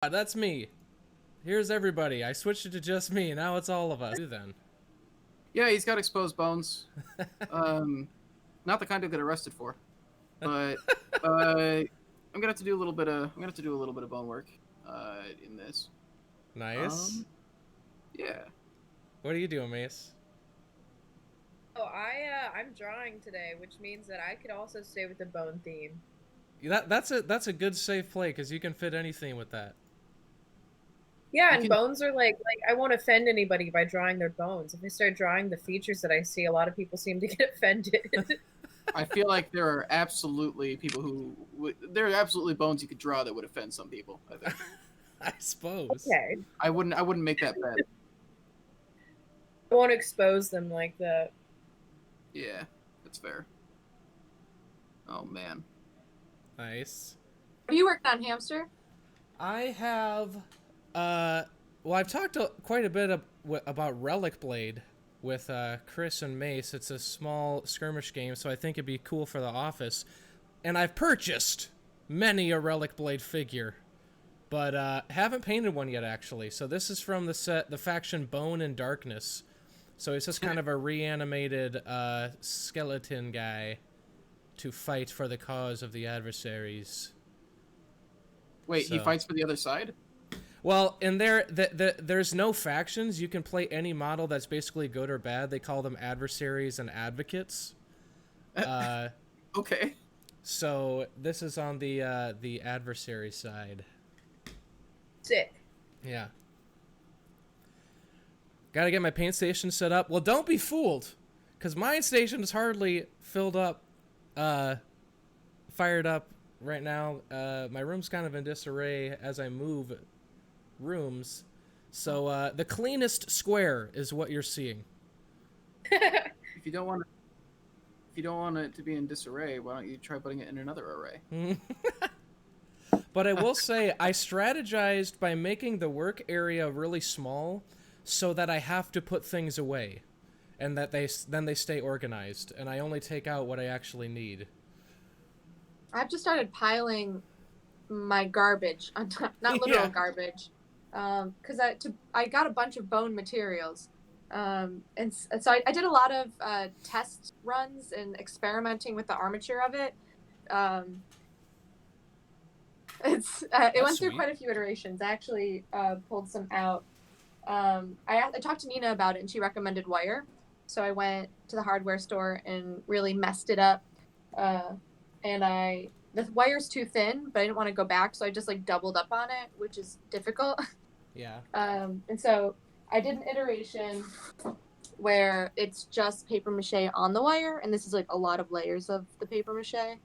That's me. Here's everybody. I switched it to just me. Now it's all of us. Then. Yeah, he's got exposed bones. Not the kind to get arrested for, but I'm gonna have to do a little bit of bone work in this. Nice. Um, yeah. What are you doing, Mace? I'm drawing today, which means that I could also stay with the bone theme. That's a good safe play because you can fit anything with that. Yeah, You and can. bones are like I won't offend anybody by drawing their bones. If I start drawing the features that I see, a lot of people seem to get offended. I feel like there are absolutely people there are absolutely bones you could draw that would offend some people. I think. I suppose. Okay. I wouldn't make that bet. I won't expose them like that. Yeah, that's fair. Oh man. Nice. What are you working on, Hamster? I have, well, I've talked quite a bit about Relic Blade with Chris and Mace. It's a small skirmish game, so I think it'd be cool for the office. And I've purchased many a Relic Blade figure, but haven't painted one yet, actually. So this is from the faction Bone and Darkness. So it's just kind of a reanimated skeleton guy to fight for the cause of the adversaries. Wait, he fights for the other side? Well, in there's no factions. You can play any model that's basically good or bad. They call them adversaries and advocates. Okay. So this is on the adversary side. Sick. Yeah. Got to get my paint station set up. Well, don't be fooled, because my station is hardly filled up, fired up right now. My room's kind of in disarray as I move rooms. So the cleanest square is what you're seeing. If you don't want it to be in disarray, why don't you try putting it in another array? But I will say I strategized by making the work area really small so that I have to put things away and that they stay organized and I only take out what I actually need. I've just started piling my garbage on top, not literal garbage, because I got a bunch of bone materials, and so I did a lot of test runs and experimenting with the armature of it. It went through quite a few iterations. I actually pulled some out. I talked to Nina about it, and she recommended wire. So I went to the hardware store and really messed it up. And the wire's too thin, but I didn't want to go back, so I just like doubled up on it, which is difficult. Yeah. And so I did an iteration where it's just paper mache on the wire, and this is like a lot of layers of the paper mache.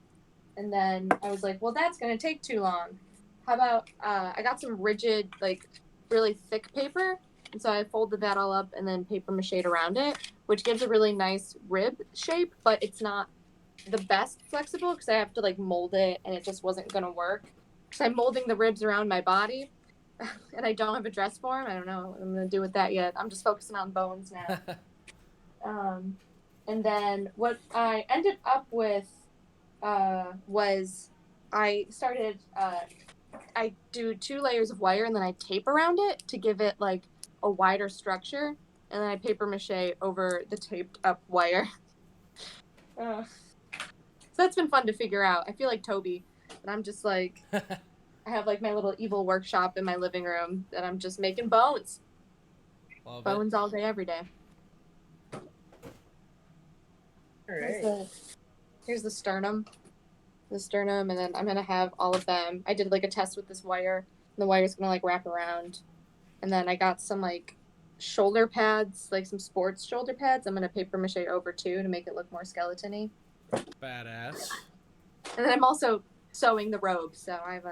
And then I was like, well, that's gonna take too long. How about I got some rigid, like really thick paper, and so I folded that all up and then paper mache'd around it, which gives a really nice rib shape, but it's not the best flexible because I have to like mold it, and it just wasn't gonna work. So I'm molding the ribs around my body, and I don't have a dress form. I don't know what I'm gonna do with that yet. I'm just focusing on bones now. And then what I ended up with was I started. I do 2 layers of wire, and then I tape around it to give it like a wider structure, and then I paper mache over the taped up wire. So that's been fun to figure out. I feel like Toby, and I'm just like, I have like my little evil workshop in my living room that I'm just making bones. Love bones all day, every day. All right. Here's the sternum. And then I'm gonna have all of them. I did like a test with this wire, and the wire's gonna like wrap around. And then I got some like shoulder pads, like some sports shoulder pads. I'm gonna paper mache over too to make it look more skeleton-y. Badass. And then I'm also sewing the robe, so I've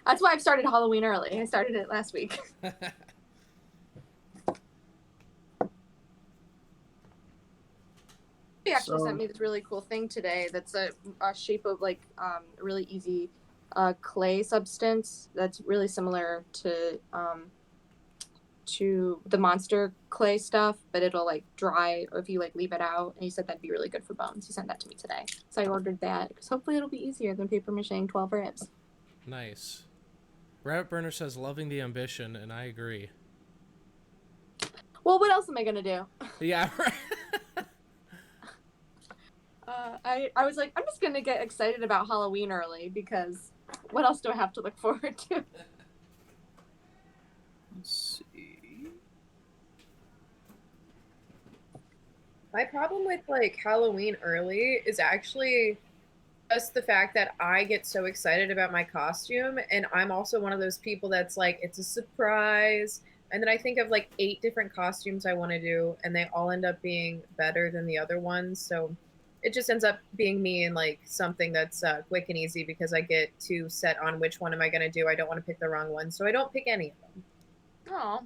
that's why I've started Halloween early. I started it last week. He actually sent me this really cool thing today that's a shape of like a really easy clay substance that's really similar to the monster clay stuff, but it'll like dry if you like leave it out, and he said that'd be really good for bones. He sent that to me today, so I ordered that because hopefully it'll be easier than paper macheing 12 ribs. Nice. Rabbit Burner says loving the ambition, and I agree. Well, what else am I gonna do? Yeah, right. I was like, I'm just gonna get excited about Halloween early because what else do I have to look forward to? Let's see. My problem with like Halloween early is actually just the fact that I get so excited about my costume, and I'm also one of those people that's like, it's a surprise. And then I think of like 8 different costumes I want to do, and they all end up being better than the other ones. So it just ends up being me in like something that's quick and easy because I get to set on which one am I going to do. I don't want to pick the wrong one, so I don't pick any of them. Oh,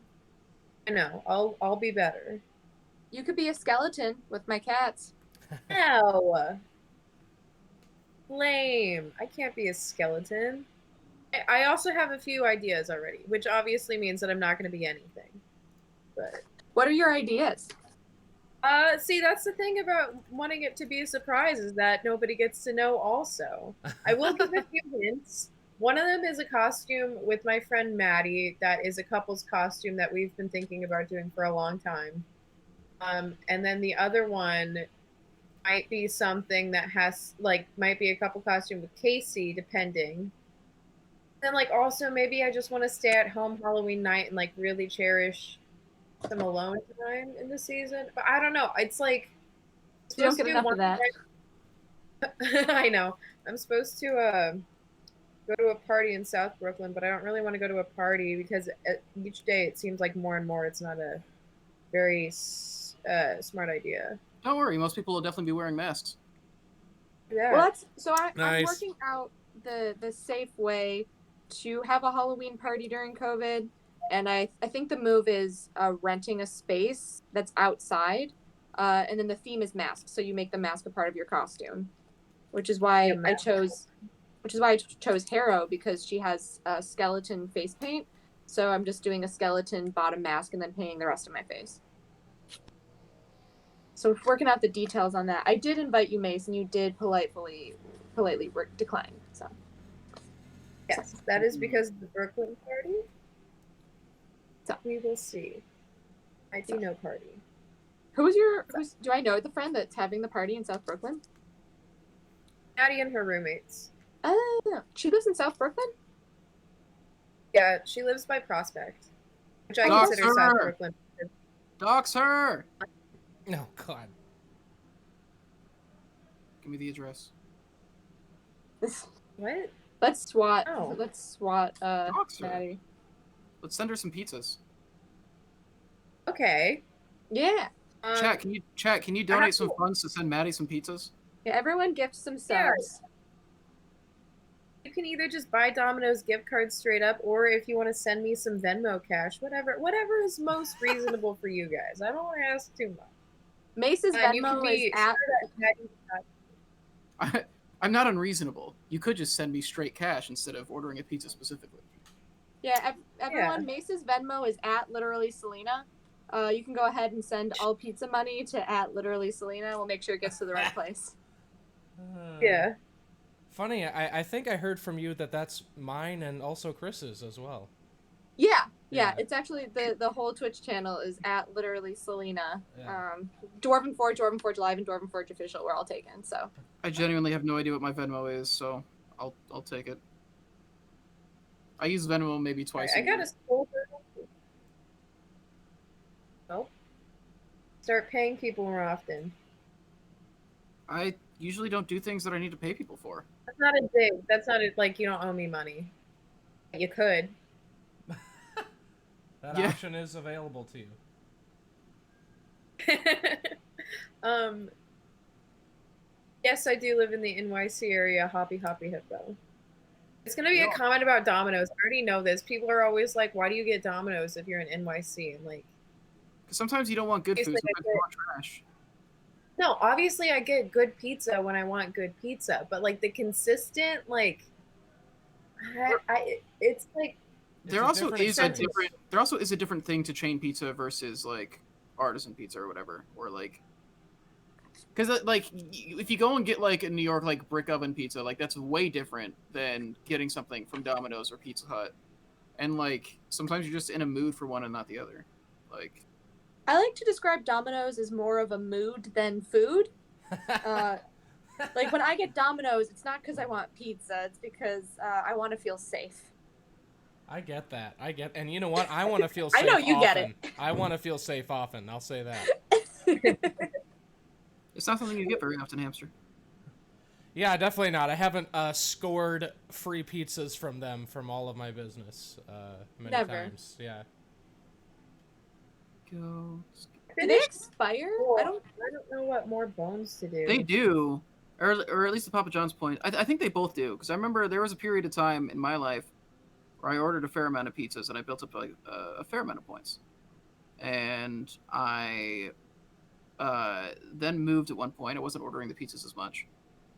I know. I'll be better. you could be a skeleton with my cats. No. Lame. I can't be a skeleton. I also have a few ideas already, which obviously means that I'm not going to be anything. But What are your ideas? see, that's the thing about wanting it to be a surprise is that nobody gets to know also. I will give a few hints. One of them is a costume with my friend Maddie that is a couple's costume that we've been thinking about doing for a long time. And then the other one might be something that has like might be a couple costume with Casey, depending. Then like also maybe I just want to stay at home Halloween night and like really cherish some alone time in the season. But I don't know. It's like You don't supposed get to do enough one of that. I know. I'm supposed to go to a party in South Brooklyn, but I don't really want to go to a party because each day it seems like more and more it's not a very smart idea. Don't worry, most people will definitely be wearing masks. Yeah. Well, that's so I'm Nice. working out the safe way to have a Halloween party during COVID, and I think the move is renting a space that's outside, and then the theme is masks, so you make the mask a part of your costume, which is why I chose Harrow because she has skeleton face paint, so I'm just doing a skeleton bottom mask and then painting the rest of my face. So working out the details on that. I did invite you, Mace, and you did politely decline. So Yes, that is because of the Brooklyn party. So. We will see. Might be no party. who's do I know the friend that's having the party in South Brooklyn? Maddie and her roommates. Oh, she lives in South Brooklyn? Yeah, she lives by Prospect, which I Dox consider South her. Brooklyn. Dox her! No, God. Give me the address. What? Let's SWAT. Oh. Let's SWAT Dox her. Maddie. Let's send her some pizzas. Okay. Yeah. Chat, can you donate some funds to send Maddie some pizzas? Yeah, everyone gifts some Yeah. subs. You can either just buy Domino's gift cards straight up, or if you want to send me some Venmo cash, whatever is most reasonable for you guys. I don't want to ask too much. Mace's And you can Venmo be is at sure that Maddie's I'm not unreasonable. You could just send me straight cash instead of ordering a pizza specifically. Yeah, everyone, Mace's Venmo is at literally Selena. You can go ahead and send all pizza money to at literally Selena. We'll make sure it gets to the right place. Yeah. Funny, I think I heard from you that that's mine and also Chris's as well. Yeah. Yeah. It's actually the whole Twitch channel is at literally Selena. Yeah. Dwarven Forge Live, and Dwarven Forge Official were all taken. So I genuinely have no idea what my Venmo is, so I'll take it. I use Venmo maybe twice. I got a school. Nope. Start paying people more often. I usually don't do things that I need to pay people for. That's not a dig. That's not a, like you don't owe me money. You could. That Yeah. option is available to you. Yes, I do live in the NYC area. Hoppy hippo. It's gonna be a comment about Domino's. I already know this. People are always like, "Why do you get Domino's if you're in NYC?" And like, Because sometimes you don't want good food, Basically, sometimes you want trash. no, obviously I get good pizza when I want good pizza, but like the consistent, like, it's like There a also different is a experience. different. There also is a different thing to chain pizza versus like artisan pizza or whatever, or like. Because like if you go and get like a New York like brick oven pizza, like that's way different than getting something from Domino's or Pizza Hut. and like sometimes you're just in a mood for one and not the other. Like, I like to describe Domino's as more of a mood than food. Like when I get Domino's, it's not because I want pizza. It's because I want to feel safe. I get that. And you know what? I want to feel I safe know you get often. I want to feel safe often. I'll say that. it's not something you get very often, Hamster. Yeah, definitely not. I haven't scored free pizzas from them from all of my business many Never. times. Yeah. Go. Do they expire? Cool. I don't know what more bones to do. They do, or at least to Papa John's point, I think they both do. Because I remember there was a period of time in my life where I ordered a fair amount of pizzas and I built up like a fair amount of points, and I then moved at one point. I wasn't ordering the pizzas as much,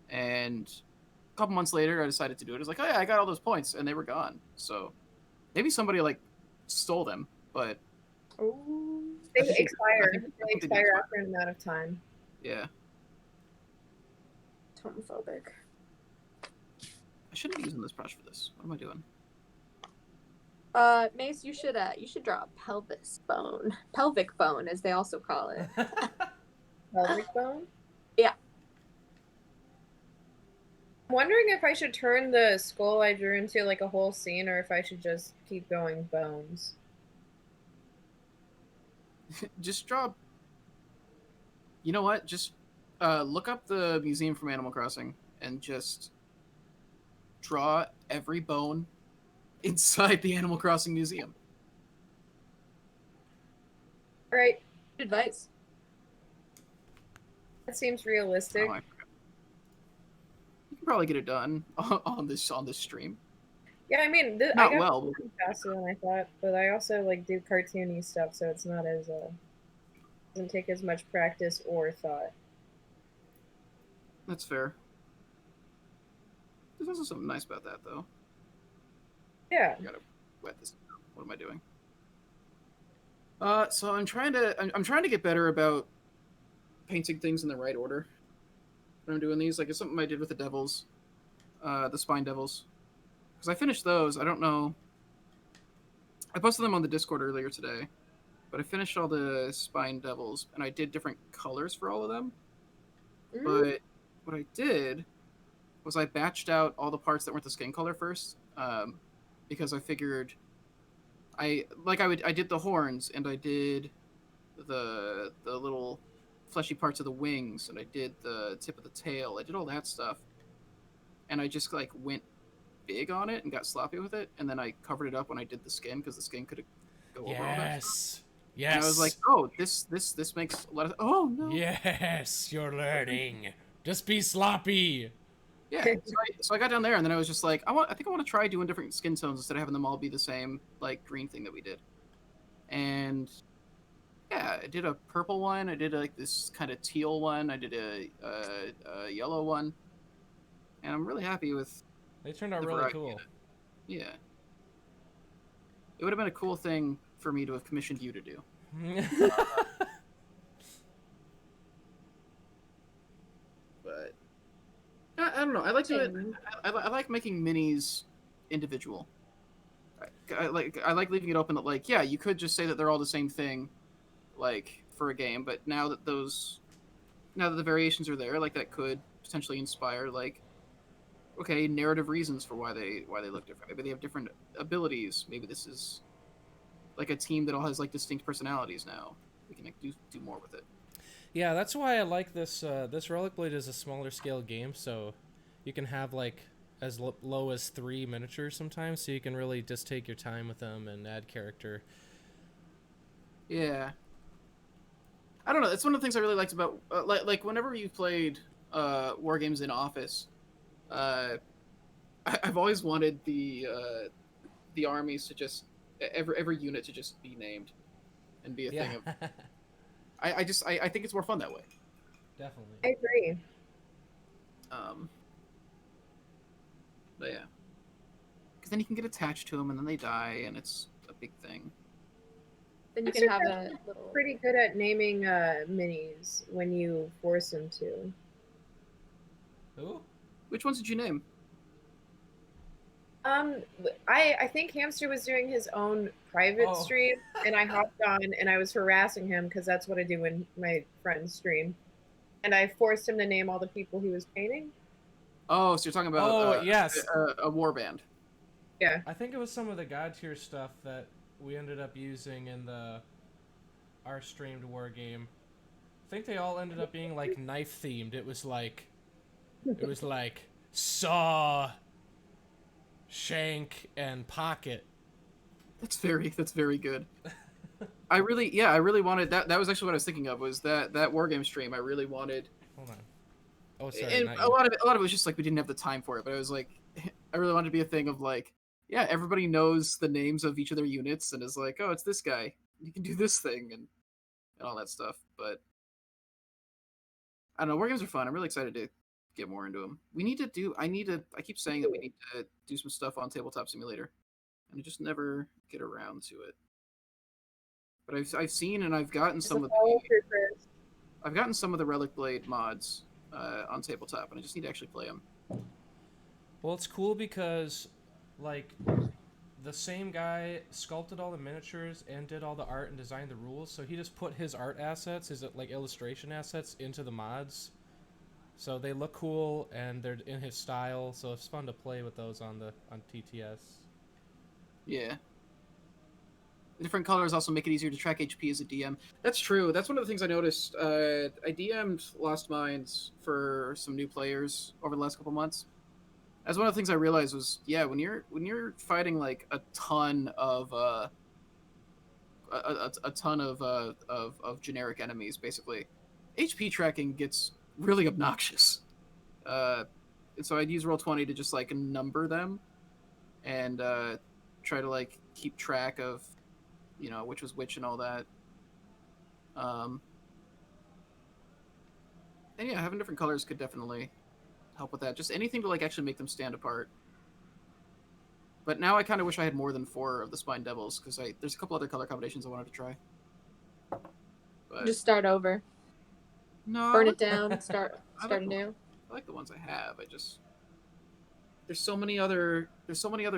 and a couple months later I decided to do it. I was like, oh yeah, I got all those points, and they were gone. So maybe somebody like stole them, but Ooh. They I think- expire. I think They they expire do. after an amount of time. yeah, Homophobic. I shouldn't be using this brush for this. What am I doing? Mace, you should draw a pelvic bone, as they also call it. Pelvic bone? Yeah. I'm wondering if I should turn the skull I drew into like a whole scene or if I should just keep going bones. Just draw. You know what? Just look up the museum from Animal Crossing and just draw every bone inside the Animal Crossing museum. All right, Good advice. that seems realistic. Oh, I forgot. You can probably get it done on this stream. Yeah, I mean, I Not got well. it faster than I thought, but I also like do cartoony stuff, so it's not as doesn't take as much practice or thought. That's fair. There's also something nice about that, though. Yeah. I gotta wet this down. What am I doing? So I'm trying to get better about painting things in the right order when I'm doing these. Like, it's something I did with the devils, the spine devils, because I finished those. I don't know. I posted them on the Discord earlier today, but I finished all the spine devils, and I did different colors for all of them. But what I did was I batched out all the parts that weren't the skin color first, because I figured I did the horns, and I did the little fleshy parts of the wings, and I did the tip of the tail. I did all that stuff, and I just like went big on it and got sloppy with it, and then I covered it up when I did the skin because the skin could go over all that stuff. Yes. And I was like, oh, this makes a lot of. Oh no. Yes, you're learning. Just be sloppy. Yeah, so I got down there, and then I was just like, I think I want to try doing different skin tones instead of having them all be the same, like, green thing that we did. And yeah, I did a purple one. I did like this kind of teal one. I did a yellow one, and I'm really happy with. They turned out the really variety cool. in it. Yeah, it would have been a cool thing for me to have commissioned you to do. But I don't know. I like doing. I like making minis individual. I like leaving it open that, like, yeah, you could just say that they're all the same thing, like, for a game. But now that the variations are there, like, that could potentially inspire, like, okay, narrative reasons for why they look different. Maybe they have different abilities. Maybe this is like a team that all has like distinct personalities now. We can like, do more with it. Yeah, that's why I like this. This Relic Blade is a smaller scale game, so you can have like as low as 3 miniatures sometimes, so you can really just take your time with them and add character. Yeah, I don't know. It's one of the things I really liked about like whenever you played war games in Office, I've always wanted the armies to just every unit to just be named and be a thing of. I think it's more fun that way. Definitely. I agree. But yeah, because then you can get attached to them, and then they die, and it's a big thing. Then you can have a little. Pretty good at naming minis when you force them to. Who? Which ones did you name? Um, I think Hamster was doing his own private Oh. stream, and I hopped on and I was harassing him because that's what I do when my friends stream, and I forced him to name all the people he was painting. Oh, so you're talking about Oh, yes. a war band. Yeah. I think it was some of the God tier stuff that we ended up using in our streamed war game. I think they all ended up being like knife themed. It was like saw, shank, and pocket. That's very good. I really wanted that. That was actually what I was thinking of. Was that war game stream? I really wanted, Hold on. Oh, sorry, and not a you. lot of it was just like we didn't have the time for it. But I was like, I really wanted to be a thing of like, yeah, everybody knows the names of each of their units and is like, oh, it's this guy. You can do this thing and all that stuff. But I don't know. War games are fun. I'm really excited to get more into them. We need to do. I keep saying that we need to do some stuff on Tabletop Simulator, and I just never get around to it. But I've seen and I've gotten It's a some of follow the through, Chris. I've gotten some of the Relic Blade mods on tabletop, and I just need to actually play them. Well, it's cool because, like, the same guy sculpted all the miniatures and did all the art and designed the rules, so he just put his art assets, his like illustration assets, into the mods. So they look cool and they're in his style, so it's fun to play with those on TTS. Yeah. The different colors also make it easier to track HP as a DM. That's true. That's one of the things I noticed. I DM'd Lost Mines for some new players over the last couple months. That's one of the things I realized was, yeah, when you're fighting like a ton of a ton of generic enemies, basically, HP tracking gets really obnoxious. And so I'd use Roll20 to just like number them and try to like keep track of, you know, which was which and all that. And yeah, having different colors could definitely help with that. Just anything to like actually make them stand apart. But now I kind of wish I had more than 4 of the Spine Devils because there's a couple other color combinations I wanted to try. But Just start over. no, Burn it down. Start like anew. I like the ones I have. I just there's so many other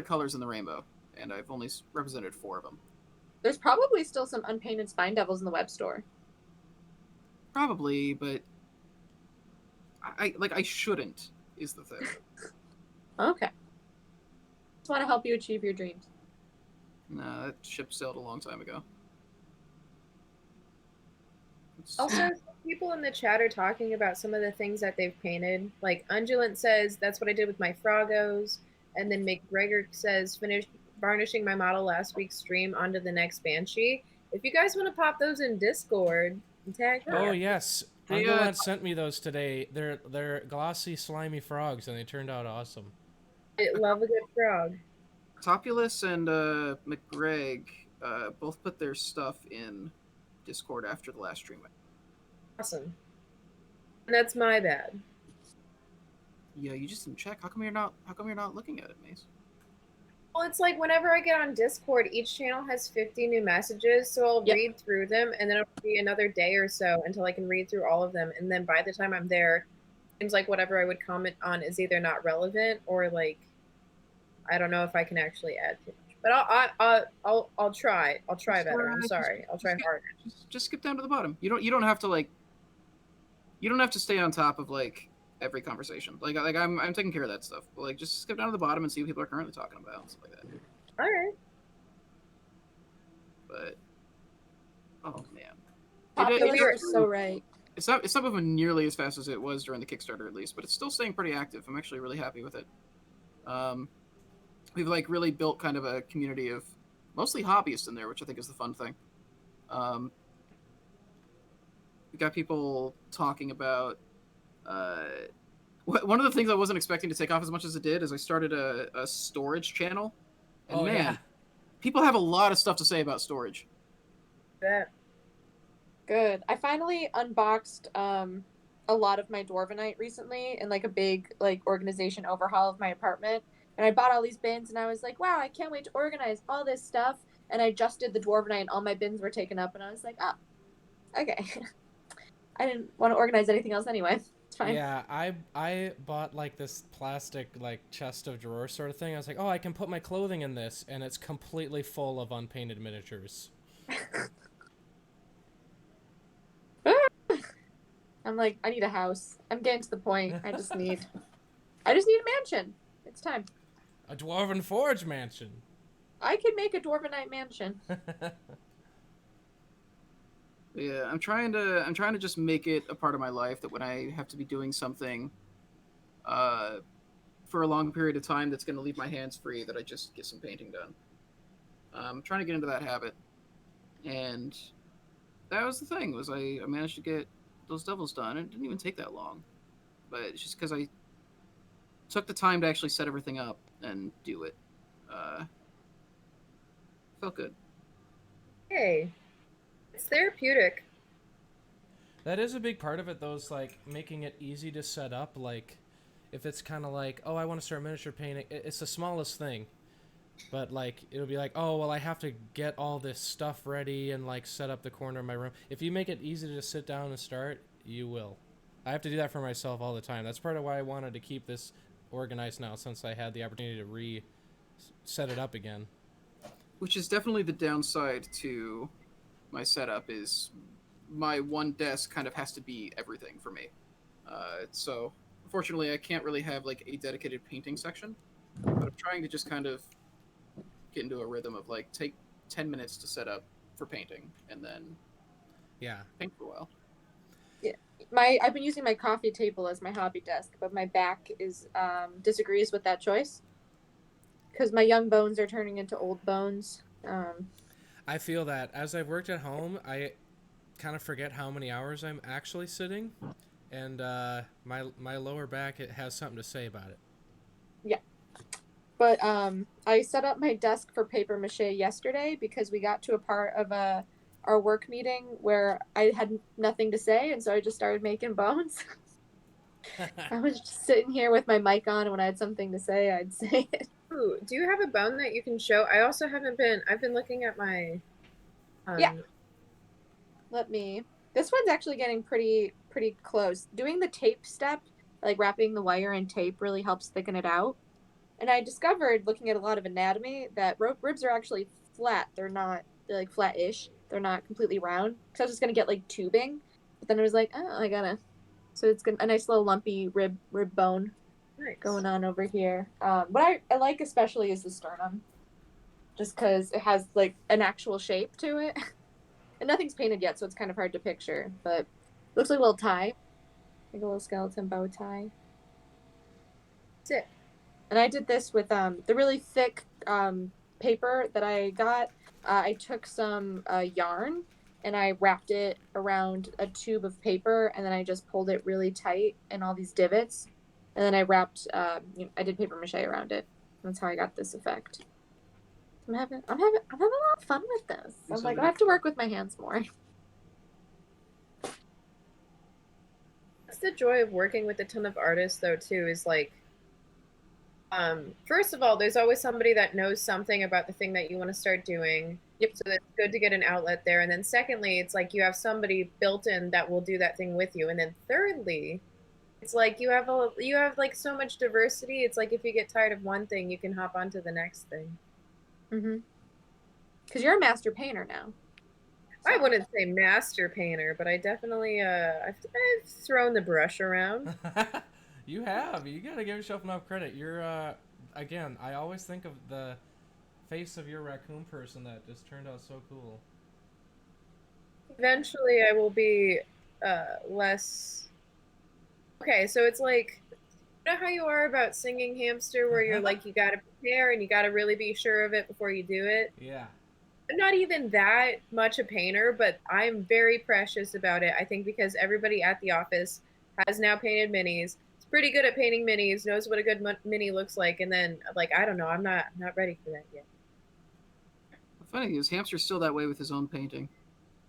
colors in the rainbow, and I've only represented 4 of them. There's probably still some unpainted Spine Devils in the web store. Probably, but I shouldn't is the thing. Okay. Just want to help you achieve your dreams. Nah, that ship sailed a long time ago. Also, people in the chat are talking about some of the things that they've painted. Like Undulant says, that's what I did with my Froggos. And then McGregor says, finished varnishing my model last week's stream onto the next Banshee. If you guys want to pop those in Discord, tag me. Oh yes, They, Undulant sent me those today. They're glossy, slimy frogs, and they turned out awesome. I love a good frog. Topulus and McGreg both put their stuff in Discord after the last stream. Awesome. And that's my bad. Yeah, you just didn't check. How come you're not looking at it, Mace? Well, it's like whenever I get on Discord, each channel has 50 new messages, so I'll read through them, and then it'll be another day or so until I can read through all of them. And then by the time I'm there, it seems like whatever I would comment on is either not relevant or like I don't know if I can actually add too much. But I'll try. I'll try better. I'm sorry. I'll try harder. Just skip down to the bottom. You don't have to like. You don't have to stay on top of like every conversation. Like I'm taking care of that stuff. But like just skip down to the bottom and see what people are currently talking about and stuff like that. All right. But oh man, You're so right. It's not moving nearly as fast as it was during the Kickstarter, at least, but it's still staying pretty active. I'm actually really happy with it. We've like really built kind of a community of mostly hobbyists in there, which I think is the fun thing. We got people talking about one of the things I wasn't expecting to take off as much as it did is I started a storage channel, and people have a lot of stuff to say about storage. Yeah. Good. I finally unboxed a lot of my Dwarvenite recently in like a big like organization overhaul of my apartment. And I bought all these bins and I was like, wow, I can't wait to organize all this stuff. And I just did the Dwarvenite and all my bins were taken up and I was like, oh, okay. I didn't want to organize anything else anyway. It's fine. Yeah, I bought like this plastic like chest of drawers sort of thing. I was like, oh, I can put my clothing in this, and it's completely full of unpainted miniatures. I'm like, I need a house. I'm getting to the point. I just need a mansion. It's time. A Dwarven Forge mansion. I could make a Dwarvenite mansion. Yeah, I'm trying to just make it a part of my life that when I have to be doing something for a long period of time that's going to leave my hands free, that I just get some painting done. I'm trying to get into that habit. And that was the thing, was I managed to get those devils done. It didn't even take that long. But it's just because I took the time to actually set everything up and do it. Felt good. Hey, it's therapeutic. That is a big part of it, though, is like making it easy to set up. Like, if it's kind of like, oh, I want to start miniature painting, it's the smallest thing. But like, it'll be like, oh, well, I have to get all this stuff ready and like set up the corner of my room. If you make it easy to sit down and start, you will. I have to do that for myself all the time. That's part of why I wanted to keep this organized now, since I had the opportunity to set it up again. Which is definitely the downside to my setup, is my one desk kind of has to be everything for me. So unfortunately, I can't really have like a dedicated painting section. But I'm trying to just kind of get into a rhythm of like take 10 minutes to set up for painting and then paint for a while. I've been using my coffee table as my hobby desk, but my back is disagrees with that choice because my young bones are turning into old bones. I feel that as I've worked at home, I kind of forget how many hours I'm actually sitting, and my lower back, it has something to say about it. Yeah. But I set up my desk for paper mache yesterday because we got to a part of our work meeting where I had nothing to say, and so I just started making bones. I was just sitting here with my mic on, and when I had something to say, I'd say it. Ooh, do you have a bone that you can show? I also haven't been. I've been looking at my. Yeah. This one's actually getting pretty close. Doing the tape step, like wrapping the wire in tape, really helps thicken it out. And I discovered, looking at a lot of anatomy, that ribs are actually flat. They're like flat-ish. They're not completely round. Because I was just gonna get like tubing, but then I was like, oh, I gotta. So it's a nice little lumpy rib bone going on over here. What I like especially is the sternum, just because it has like an actual shape to it, and nothing's painted yet, so it's kind of hard to picture. But it looks like a little tie, like a little skeleton bow tie. Sick. And I did this with the really thick paper that I got. I took some yarn and I wrapped it around a tube of paper, and then I just pulled it really tight in all these divots, and then I wrapped. I did paper mache around it. That's how I got this effect. I'm having a lot of fun with this. I'm like, I have to work with my hands more. That's the joy of working with a ton of artists, though. Too, is like. First of all, there's always somebody that knows something about the thing that you want to start doing. Yep. So that's good to get an outlet there. And then secondly, it's like you have somebody built in that will do that thing with you. And then thirdly, it's like you have like so much diversity. It's like if you get tired of one thing, you can hop onto the next thing. Mm-hmm. Because you're a master painter now. So. I wouldn't say master painter, but I definitely I've thrown the brush around. You have. You gotta give yourself enough credit. You're, again, I always think of the face of your raccoon person that just turned out so cool. Eventually, I will be less. Okay, so it's like, you know how you are about singing Hamster, where you're like, you gotta prepare and you gotta really be sure of it before you do it? Yeah. I'm not even that much a painter, but I'm very precious about it. I think because everybody at the office has now painted minis. Pretty good at painting minis, knows what a good mini looks like, and then like I don't know, I'm not ready for that yet. The funny thing is, Hamster's still that way with his own painting.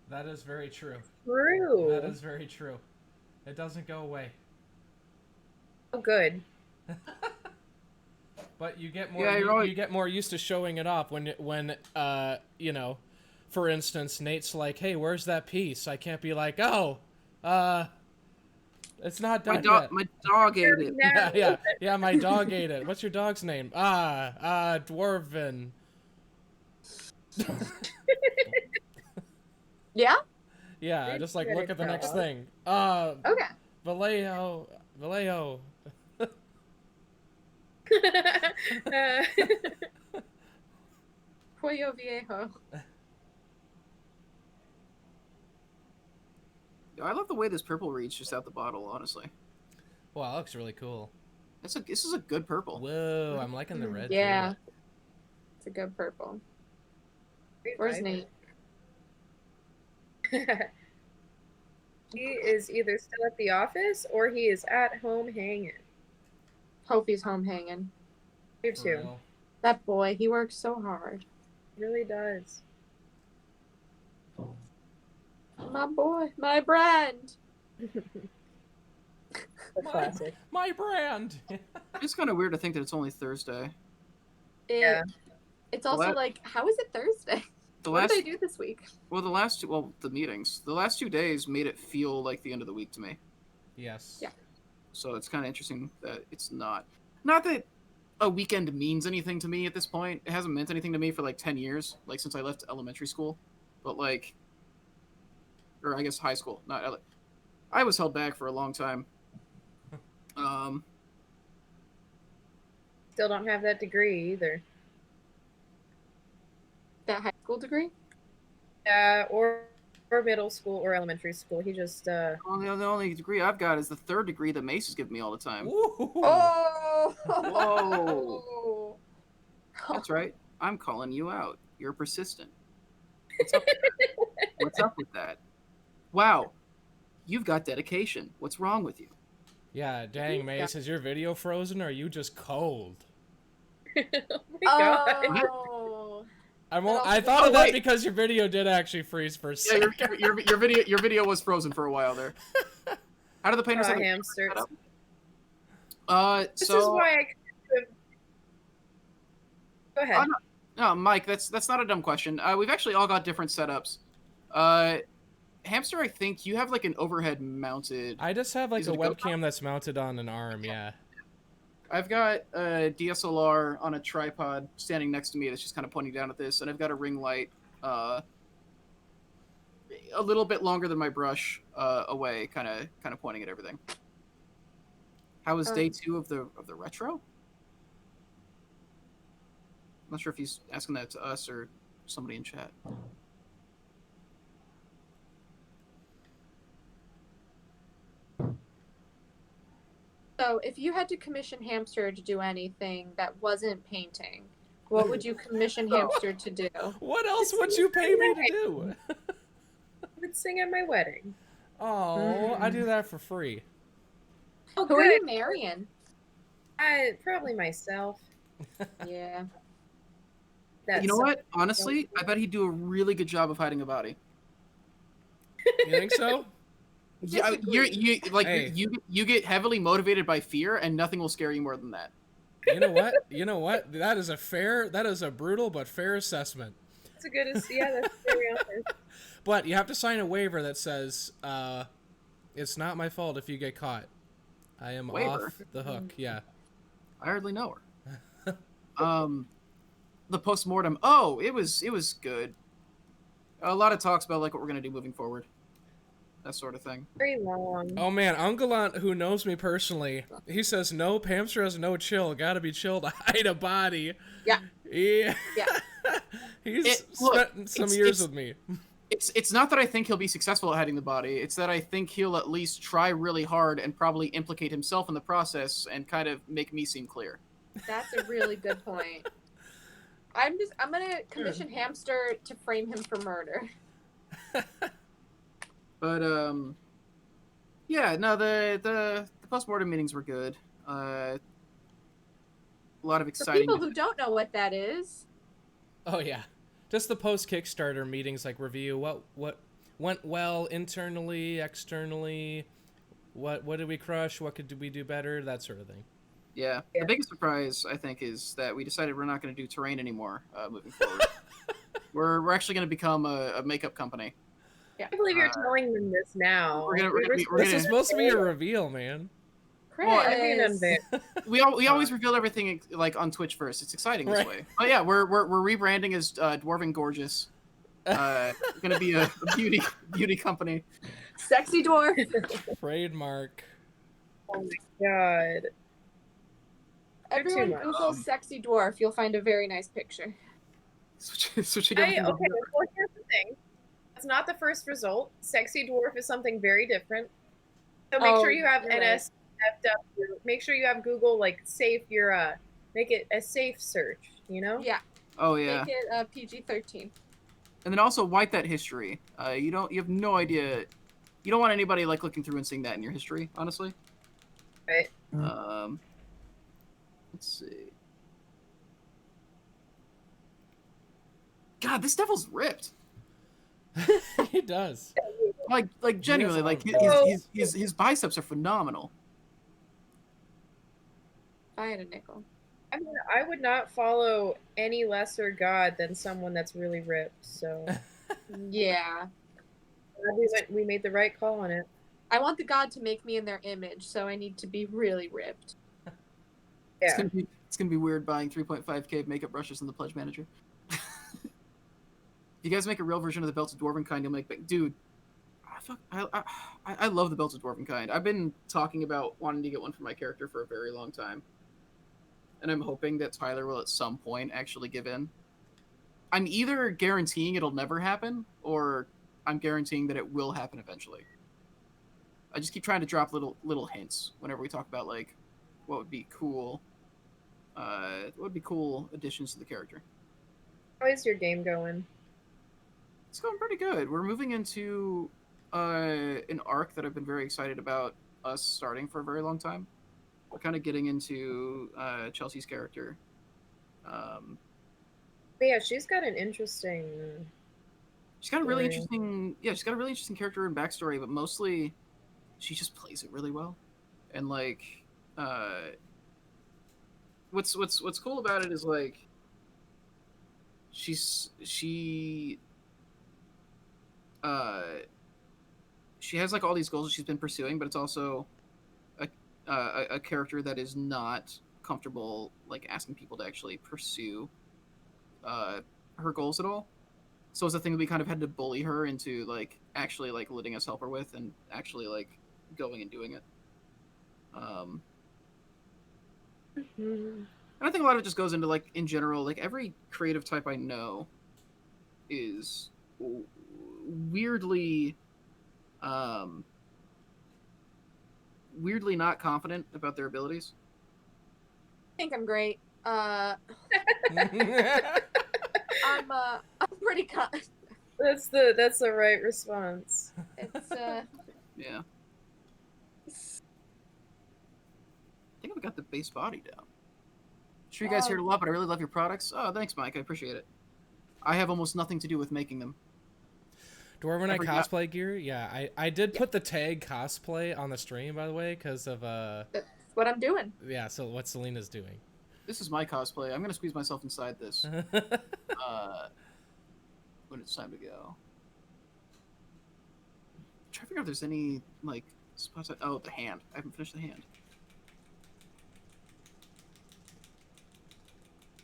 That is very true. True. That is very true. It doesn't go away. Oh, good. But you get more. You get more used to showing it off when you know, for instance, Nate's like, "Hey, where's that piece?" I can't be like, "Oh, It's not My done yet. my dog ate it. Yeah. My dog ate it. What's your dog's name? Dwarven. Yeah. Yeah, It's just like good look at the next dog. thing. Okay. Vallejo. Pollo Viejo. I love the way this purple reads just out the bottle. Honestly, Wow, that looks really cool. this is a good purple. Whoa, I'm liking the red. Yeah. It's a good purple. Where's Nate? He is either still at the office or he is at home hanging. Hope he's home hanging. You For too. real. That boy, he works so hard. Really does. My boy, my brand. A classic. My brand. It's kind of weird to think that it's only Thursday. Yeah. It's also Well, like, how is it Thursday? The What last did I do this week? well, the meetings. The last 2 days made it feel like the end of the week to me. Yes. Yeah. So it's kind of interesting that it's not. Not that a weekend means anything to me at this point. It hasn't meant anything to me for like 10 years, like since I left elementary school. But like, or I guess high school. I was held back for a long time. Still don't have that degree either. That high school degree? Or middle school or elementary school. He just The only degree I've got is the third degree that Mace is giving me all the time. Ooh. Oh! Whoa. That's right. I'm calling you out. You're persistent. What's up with that? What's up with that? Wow. You've got dedication. What's wrong with you? Yeah, dang, Mace, is your video frozen or are you just cold? oh my god. Oh! I thought of that because your video did actually freeze for a Yeah, second. your video was frozen for a while there. How do the painters have Hamsters. This so is why I Go ahead. no, Mike, that's not a dumb question. We've actually all got different setups. Hamster, I think you have like an overhead mounted. I just have like Is a it a GoPro? webcam that's mounted on an arm, yeah. I've got a DSLR on a tripod standing next to me that's just kind of pointing down at this, and I've got a ring light a little bit longer than my brush away, kind of pointing at everything. How was day 2 of the retro? I'm not sure if he's asking that to us or somebody in chat. So, if you had to commission Hamster to do anything that wasn't painting, what would you commission Hamster to do? What else would you pay me to do? I would sing at my wedding. Oh, I do that for free. Oh, Who are good. you marrying? Probably myself. Yeah. That's You know what? Honestly, I bet he'd do a really good job of hiding a body. You think so? Yeah, you like Hey. you get heavily motivated by fear, and nothing will scare you more than that. You know what? You know what? That is a brutal but fair assessment. That's a good. Yeah, that's very honest. But you have to sign a waiver that says, it's not my fault if you get caught. I am Waiver? off the hook. Yeah. I hardly know her. The postmortem. Oh, it was good. A lot of talks about like what we're gonna do moving forward, that sort of thing. Very long. Oh man, Ungalant, who knows me personally, he says, nope, Hamster has no chill. Gotta be chill to hide a body. Yeah. Yeah. Yeah. He's Look, spent some it's- years it's- with me. It's not that I think he'll be successful at hiding the body. It's that I think he'll at least try really hard and probably implicate himself in the process and kind of make me seem clear. That's a really good point. I'm gonna commission Hamster to frame him for murder. But yeah, no, the postmortem meetings were good. A lot of For exciting. people who don't know what that is, Oh yeah. Just the post Kickstarter meetings, like review what went well internally, externally, what did we crush, what could we do better, that sort of thing. Yeah. Yeah. The biggest surprise I think is that we decided we're not going to do terrain anymore moving forward. We're actually going to become a makeup company. I can't believe you're telling them this now. This is supposed to be a reveal, man. Chris. Well, we always reveal everything like on Twitch first. It's exciting this way. But yeah, we're rebranding as Dwarven Gorgeous. Gonna be a beauty company. Sexy dwarf. Trademark. Oh my god. Everyone Google sexy dwarf. You'll find a very nice picture. Switching okay, well, here's the thing. That's not the first result. Sexy dwarf is something very different. So make sure you have NSFW. Make sure you have Google like safe your make it a safe search, you know? Yeah. Oh yeah. Make it PG-13. And then also wipe that history. You have no idea. You don't want anybody like looking through and seeing that in your history, honestly. Right. Let's see. God, this devil's ripped. He does. Like genuinely, like his biceps are phenomenal. I had a nickel. I mean, I would not follow any lesser god than someone that's really ripped. So yeah, we made the right call on it. I want the god to make me in their image, so I need to be really ripped. Yeah, it's gonna be weird buying 3.5K makeup brushes in the Pledge Manager. If you guys make a real version of the Belted Dwarven kind, you'll make dude. I love the Belted Dwarven kind. I've been talking about wanting to get one for my character for a very long time. And I'm hoping that Tyler will at some point actually give in. I'm either guaranteeing it'll never happen, or I'm guaranteeing that it will happen eventually. I just keep trying to drop little hints whenever we talk about like what would be cool additions to the character. how is your game going? It's going pretty good. We're moving into an arc that I've been very excited about us starting for a very long time. We're kind of getting into Chelsea's character. But yeah, she's got an interesting. She's got a really interesting. Yeah, she's got a really interesting character and backstory, but mostly, she just plays it really well. And like, what's cool about it is like, she has like all these goals that she's been pursuing, but it's also a character that is not comfortable like asking people to actually pursue her goals at all. So it's a thing that we kind of had to bully her into like actually like letting us help her with and actually like going and doing it. And I think a lot of it just goes into like in general, like every creative type I know is weirdly not confident about their abilities. I think I'm great. I'm pretty That's the right response. It's Yeah. I think I've got the base body down. Sure you guys heard a lot, but I really love your products. Oh, thanks, Mike. I appreciate it. I have almost nothing to do with making them. Dwarven Knight cosplay gear? Yeah, I did put the tag cosplay on the stream, by the way, because of that's what I'm doing. Yeah, so what Selena's doing. This is my cosplay. I'm gonna squeeze myself inside this. When it's time to go. I'm trying to figure out if there's any like spots. Oh, the hand. I haven't finished the hand.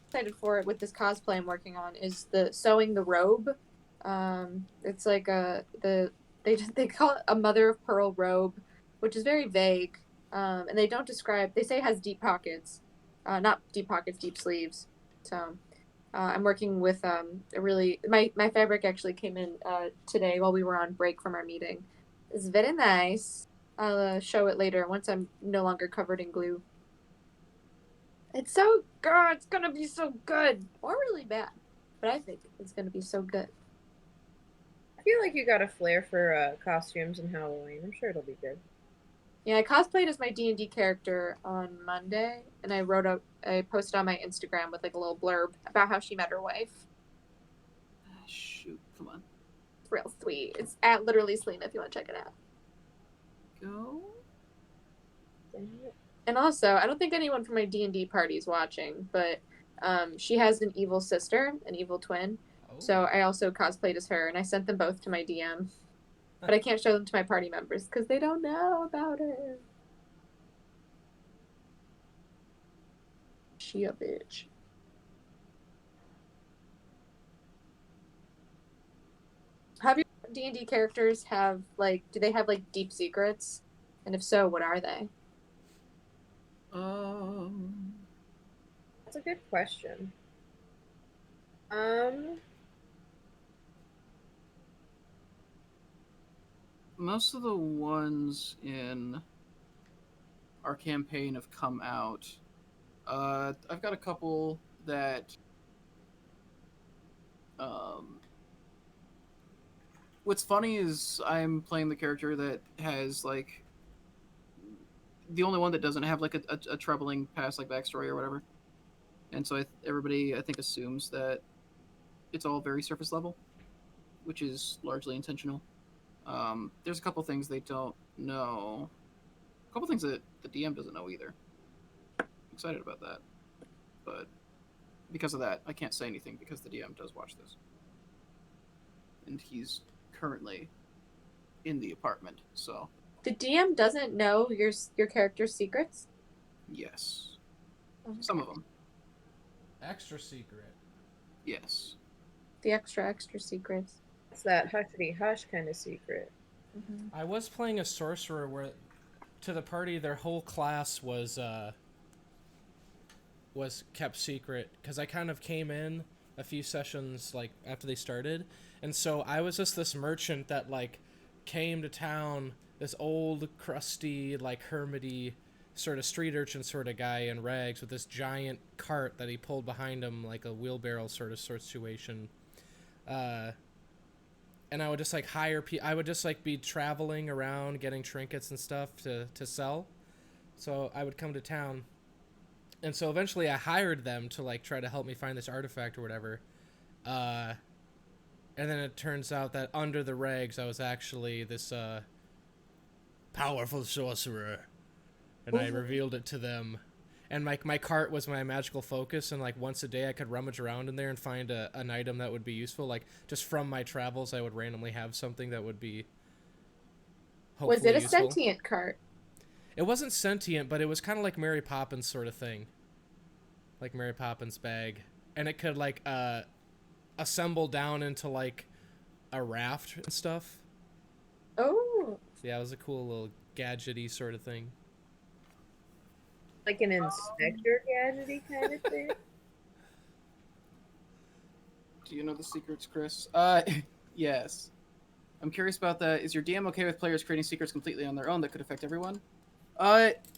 Excited for it with this cosplay I'm working on is the sewing the robe. It's like they call it a mother of pearl robe, which is very vague, and they don't describe. They say it has deep pockets, not deep pockets, deep sleeves. So I'm working with a really my fabric actually came in today while we were on break from our meeting. It's very nice. I'll show it later once I'm no longer covered in glue. It's so good. It's gonna be so good, or really bad, but I think it's gonna be so good. I feel like you got a flair for costumes and Halloween. I'm sure it'll be good. Yeah, I cosplayed as my D&D character on Monday, and I posted on my Instagram with like a little blurb about how she met her wife. Shoot, come on. It's real sweet. It's at literally Selena if you want to check it out. Go. And also, I don't think anyone from my D&D party is watching, but she has an evil sister, an evil twin. So I also cosplayed as her, and I sent them both to my DM. but I can't show them to my party members because they don't know about it. She a bitch. Have your D&D characters have do they have like deep secrets? And if so, what are they? That's a good question. Um, Most of the ones in our campaign have come out. I've got a couple that. What's funny is I'm playing the character that has like the only one that doesn't have like a troubling past like backstory or whatever, and so everybody I think assumes that it's all very surface level, which is largely intentional. There's a couple things they don't know, a couple things that the DM doesn't know either. I'm excited about that, but because of that, I can't say anything because the DM does watch this, and he's currently in the apartment. So The DM doesn't know your character's secrets? yes, Okay. some of them. Extra secret. Yes. The extra secrets. it's that hushity hush kind of secret. Mm-hmm. I was playing a sorcerer where, to the party, their whole class was kept secret because I kind of came in a few sessions like after they started, and so I was just this merchant that like came to town, this old crusty like hermity sort of street urchin sort of guy in rags with this giant cart that he pulled behind him like a wheelbarrow sort of situation. And I would just like I would just like be traveling around getting trinkets and stuff to sell. So I would come to town. And so eventually I hired them to like try to help me find this artifact or whatever. And then it turns out that under the rags I was actually this powerful sorcerer. And I revealed it to them. And my cart was my magical focus, and like once a day I could rummage around in there and find an item that would be useful. Like just from my travels I would randomly have something that would be hopefully Was it a useful. sentient cart? It wasn't sentient, but it was kind of like Mary Poppins sort of thing. Like Mary Poppins bag. And it could like assemble down into like a raft and stuff. Oh. Yeah, it was a cool little gadgety sort of thing. Like an inspector gadgety kind of thing. Do you know the secrets, Chris? Yes. I'm curious about that. Is your DM okay with players creating secrets completely on their own that could affect everyone?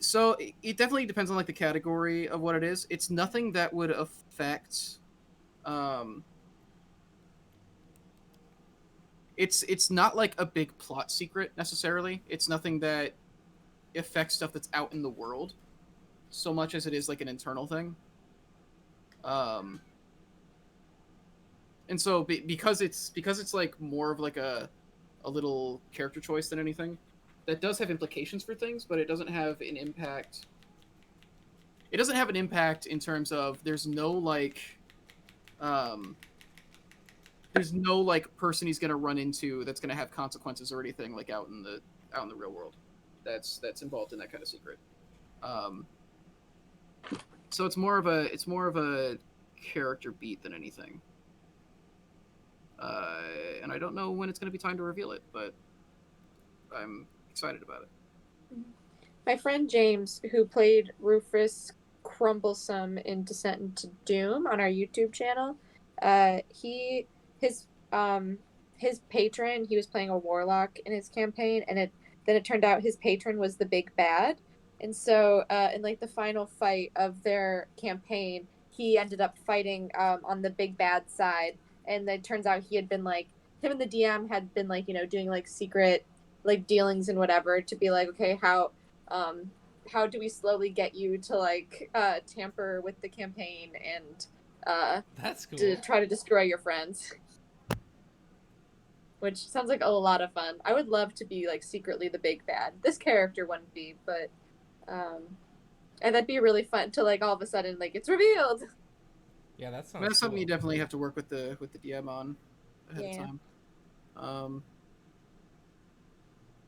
So it definitely depends on like the category of what it is. It's nothing that would affect. It's not like a big plot secret necessarily. It's nothing that affects stuff that's out in the world, so much as it is like an internal thing. And so because it's like more of like a little character choice than anything, that does have implications for things, but it doesn't have an impact. It doesn't have an impact in terms of there's no like person he's gonna run into that's gonna have consequences or anything like out in the real world that's involved in that kind of secret. So it's more of a character beat than anything. And I don't know when it's going to be time to reveal it, but I'm excited about it. My friend James, who played Rufus Crumblesome in Descent into Doom on our YouTube channel, his patron, he was playing a warlock in his campaign, and then it turned out his patron was the big bad. And so in like the final fight of their campaign, he ended up fighting on the big bad side. And then it turns out he had been like, him and the DM had been like, doing like secret like dealings and whatever to be like, okay, how do we slowly get you to like tamper with the campaign and That's cool. to try to destroy your friends. Which sounds like a lot of fun. I would love to be like secretly the big bad. This character wouldn't be, but and that'd be really fun to like all of a sudden like it's revealed. Yeah, that sounds That's something cool. you definitely have to work with the DM on ahead of time.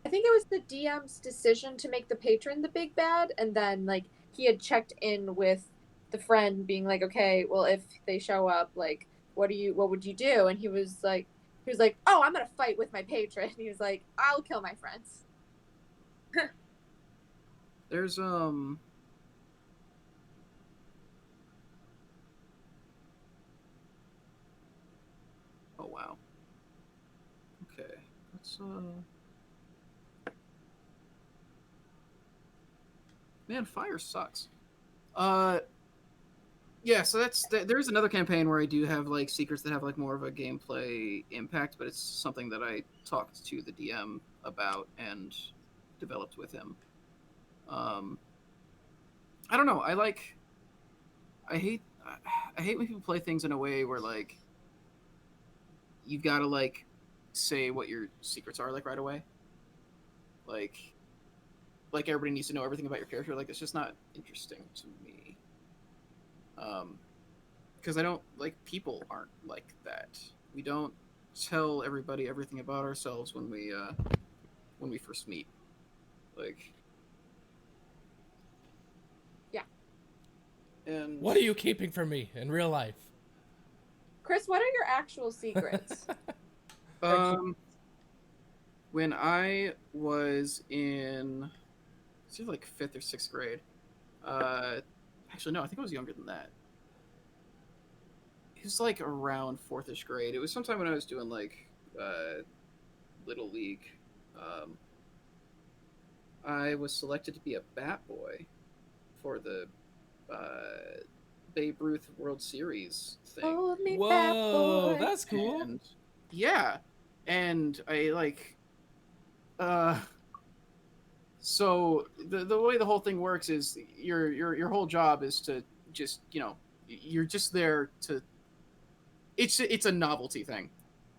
I think it was the DM's decision to make the patron the big bad, and then like he had checked in with the friend, being like, okay, well, if they show up, like, what would you do? And he was like, oh, I'm gonna fight with my patron. He was like, I'll kill my friends. There's Oh wow. Okay. Let's Man, fire sucks. Yeah, so there's another campaign where I do have like secrets that have like more of a gameplay impact, but it's something that I talked to the DM about and developed with him. I don't know. I hate I hate when people play things in a way where like you gotta like say what your secrets are like right away. Like everybody needs to know everything about your character. Like it's just not interesting to me. Because I don't like people aren't like that. We don't tell everybody everything about ourselves when we first meet. Like, yeah. And What are you keeping from me in real life? Chris, what are your actual secrets? When I was in, it's either like 5th or 6th grade. Actually, no, I think I was younger than that. It was like around 4th-ish grade. It was sometime when I was doing like Little League. I was selected to be a bat boy for the Babe Ruth World Series thing. Hold me, Whoa, bad boy. that's cool. And, yeah, and I like so the way the whole thing works is your whole job is to just, you know, you're just there to it's a novelty thing.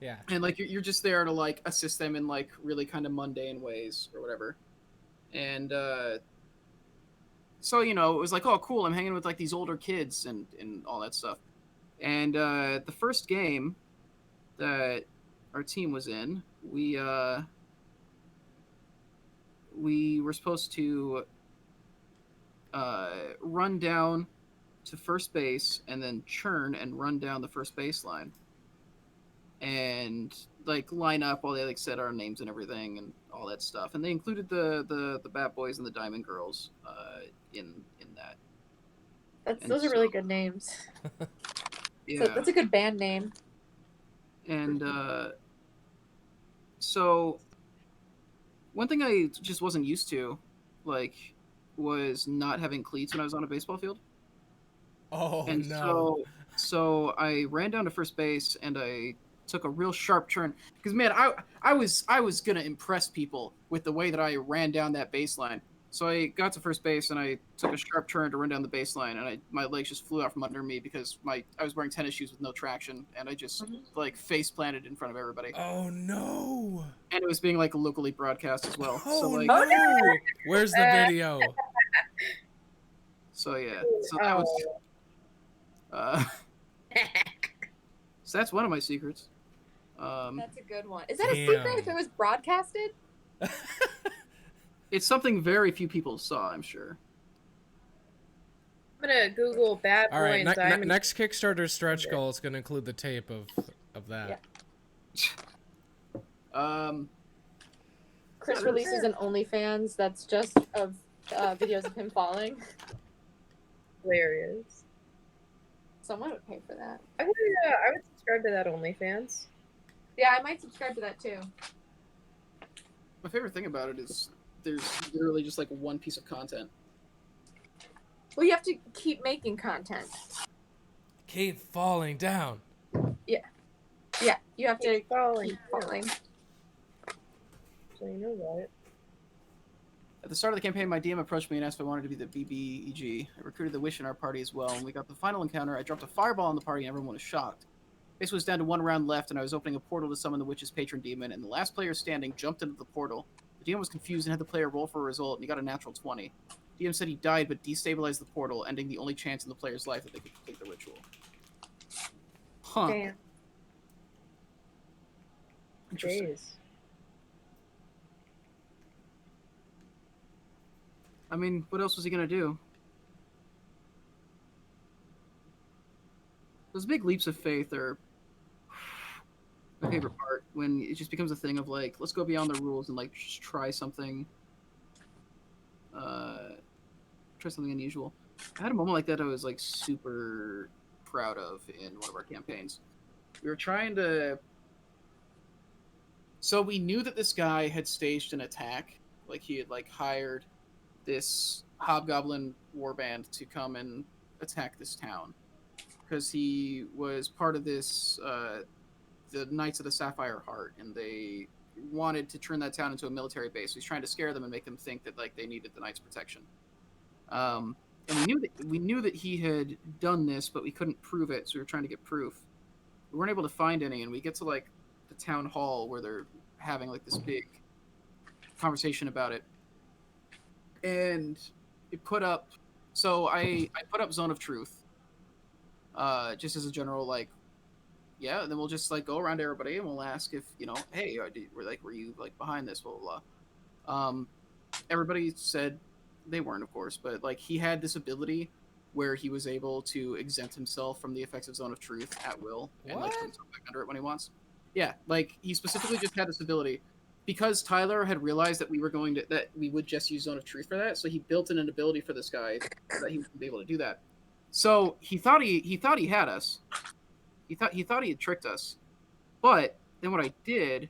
Yeah. And like you're just there to like assist them in like really kind of mundane ways or whatever. And so, you know, it was like, oh cool, I'm hanging with like these older kids and all that stuff. And the first game that our team was in, we were supposed to run down to first base and then churn and run down the first baseline and like line up while they like said our names and everything and all that stuff. And they included the Bat Boys and the Diamond Girls in that. Those are really good names. Yeah. So that's a good band name. And so one thing I just wasn't used to, like, was not having cleats when I was on a baseball field. Oh And no. so I ran down to first base and I took a real sharp turn because man, I was gonna impress people with the way that I ran down that baseline. So I got to first base and I took a sharp turn to run down the baseline and my legs just flew out from under me because I was wearing tennis shoes with no traction and I just like face planted in front of everybody. Oh no. And it was being like locally broadcast as well. Oh So like, no. Where's the video? so yeah, so that was so that's one of my secrets. That's a good one. Is that a Damn. secret if it was broadcasted? It's something very few people saw, I'm sure. I'm gonna Google Bad Boy All right, and Diamond. next Kickstarter stretch goal is going to include the tape of that. Yeah. Chris releases an OnlyFans that's just of videos of him falling. Hilarious. Someone would pay for that. I would subscribe to that OnlyFans. Yeah, I might subscribe to that too. My favorite thing about it is there's literally just like one piece of content. Well, you have to keep making content. Keep falling down. Yeah, you have to Keep falling. keep falling. So you know about it. At the start of the campaign, my DM approached me and asked if I wanted to be the BBEG. I recruited the Wish in our party as well. When we got the final encounter, I dropped a fireball on the party and everyone was shocked. Base was down to one round left and I was opening a portal to summon the Witch's patron demon, and the last player standing jumped into the portal. The DM was confused and had the player roll for a result, and he got a natural 20. DM said he died but destabilized the portal, ending the only chance in the player's life that they could complete the ritual. Huh. Damn. Interesting. Jeez. I mean, what else was he gonna do? Those big leaps of faith are my favorite part, when it just becomes a thing of like, let's go beyond the rules and like just try something uh unusual. I had a moment like that I was like super proud of in one of our campaigns. We were trying to, so we knew that this guy had staged an attack, like he had like hired this hobgoblin warband to come and attack this town because he was part of this the Knights of the Sapphire Heart, and they wanted to turn that town into a military base. So he's trying to scare them and make them think that like they needed the Knights' protection. And we knew that he had done this, but we couldn't prove it, so we were trying to get proof. We weren't able to find any, and we get to like the town hall where they're having like this big conversation about it, and it put up. So I put up Zone of Truth, just as a general like, yeah. And then we'll just like go around to everybody and we'll ask if hey, were you like behind this, blah blah blah. Everybody said they weren't, of course, but like he had this ability where he was able to exempt himself from the effects of Zone of Truth at will and like put himself back under it when he wants. Yeah, like he specifically just had this ability because Tyler had realized that we would just use Zone of Truth for that, so he built in an ability for this guy that he would be able to do that. So he thought he had us. He thought he had tricked us. But then what I did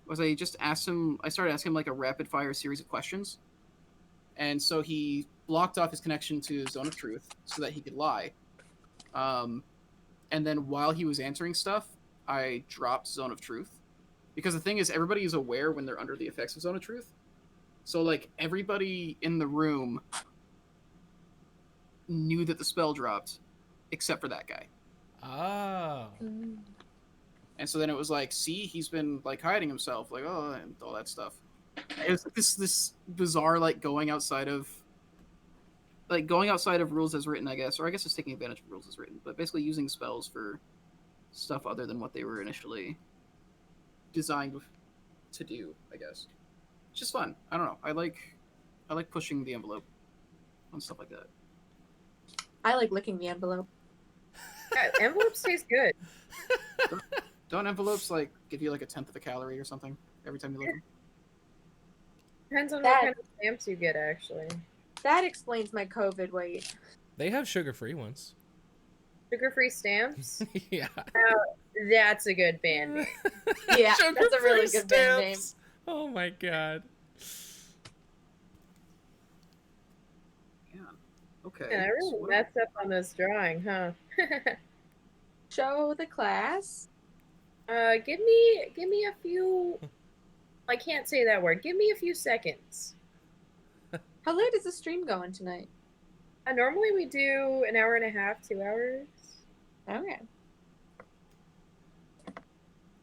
was I just asked him. I started asking him like a rapid fire series of questions, and so he blocked off his connection to Zone of Truth so that he could lie. And then while he was answering stuff, I dropped Zone of Truth. Because the thing is, everybody is aware when they're under the effects of Zone of Truth. So, like, everybody in the room knew that the spell dropped, except for that guy. Oh. And so then it was like, see, he's been, like, hiding himself, like, oh, and all that stuff. It was this bizarre, like, going outside of rules as written, I guess. Or I guess it's taking advantage of rules as written. But basically using spells for stuff other than what they were initially designed to do, I guess. It's just fun. I don't know. I like pushing the envelope on stuff like that. I like licking the envelope. Yeah, envelopes taste good. Don't envelopes like give you like a tenth of a calorie or something every time you lick them? Depends on what kind of stamps you get, actually. That explains my COVID weight. They have sugar-free ones. Sugar-free stamps? Yeah. That's a good band name. Yeah, that's a really good band name. Oh my god. Yeah. Okay. Yeah, I really messed up on this drawing, huh? Show the class. Give me a few. I can't say that word. Give me a few seconds. How late is the stream going tonight? Normally we do an hour and a half, 2 hours. Okay.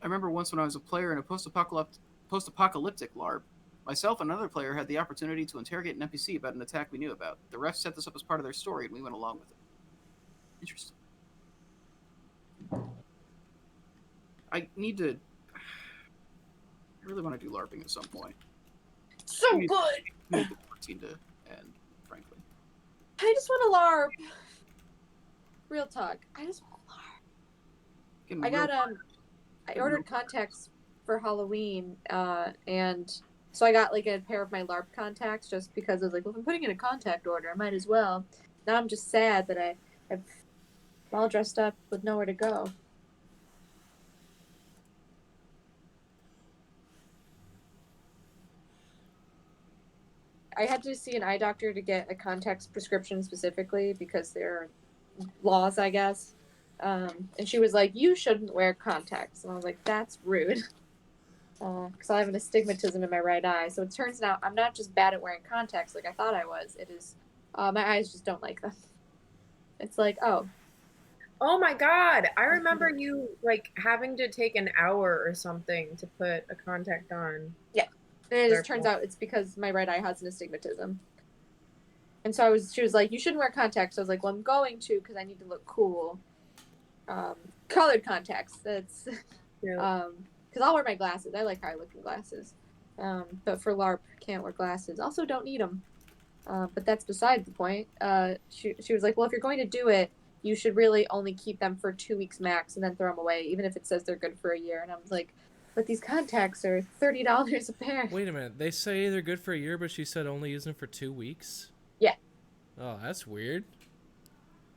I remember once when I was a player in a post-apocalyptic LARP, myself and another player had the opportunity to interrogate an NPC about an attack we knew about. The refs set this up as part of their story, and we went along with it. Interesting. I really want to do LARPing at some point. So Need good! the routine to end, frankly. I just want to LARP. Real talk. I just want to LARP. I ordered contacts for Halloween, and so I got like a pair of my LARP contacts just because I was like, well, if I'm putting in a contact order, I might as well. Now I'm just sad that I'm all dressed up with nowhere to go. I had to see an eye doctor to get a contacts prescription specifically because there are laws, I guess. And she was like, you shouldn't wear contacts. And I was like, that's rude. Because I have an astigmatism in my right eye. So it turns out I'm not just bad at wearing contacts like I thought I was. It is, my eyes just don't like them. It's like, oh. Oh my god! I remember you like having to take an hour or something to put a contact on. Yeah. And it just turns out it's because my right eye has an astigmatism. And so she was like, you shouldn't wear contacts. I was like, well, I'm going to because I need to look cool. Colored contacts. That's because I'll wear my glasses. I like high looking glasses. But for LARP, can't wear glasses. Also, don't need them. But that's beside the point. She was like, well, if you're going to do it, you should really only keep them for 2 weeks max and then throw them away, even if it says they're good for a year. And I was like, but these contacts are $30 a pair. Wait a minute. They say they're good for a year, but she said only use them for 2 weeks? Yeah. Oh, that's weird.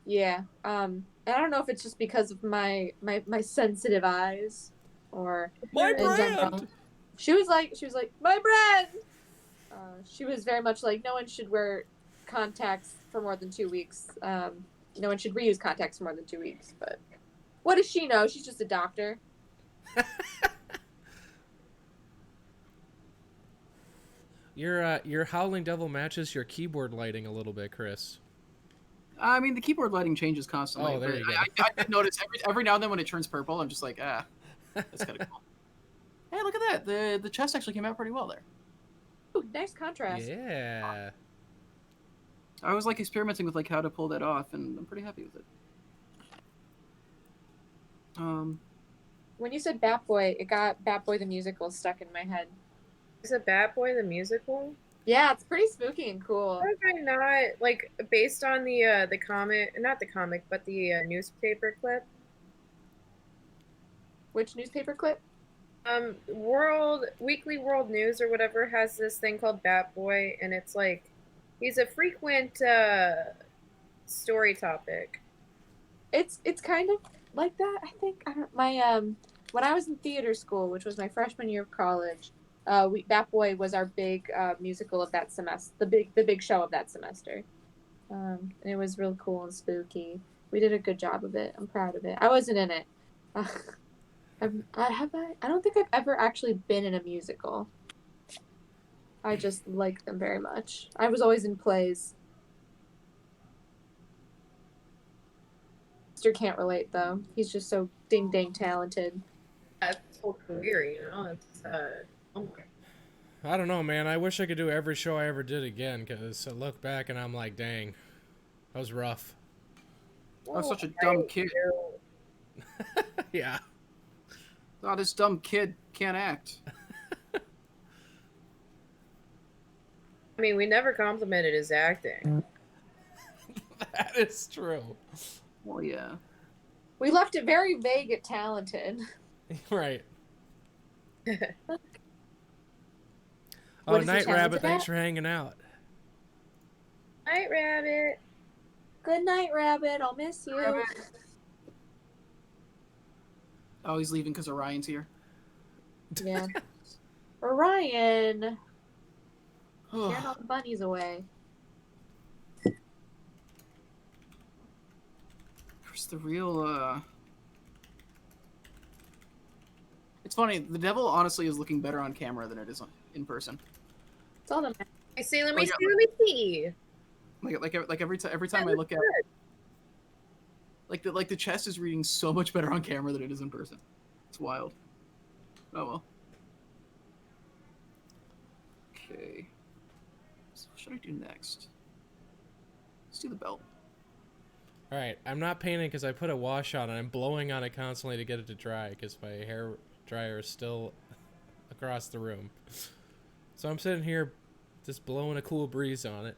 Yeah. And I don't know if it's just because of my sensitive eyes or My in general. brand! She was like, my brand. She was very much like, no one should wear contacts for more than 2 weeks. No one should reuse contacts for more than 2 weeks. But what does she know? She's just a doctor. Your Howling Devil matches your keyboard lighting a little bit, Chris. I mean, the keyboard lighting changes constantly. Oh, there but you go. I did notice every now and then when it turns purple, I'm just like, that's kind of cool. Hey, look at that. The chest actually came out pretty well there. Ooh, nice contrast. Yeah. I was like experimenting with like how to pull that off, and I'm pretty happy with it. When you said Bat Boy, it got Bat Boy the musical stuck in my head. Is it Bat Boy the musical? Yeah, it's pretty spooky and cool. How have I not, like, based on the comic, not the comic, but the newspaper clip? Which newspaper clip? Weekly World News or whatever has this thing called Bat Boy, and it's like, he's a frequent story topic. It's kind of like that, I think. When I was in theater school, which was my freshman year of college, Bat Boy was our big musical of that semester, the big show of that semester. And it was real cool and spooky. We did a good job of it. I'm proud of it. I wasn't in it. I don't think I've ever actually been in a musical. I just like them very much. I was always in plays. Hamster can't relate though. He's just so ding dang talented. That's whole career, you know. It's oh my. I don't know, man. I wish I could do every show I ever did again, because I look back and I'm like, dang, that was rough. I was such a dumb kid. Yeah. Oh, this dumb kid can't act. I mean, we never complimented his acting. That is true. Well, yeah. We left it very vague at talented. Right. What Oh, is he Night talented Rabbit, at? thanks for hanging out. Night Rabbit. Good night, Rabbit. I'll miss you. Rabbit. Oh, he's leaving because Orion's here. Yeah. Orion. Scaring all the bunnies away. Where's the real, It's funny, the devil honestly is looking better on camera than it is in person. It's all the Let me see. Let me Oh, see. yeah. Let me see. Like every time I look at like the chest is reading so much better on camera than it is in person. It's wild. Oh well. Okay. So what should I do next? Let's do the belt. All right, I'm not painting because I put a wash on and I'm blowing on it constantly to get it to dry because my hair dryer is still across the room. So I'm sitting here just blowing a cool breeze on it.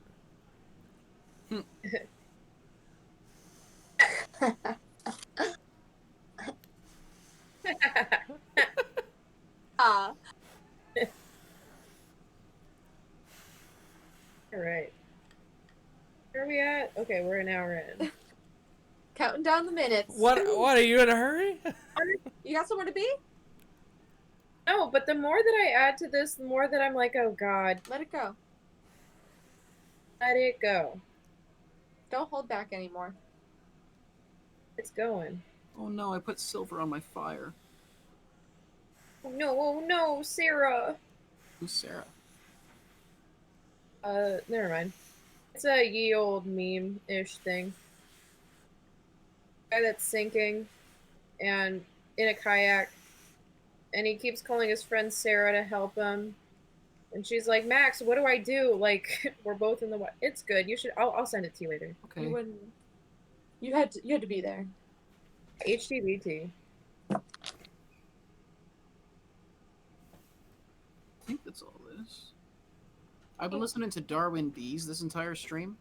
Ah. All right. Where are we at? Okay, we're an hour in. Counting down the minutes. What are you in a hurry? You got somewhere to be? No, but the more that I add to this, the more that I'm like, oh God, Let it go. let it go. Don't hold back anymore. It's going. Oh no, I put silver on my fire. Oh no, Sarah. Who's Sarah? Never mind. It's a ye old meme-ish thing. Guy that's sinking and in a kayak, and he keeps calling his friend Sarah to help him. And she's like, Max, what do I do? Like, we're both in the water. It's good. You should. I'll send it to you later. Okay. You wouldn't. You had to be there. HTBT. I think that's all this. I've been listening to Darwin D's this entire stream.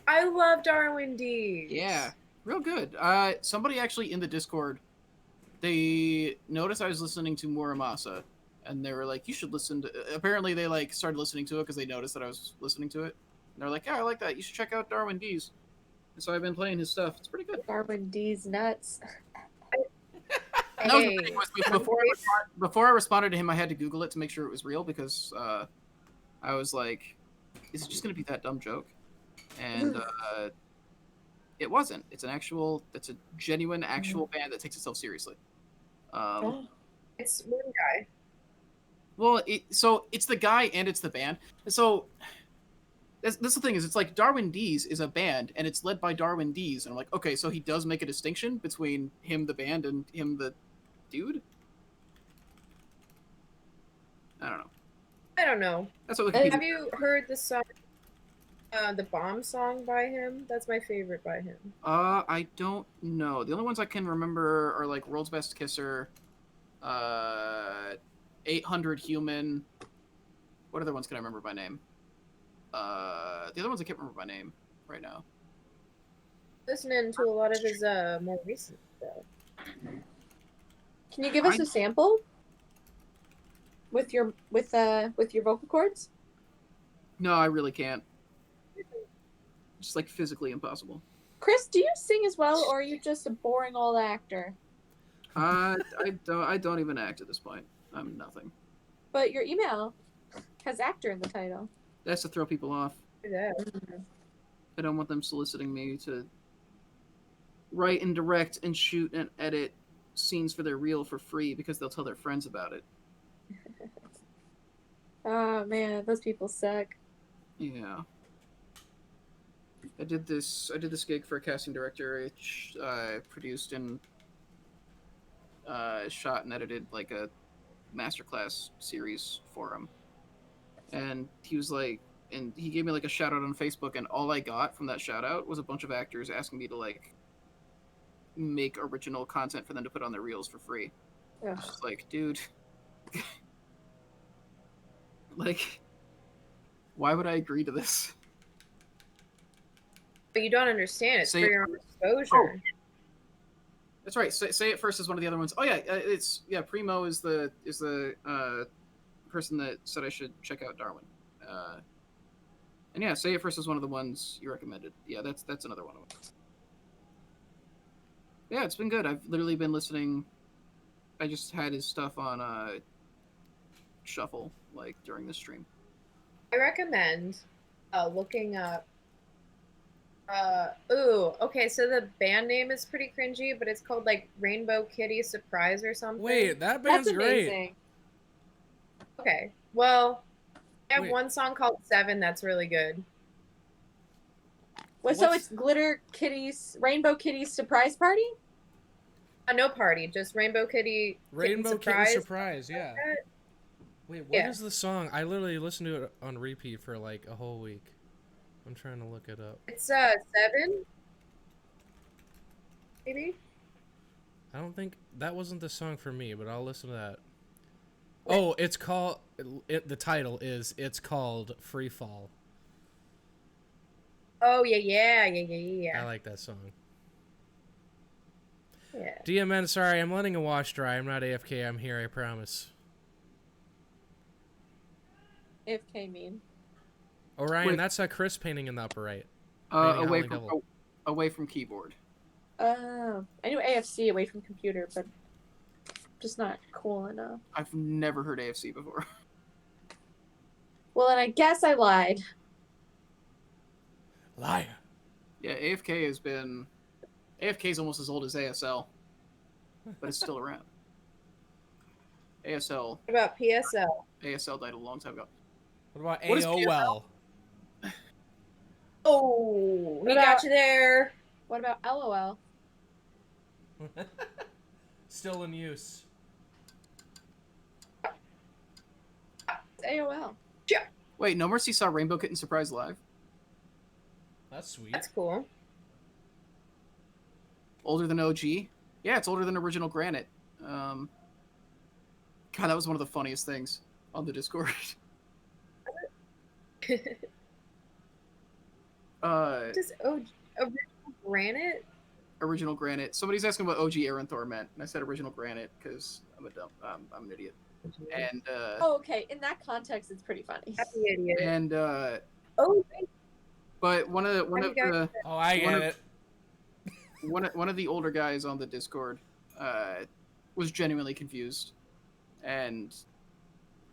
I love Darwin Dees. Yeah, real good. Somebody actually in the Discord, they noticed I was listening to Muramasa, and they were like, "You should listen to." Apparently, they like started listening to it because they noticed that I was listening to it. And they're like, "Yeah, I like that. You should check out Darwin D's." And so I've been playing his stuff. It's pretty good. Darwin D's nuts. That was the Hey, thing, was before I responded to him, I had to Google it to make sure it was real because I was like, "Is it just gonna be that dumb joke?" And it wasn't. It's a genuine, actual band that takes itself seriously. it's one guy. Well, so it's the guy and it's the band. So that's the thing is, it's like Darwin D's is a band and it's led by Darwin D's, and I'm like, okay, so he does make a distinction between him, the band, and him, the dude. I don't know. I don't know. That's what Wikipedia. Have you heard the song, the Bomb song by him? That's my favorite by him. I don't know. The only ones I can remember are like World's Best Kisser, 800 Human. What other ones can I remember by name? The other ones I can't remember by name right now. Listening to a lot of his more recent stuff. Can you give us a sample with your vocal cords? No, I really can't. Just like physically impossible. Chris, do you sing as well, or are you just a boring old actor? I don't even act at this point. I'm nothing. But your email has actor in the title. That's to throw people off. Yeah. I don't want them soliciting me to write and direct and shoot and edit scenes for their reel for free because they'll tell their friends about it. Oh man, those people suck. Yeah. I did this gig for a casting director. I produced and shot and edited like a masterclass series for him. And he was like, and he gave me like a shout out on Facebook, and all I got from that shout out was a bunch of actors asking me to like make original content for them to put on their reels for free. Ugh. It's just like, dude, like, why would I agree to this? But you don't understand. It's Say for it your own first. exposure. That's right. Say it first is one of the other ones. Oh yeah, Primo is the person that said I should check out Darwin. And yeah, Say It First is one of the ones you recommended. Yeah, that's another one of them. Yeah, it's been good. I've literally been listening. I just had his stuff on shuffle like during this stream. I recommend looking up. Okay, so the band name is pretty cringy, but it's called like Rainbow Kitty Surprise or something. Wait, that band's That's great. amazing. Okay, well, I have Wait. one song called Seven that's really good. Well, so What's- it's Rainbow Kitty's surprise party? No party, just Rainbow Kitty. Rainbow Kitten Kitten Surprise. Surprise, yeah. Wait, what is Yeah. the song? I literally listened to it on repeat for like a whole week. I'm trying to look it up. It's 7. Maybe. I don't think that wasn't the song for me, but I'll listen to that. Oh, it's called. The title is. It's called Free Fall. Oh yeah. I like that song. Yeah. DMN, sorry, I'm letting a wash dry. I'm not AFK. I'm here. I promise. AFK mean. Orion, Wait. that's a Chris painting in the upper right. Away from keyboard. I knew AFC, away from computer, but just not cool enough. I've never heard AFC before. Well, then I guess I lied. Liar. Yeah, AFK is almost as old as ASL, but it's still around. ASL What about PSL? died a long time ago. What about What is AOL? Oh, we What got about- you there. What about LOL? Still in use. It's AOL. Wait, No Mercy saw Rainbow Kitten Surprise live? That's sweet. That's cool. Older than OG? Yeah, it's older than original Granite. God, that was one of the funniest things on the Discord. Just original granite. Original granite. Somebody's asking what OG Aranthor meant, and I said original granite because I'm an idiot. And Oh, okay. In that context, it's pretty funny. Happy idiot. and Oh, but one of Have you guys- the Oh, I One get of- it. one of the older guys on the Discord was genuinely confused, and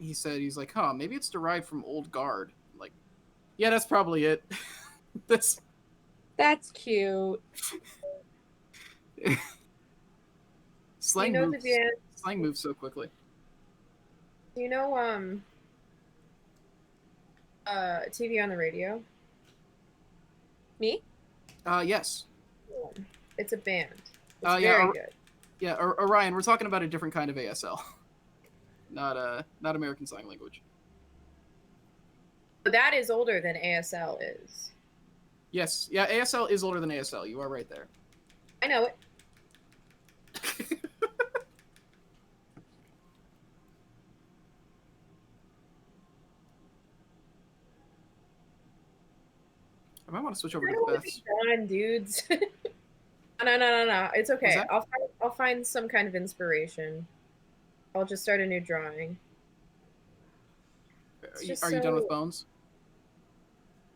he said he's like, "Huh, maybe it's derived from Old Guard." I'm like, yeah, that's probably it. That's cute. slang you know moves. the band? Slang moves so quickly. Do you know TV on the radio? Me? Yes. It's a band. It's Yeah, very good. Yeah, Orion, we're talking about a different kind of ASL, not American Sign Language. But that is older than ASL is. Yes, yeah, ASL is older than ASL. You are right there. I know it. I might want to switch over I to don't the want to Beths. be done, dudes. No. It's okay. that? I'll find some kind of inspiration. I'll just start a new drawing. Are you done with Bones?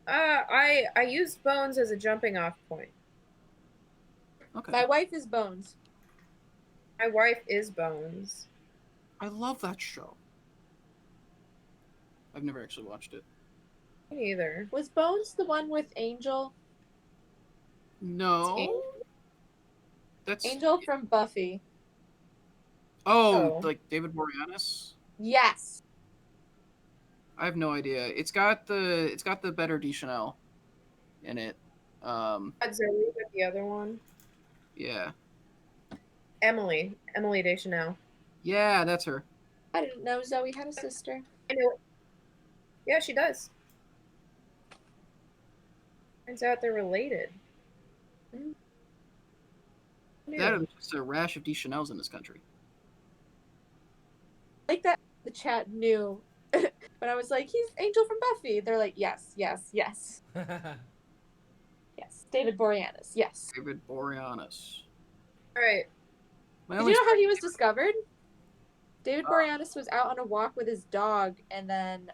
I used Bones as a jumping off point. Okay. My wife is Bones. My wife is Bones. I love that show. I've never actually watched it. Me neither. Was Bones the one with Angel? No. That's Angel from Buffy. Oh, Oh. like David Boreanaz? Yes. I have no idea. It's got the better Deschanel in it. Zoe with the other one. Yeah. Emily Deschanel. Yeah, that's her. I didn't know Zoe had a sister. I know. Yeah, she does. Turns out they're related. Mm. That is just a rash of Deschanels in this country. Like that the chat knew when I was like, he's Angel from Buffy. They're like, yes. Yes. David Boreanaz. Yes. David Boreanaz. All right. My Did only you know how he was discovered? David Boreanaz was out on a walk with his dog, and then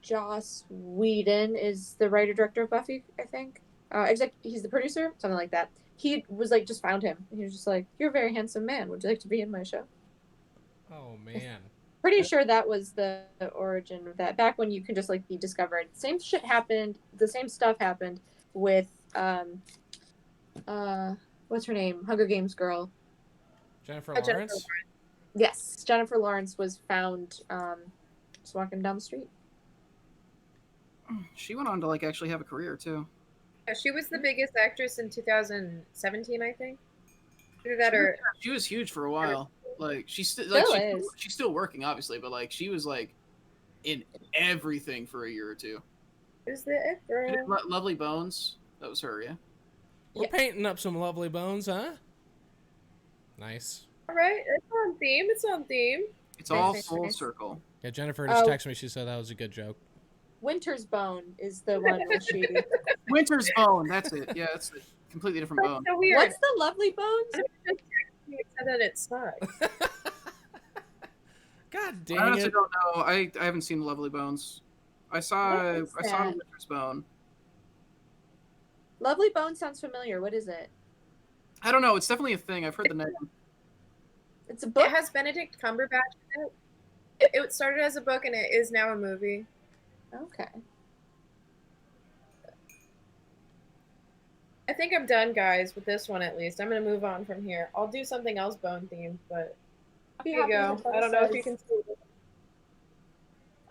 Joss Whedon is the writer director of Buffy, I think. He's the producer, something like that. He was like just found him. He was just like, "You're a very handsome man. Would you like to be in my show?" Oh man. Pretty sure that was the origin of that. Back when you could just like be discovered. Same shit happened. The same stuff happened with what's her name? Hunger Games girl. Jennifer Jennifer Lawrence. Yes, Jennifer Lawrence was found just walking down the street. She went on to like actually have a career too. Yeah, she was the biggest actress in 2017, I think. Either that or She was huge for a while. Like she's she's still working, obviously, but like she was like in everything for a year or two. who's the it girl? Lovely Bones, that was her, yeah. We're painting up some lovely bones, huh? Nice. All right, it's on theme. It's on theme. It's all Nice. full circle. Yeah, Jennifer just Oh. texted me. She said that was a good joke. Winter's Bone is the one where she. Winter's Bone, that's it. Yeah, it's a completely different That's bone. so weird. What's the Lovely Bones? You said that it sucks. God I dang honestly it. don't know. I haven't seen Lovely Bones. I saw What is that? Winter's Bone. Lovely Bone sounds familiar. What is it? I don't know. It's definitely a thing. I've heard the name. It's a book. It has Benedict Cumberbatch in it. It started as a book and it is now a movie. Okay. I think I'm done, guys, with this one at least. I'm gonna move on from here. I'll do something else bone themed, but here you go. I don't know if you can see it.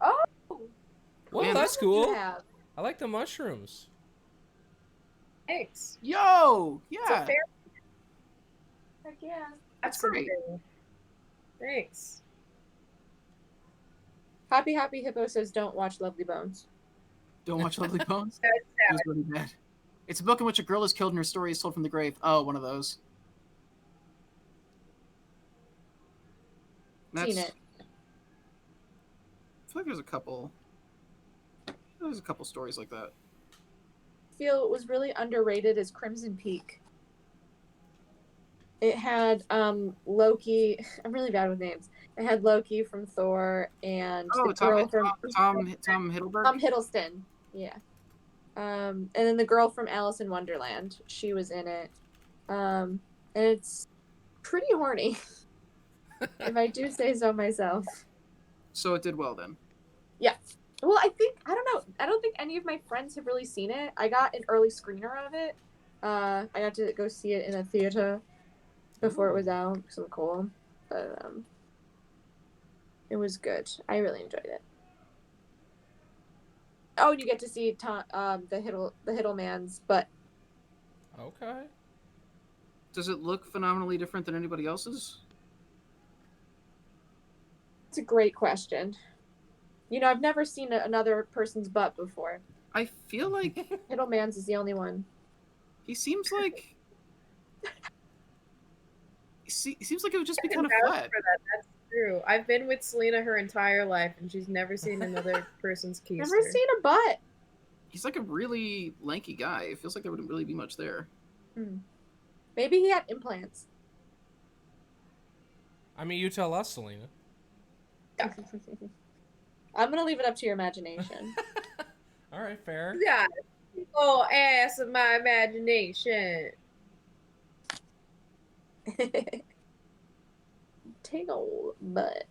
Oh, Well, Man, that's what do you cool. have? I like the mushrooms. Thanks. Yo! It's Yeah. a fair. Heck yeah. That's great. Absolutely. Thanks. Happy Hippo says don't watch Lovely Bones. Don't watch Lovely Bones? That's It was really bad. It's a book in which a girl is killed and her story is told from the grave. Oh, one of those. Seen it. I feel like there's a couple. There's a couple stories like that. I feel it was really underrated is Crimson Peak. It had Loki. I'm really bad with names. It had Loki from Thor and Oh, the girl from Tom Hiddleston. Tom Hiddleston. Yeah. And then the girl from Alice in Wonderland. She was in it. And it's pretty horny, if I do say so myself. So it did well then. Yeah. Well, I don't know. I don't think any of my friends have really seen it. I got an early screener of it. I got to go see it in a theater before it was out, so cool. But it was good. I really enjoyed it. Oh, and you get to see the Hiddleman's butt. Okay. Does it look phenomenally different than anybody else's? It's a great question. You know, I've never seen another person's butt before. I feel like Hiddleman's is the only one. he seems like he seems like it would just be I kind of can vouch flat. for that. That's true. I've been with Selena her entire life, and she's never seen another person's keister. Never seen a butt. He's like a really lanky guy. It feels like there wouldn't really be much there. Maybe he had implants. I mean, you tell us, Selena. I'm gonna leave it up to your imagination. All right, fair. Yeah, oh ass of my imagination. Take old butt.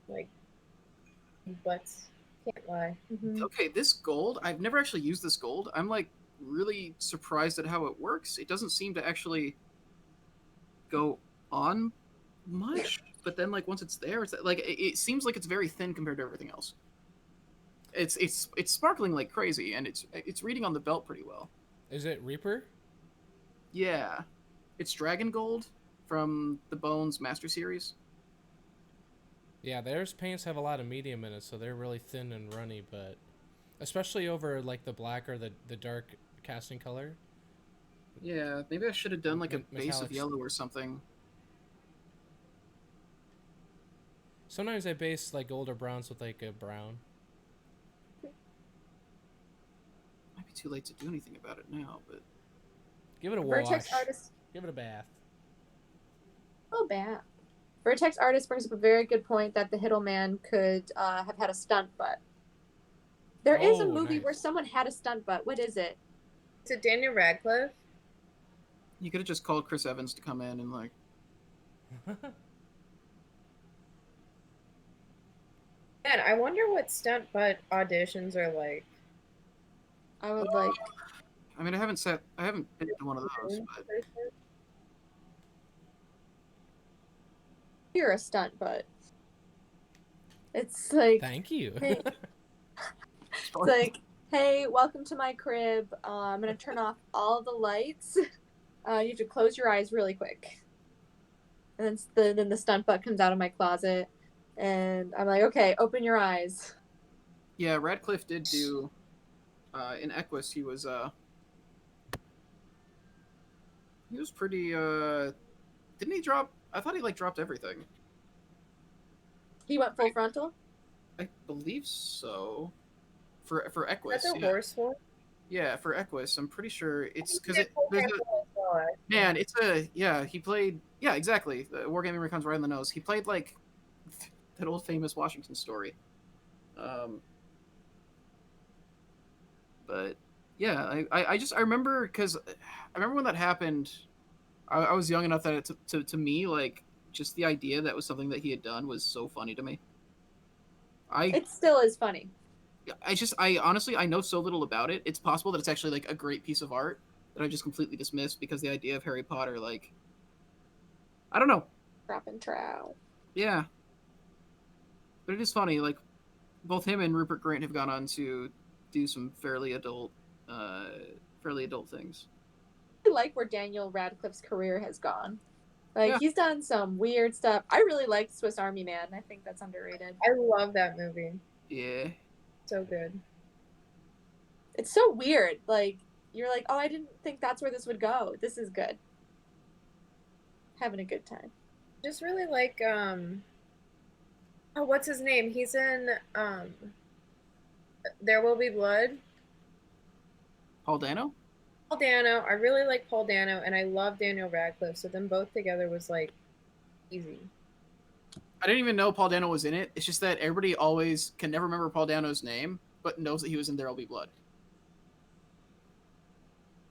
Like butts. Can't lie. Okay, this gold, I've never actually used this gold. I'm like really surprised at how it works. It doesn't seem to actually go on much, but then like once it's there, it's like it seems like it's very thin compared to everything else. It's sparkling like crazy, and it's reading on the belt pretty well. Is it Reaper? Yeah, it's Dragon Gold from the Bones Master Series. Yeah, theirs paints have a lot of medium in it, so they're really thin and runny, but especially over like the black or the dark casting color. Yeah, maybe I should have done like a base of Metallics. yellow or something. Sometimes I base like gold or browns with like a brown. Might be too late to do anything about it now, but Give it a Vertex wash. artist. Give it a bath. Oh, bad. Vertex artist brings up a very good point that the Hiddleman could have had a stunt butt. There is a Oh, movie nice. where someone had a stunt butt. What is it? Is it Daniel Radcliffe? you could have just called Chris Evans to come in and like. Man, I wonder what stunt butt auditions are like. I would like. I mean, I haven't been to one of those, but You're a stunt butt. It's like Thank you. Hey. It's like, hey, welcome to my crib. I'm gonna turn off all the lights. You have to close your eyes really quick. And then the stunt butt comes out of my closet, and I'm like, okay, open your eyes. yeah, Radcliffe did do in Equus. He was pretty. Didn't he drop? I thought he like dropped everything. He went full frontal. I believe so. For Is Equus, that the yeah. horse one? Yeah, for Equus, I'm pretty sure it's because He did full there's frontal as well, actually. man, it's a yeah. He played exactly. The Wargaming Recon's right on the nose. He played like that old famous Washington story. But yeah, I remember because I remember when that happened. I was young enough that to me like just the idea that was something that he had done was so funny to me. It still is funny. I honestly I know so little about it. It's possible that it's actually like a great piece of art that I just completely dismissed because the idea of Harry Potter, like, I don't know. Crap and trow. Yeah, but it is funny. Like, both him and Rupert Grint have gone on to do some fairly adult things. I like where Daniel Radcliffe's career has gone. Like Yeah. he's done some weird stuff. I really like Swiss Army Man. I think that's underrated. I love that movie. Yeah. So good. It's so weird. Like you're like, oh, I didn't think that's where this would go. This is good. Having a good time. Just really like oh, what's his name? He's in There Will Be Blood. Paul Dano? Paul Dano. I really like Paul Dano, and I love Daniel Radcliffe. So them both together was like easy. I didn't even know Paul Dano was in it. It's just that everybody always can never remember Paul Dano's name, but knows that he was in There Will Be Blood.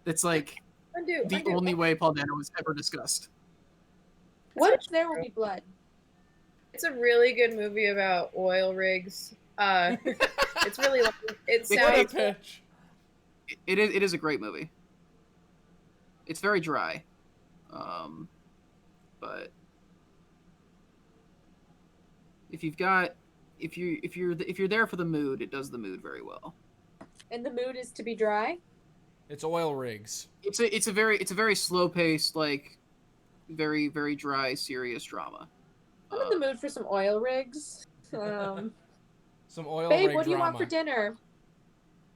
It's like the only way Paul Dano was ever discussed. What's There Will Be Blood? It's a really good movie about oil rigs. It's really long. It What a sounds pitch. It is a great movie. It's very dry, but if you're there for the mood, it does the mood very well. And the mood is to be dry. It's oil rigs. It's a very slow paced, like very very dry serious drama. I'm in the mood for some oil rigs. Some oil Babe, rig what do you drama. want for dinner?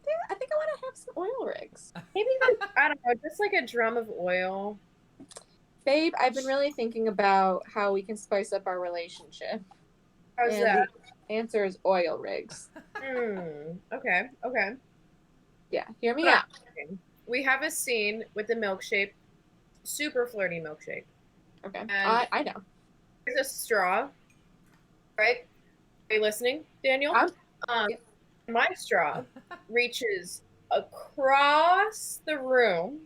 Yeah, I think I want to have some oil rigs. maybe like, I don't know, just like a drum of oil. Babe, I've been really thinking about how we can spice up our relationship. How's And that? the answer is oil rigs. Okay. Yeah, hear me But out. we have a scene with the milkshake, super flirty milkshake. Okay, And I know. there's a straw, right? Are you listening, Daniel? Yeah. My straw reaches across the room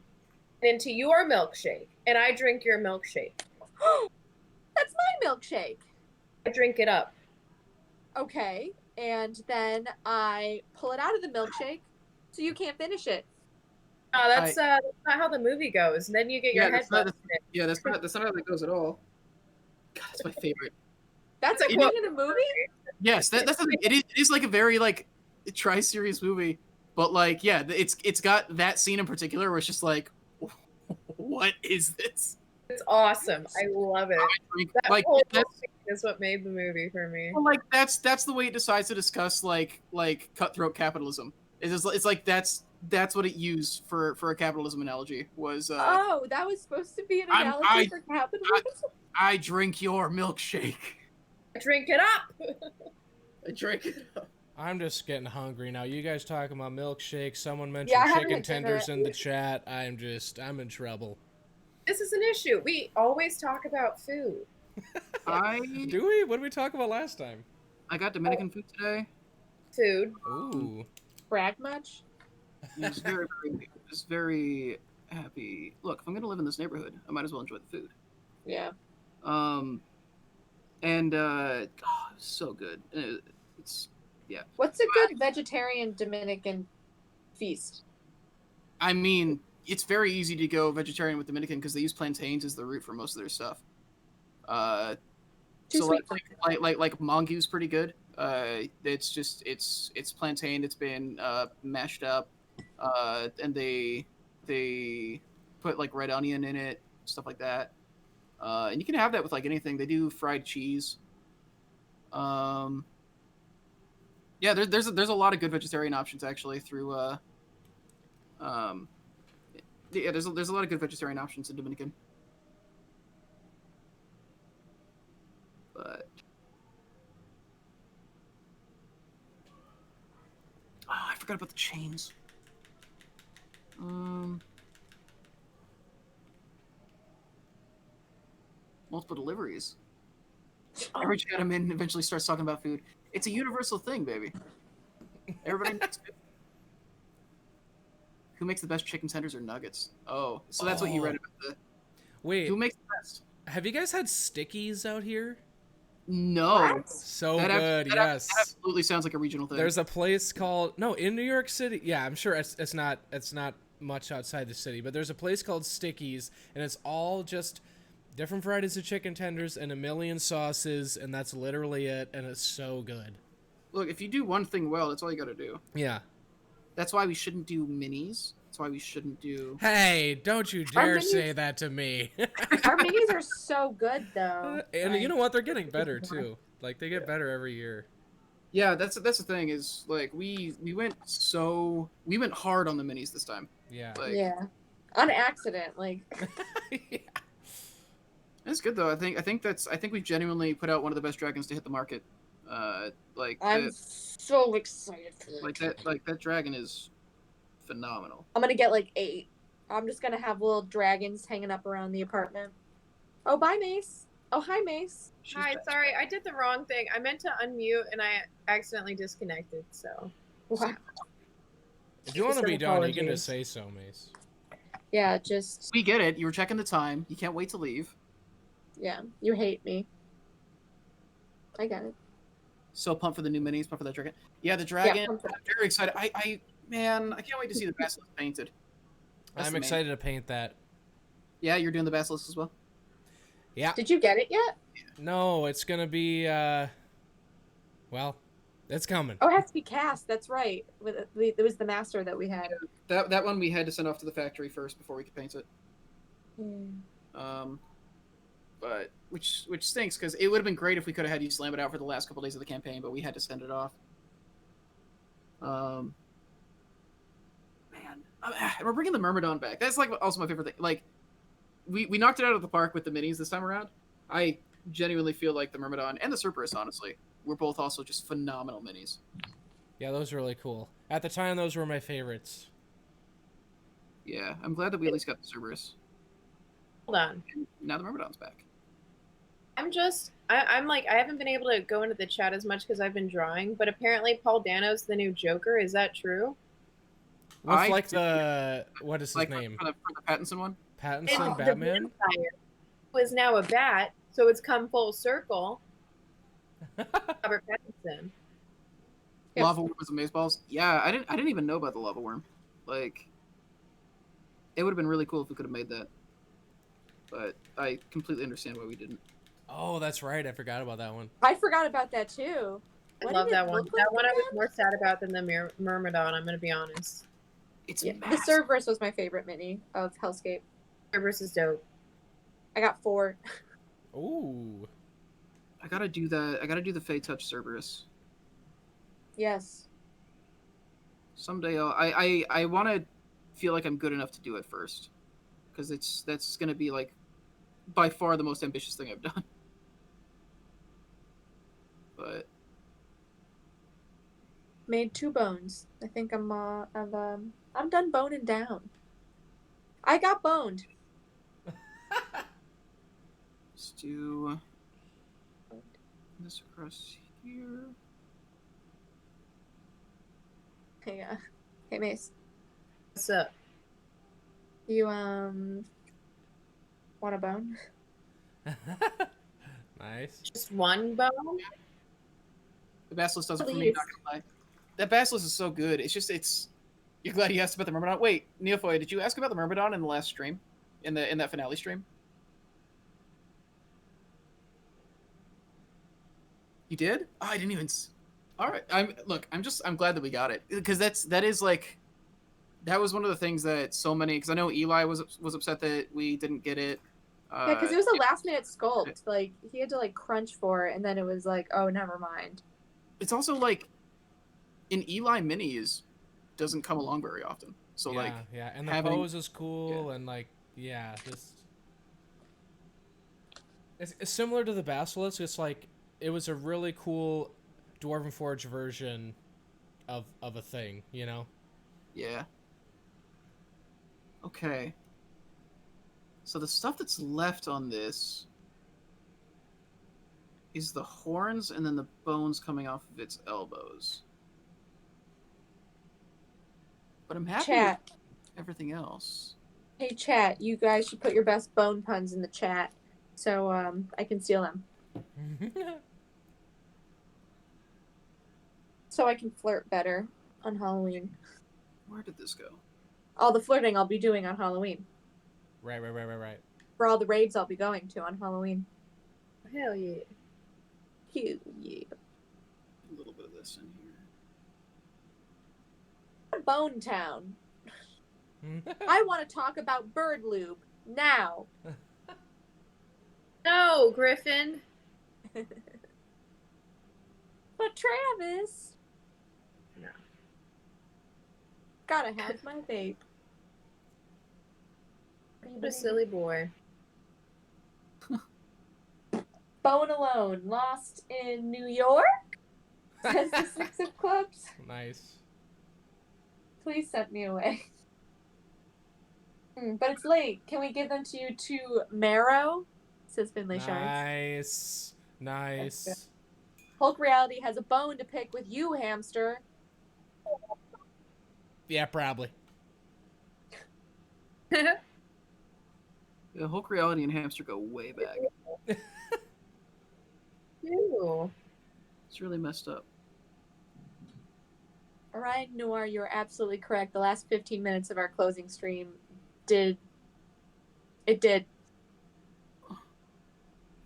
and into your milkshake, and I drink your milkshake. That's my milkshake. I drink it up. Okay, and then I pull it out of the milkshake, so you can't finish it. No, that's not how the movie goes. And then you get your head that's not busted. that's not how that goes at all. God, that's my favorite. That's a That's a quote quote. in the movie? Yes, that's the thing. It is like a very like tri-serious movie, but like yeah, it's got that scene in particular where it's just like, what is this? It's awesome. I love it. That Like whole that's scene is what made the movie for me. well, like that's the way it decides to discuss like cutthroat capitalism. It's like that's what it used for a capitalism analogy was. Oh, that was supposed to be an I- analogy for capitalism? I drink your milkshake. Drink it up. I drink it. I'm just getting hungry now. You guys talking about milkshakes. Someone mentioned Yeah, I haven't chicken had dinner. tenders in the chat. I'm in trouble. This is an issue. We always talk about food. Do we? What did we talk about last time? I got Dominican food today. Food. Ooh. Brag much? I was very happy. Look, if I'm gonna live in this neighborhood, I might as well enjoy the food. Yeah. And it was so good. It's yeah. What's a good vegetarian Dominican feast? I mean, it's very easy to go vegetarian with Dominican because they use plantains as the root for most of their stuff. Too So sweet. like mongoose pretty good. It's just it's plantain. It's been mashed up, and they put like red onion in it, stuff like that. And you can have that with like anything. They do fried cheese. Yeah, there's a lot of good vegetarian options actually through. Yeah, there's a lot of good vegetarian options in Dominican. But I forgot about the chains. Multiple deliveries. Every chat eventually starts talking about food. It's a universal thing, baby. Everybody makes food. Who makes the best chicken tenders or nuggets? Oh, so that's what you read about the. Wait, Who makes the best? have you guys had stickies out here? No. So That good, yes. absolutely sounds like a regional thing. There's a place called in New York City. Yeah, I'm sure it's not much outside the city, but there's a place called Stickies, and it's all just different varieties of chicken tenders and a million sauces, and that's literally it, and it's so good. Look, if you do one thing well, that's all you got to do. Yeah. That's why we shouldn't do minis. That's why we shouldn't do. Hey, don't you dare minis- say that to me. Our minis are so good, though. And Like, you know what? They're getting better too. Like they get better every year. Yeah, that's the thing is like we went hard on the minis this time. Yeah. Like, yeah. On accident, like. Yeah. That's good though. I think we've genuinely put out one of the best dragons to hit the market. Like I'm so excited for that. like that dragon is phenomenal. I'm gonna get like 8. I'm just gonna have little dragons hanging up around the apartment. Oh, bye, Mace. Oh, hi, Mace. She's Hi, best. sorry, I did the wrong thing. I meant to unmute and I accidentally disconnected, so. Wow. If you want to Some be done, you can apologies. just say so, Mace. Yeah, just We get it. You were checking the time. You can't wait to leave. yeah. You hate me. I get it. So pumped for the new minis, pumped for that dragon. Yeah, the Yeah, dragon. pumped I'm very excited. Man, I can't wait to see the basilisk painted. That's I'm the main- excited to paint that. Yeah, you're doing the basilisk as well. Yeah. Did you get it yet? No, it's gonna be. Well, it's coming. Oh, it has to be cast. That's right. It was the master that we had. That one we had to send off to the factory first before we could paint it. Hmm. But which stinks because it would have been great if we could have had you slam it out for the last couple days of the campaign, but we had to send it off. Man, we're bringing the Myrmidon back. That's like also my favorite thing. Like, we knocked it out of the park with the minis this time around. I genuinely feel like the Myrmidon and the Cerberus, honestly, were both also just phenomenal minis. Yeah, those are really cool. At the time, those were my favorites. Yeah, I'm glad that we at least got the Cerberus. Hold on. And now the Myrmidon's back. I'm like, I haven't been able to go into the chat as much because I've been drawing, but apparently Paul Dano's the new Joker. Is that true? With I like did- the what is his Like name? for the Pattinson one. Pattinson, And Batman. The vampire, who is now a bat, so it's come full circle. Robert Pattinson. Yes. Lava worm with amazeballs. Yeah, I didn't even know about the lava worm. Like, it would have been really cool if we could have made that. But I completely understand why we didn't. Oh, that's right. I forgot about that one. I forgot about that too. I What love did it that one. look That like one I was again? more sad about than the Myrmidon, I'm going to be honest. It's Yeah, the massive. Cerberus was my favorite mini of Hellscape. Cerberus is dope. I got 4. Ooh. I gotta do that. I gotta do the Fey Touch Cerberus. Yes. Someday I want to feel like I'm good enough to do it first, because that's gonna be like by far the most ambitious thing I've done. But Made 2 bones. I think I'm done boning down. I got boned. let's do this across here. Hey, hey Mace. What's up? You want a bone? Nice. Just one bone? The Basilisk does it for me. Please. Not gonna lie. That Basilisk is so good. It's. You're glad you asked about the Myrmidon. Wait, Neofoy, did you ask about the Myrmidon in the last stream, in that finale stream? You did? Oh, I didn't even. All right. I'm glad that we got it, because that is like, that was one of the things that so many. Because I know Eli was upset that we didn't get it. Yeah, because it was a last minute sculpt. Like he had to like crunch for it, and then it was like, oh, never mind. It's also like, an Eli mini doesn't come along very often. So yeah, like, yeah, and the having- pose is cool, and like, yeah, this. It's similar to the Basilisk. It's like it was a really cool Dwarven Forge version of a thing, you know. yeah. Okay. So the stuff that's left on this is the horns and then the bones coming off of its elbows. But I'm happy Chat. with everything else. Hey chat, you guys should put your best bone puns in the chat, so I can steal them. So I can flirt better on Halloween. Where did this go? All the flirting I'll be doing on Halloween. Right. For all the raids I'll be going to on Halloween. Hell yeah. Hell yeah. A little bit of this in here. Bone Town. I want to talk about bird lube now. No, Griffin. But Travis. No. Gotta have my vape. What a silly boy. Bone Alone, lost in New York? Says the Six of Clubs. Nice. Please send me away. But it's late. Can we give them to you to Marrow? Says Finlay Shards. Nice. Hulk Reality has a bone to pick with you, Hamster. Yeah, probably. Yeah, Hulk Reality and Hamster go way back. Ew. It's really messed up. Orion Noir, you're absolutely correct. The last 15 minutes of our closing stream did. It did.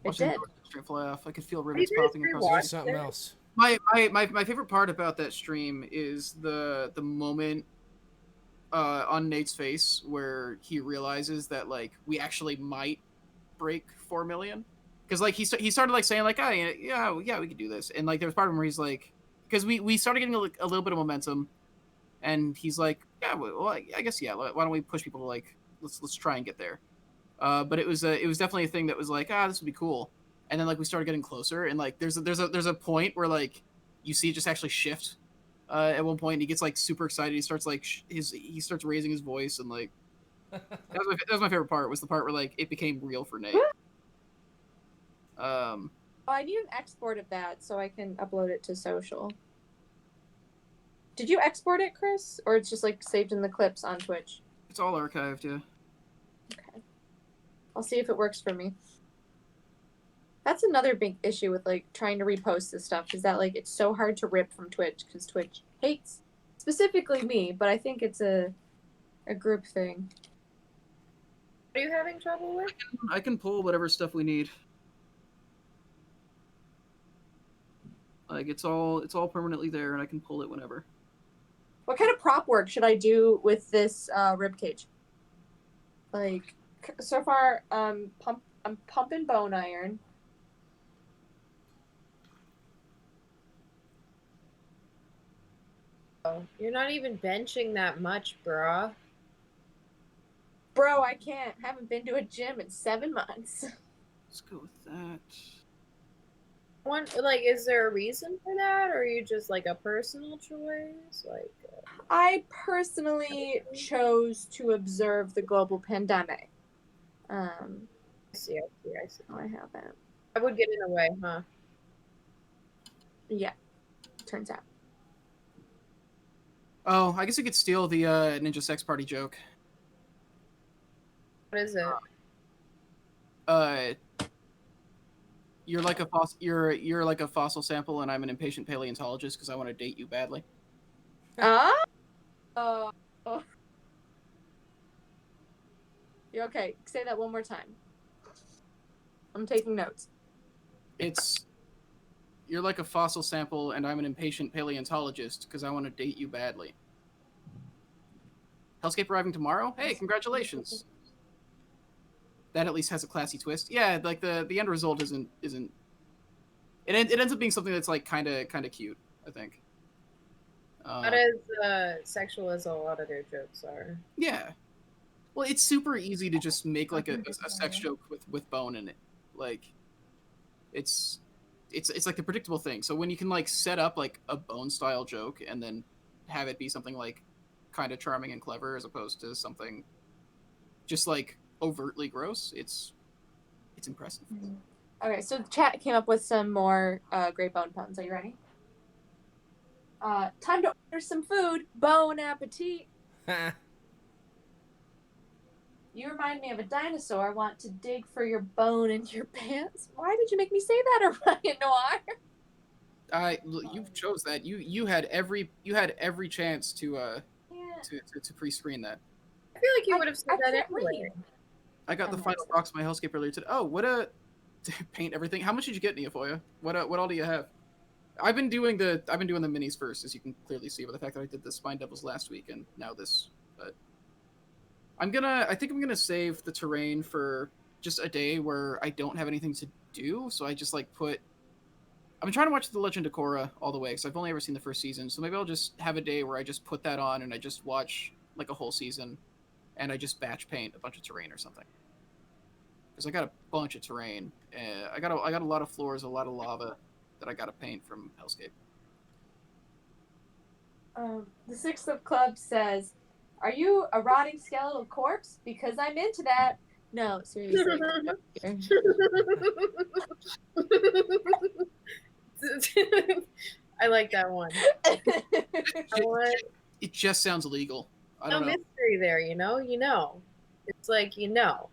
Watching did. the stream fly off, I could feel Have rivets you guys popping across rewatched the Something else. My favorite part about that stream is the moment on Nate's face where he realizes that like we actually might break 4 million, because like he started like saying like, oh yeah we could do this, and like there was part of him where he's like, because we started getting a little bit of momentum, and he's like, yeah, well I guess yeah, why don't we push people to like let's try and get there. But it was definitely a thing that was like, this would be cool, and then like we started getting closer, and like there's a point where like you see it just actually shift. At one point, and he gets like super excited. He starts like he starts raising his voice, and like that was my favorite part. Was the part where like it became real for Nate. Oh, I need an export of that so I can upload it to social. Did you export it, Chris, or it's just like saved in the clips on Twitch? It's all archived, yeah. Okay, I'll see if it works for me. That's another big issue with like trying to repost this stuff, is that like it's so hard to rip from Twitch because Twitch hates specifically me, but I think it's a group thing. What are you having trouble with? I can pull whatever stuff we need. Like it's all permanently there, and I can pull it whenever. What kind of prop work should I do with this rib cage? Like so far, I'm pumping bone iron. You're not even benching that much, bruh. Bro, I can't. Haven't been to a gym in 7 months. Let's go with that. Is there a reason for that, or are you just like a personal choice? I personally chose to observe the global pandemic. I see. No, I haven't. I would get in the way, huh? Yeah, turns out. Oh, I guess we could steal the Ninja Sex Party joke. What is it? You're like a you're like a fossil sample, and I'm an impatient paleontologist because I want to date you badly. Oh. You okay? Say that one more time. I'm taking notes. You're like a fossil sample, and I'm an impatient paleontologist because I want to date you badly. Hellscape arriving tomorrow? Hey, congratulations. That at least has a classy twist. Yeah, like the end result isn't. It ends up being something that's like kind of cute, I think. Not as sexual as a lot of their jokes are. Yeah. Well, it's super easy to just make like a sex joke with bone in it. Like, it's like the predictable thing. So when you can like set up like a bone style joke and then have it be something like kind of charming and clever as opposed to something just like overtly gross, it's impressive. Okay, so the chat came up with some more great bone puns. Are you ready? Time to order some food. Bon appetit. You remind me of a dinosaur. Want to dig for your bone in your pants? Why did you make me say that, Orion Noir? You chose that. You had every chance to pre-screen that. I feel like you would have said that can't anyway. read. I got the final box of my Hellscape earlier today. Oh, what a paint everything. How much did you get, Neofoya? What all do you have? I've been doing the minis first, as you can clearly see by the fact that I did the Spine Devils last week and now this. But I think I'm gonna save the terrain for just a day where I don't have anything to do. So I just like I'm trying to watch The Legend of Korra all the way because I've only ever seen the first season. So maybe I'll just have a day where I just put that on and I just watch like a whole season, and I just batch paint a bunch of terrain or something. Because I got a bunch of terrain. I got a lot of floors, a lot of lava that I got to paint from Hellscape. The Sixth of Clubs says, "Are you a rotting skeletal corpse? Because I'm into that." No, seriously. I like that one. What? It just sounds illegal. I No don't know. mystery there, you know? You know. It's like, you know.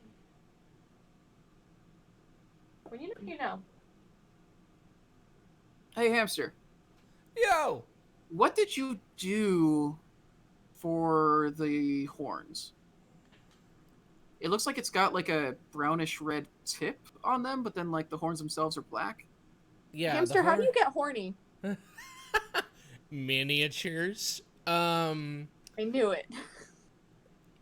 Well, you know, you know. Hey, Hamster, Yo! what did you do for the horns? It looks like it's got like a brownish red tip on them, but then like the horns themselves are black. Yeah, Hamster, how do you get horny? miniatures. I knew it.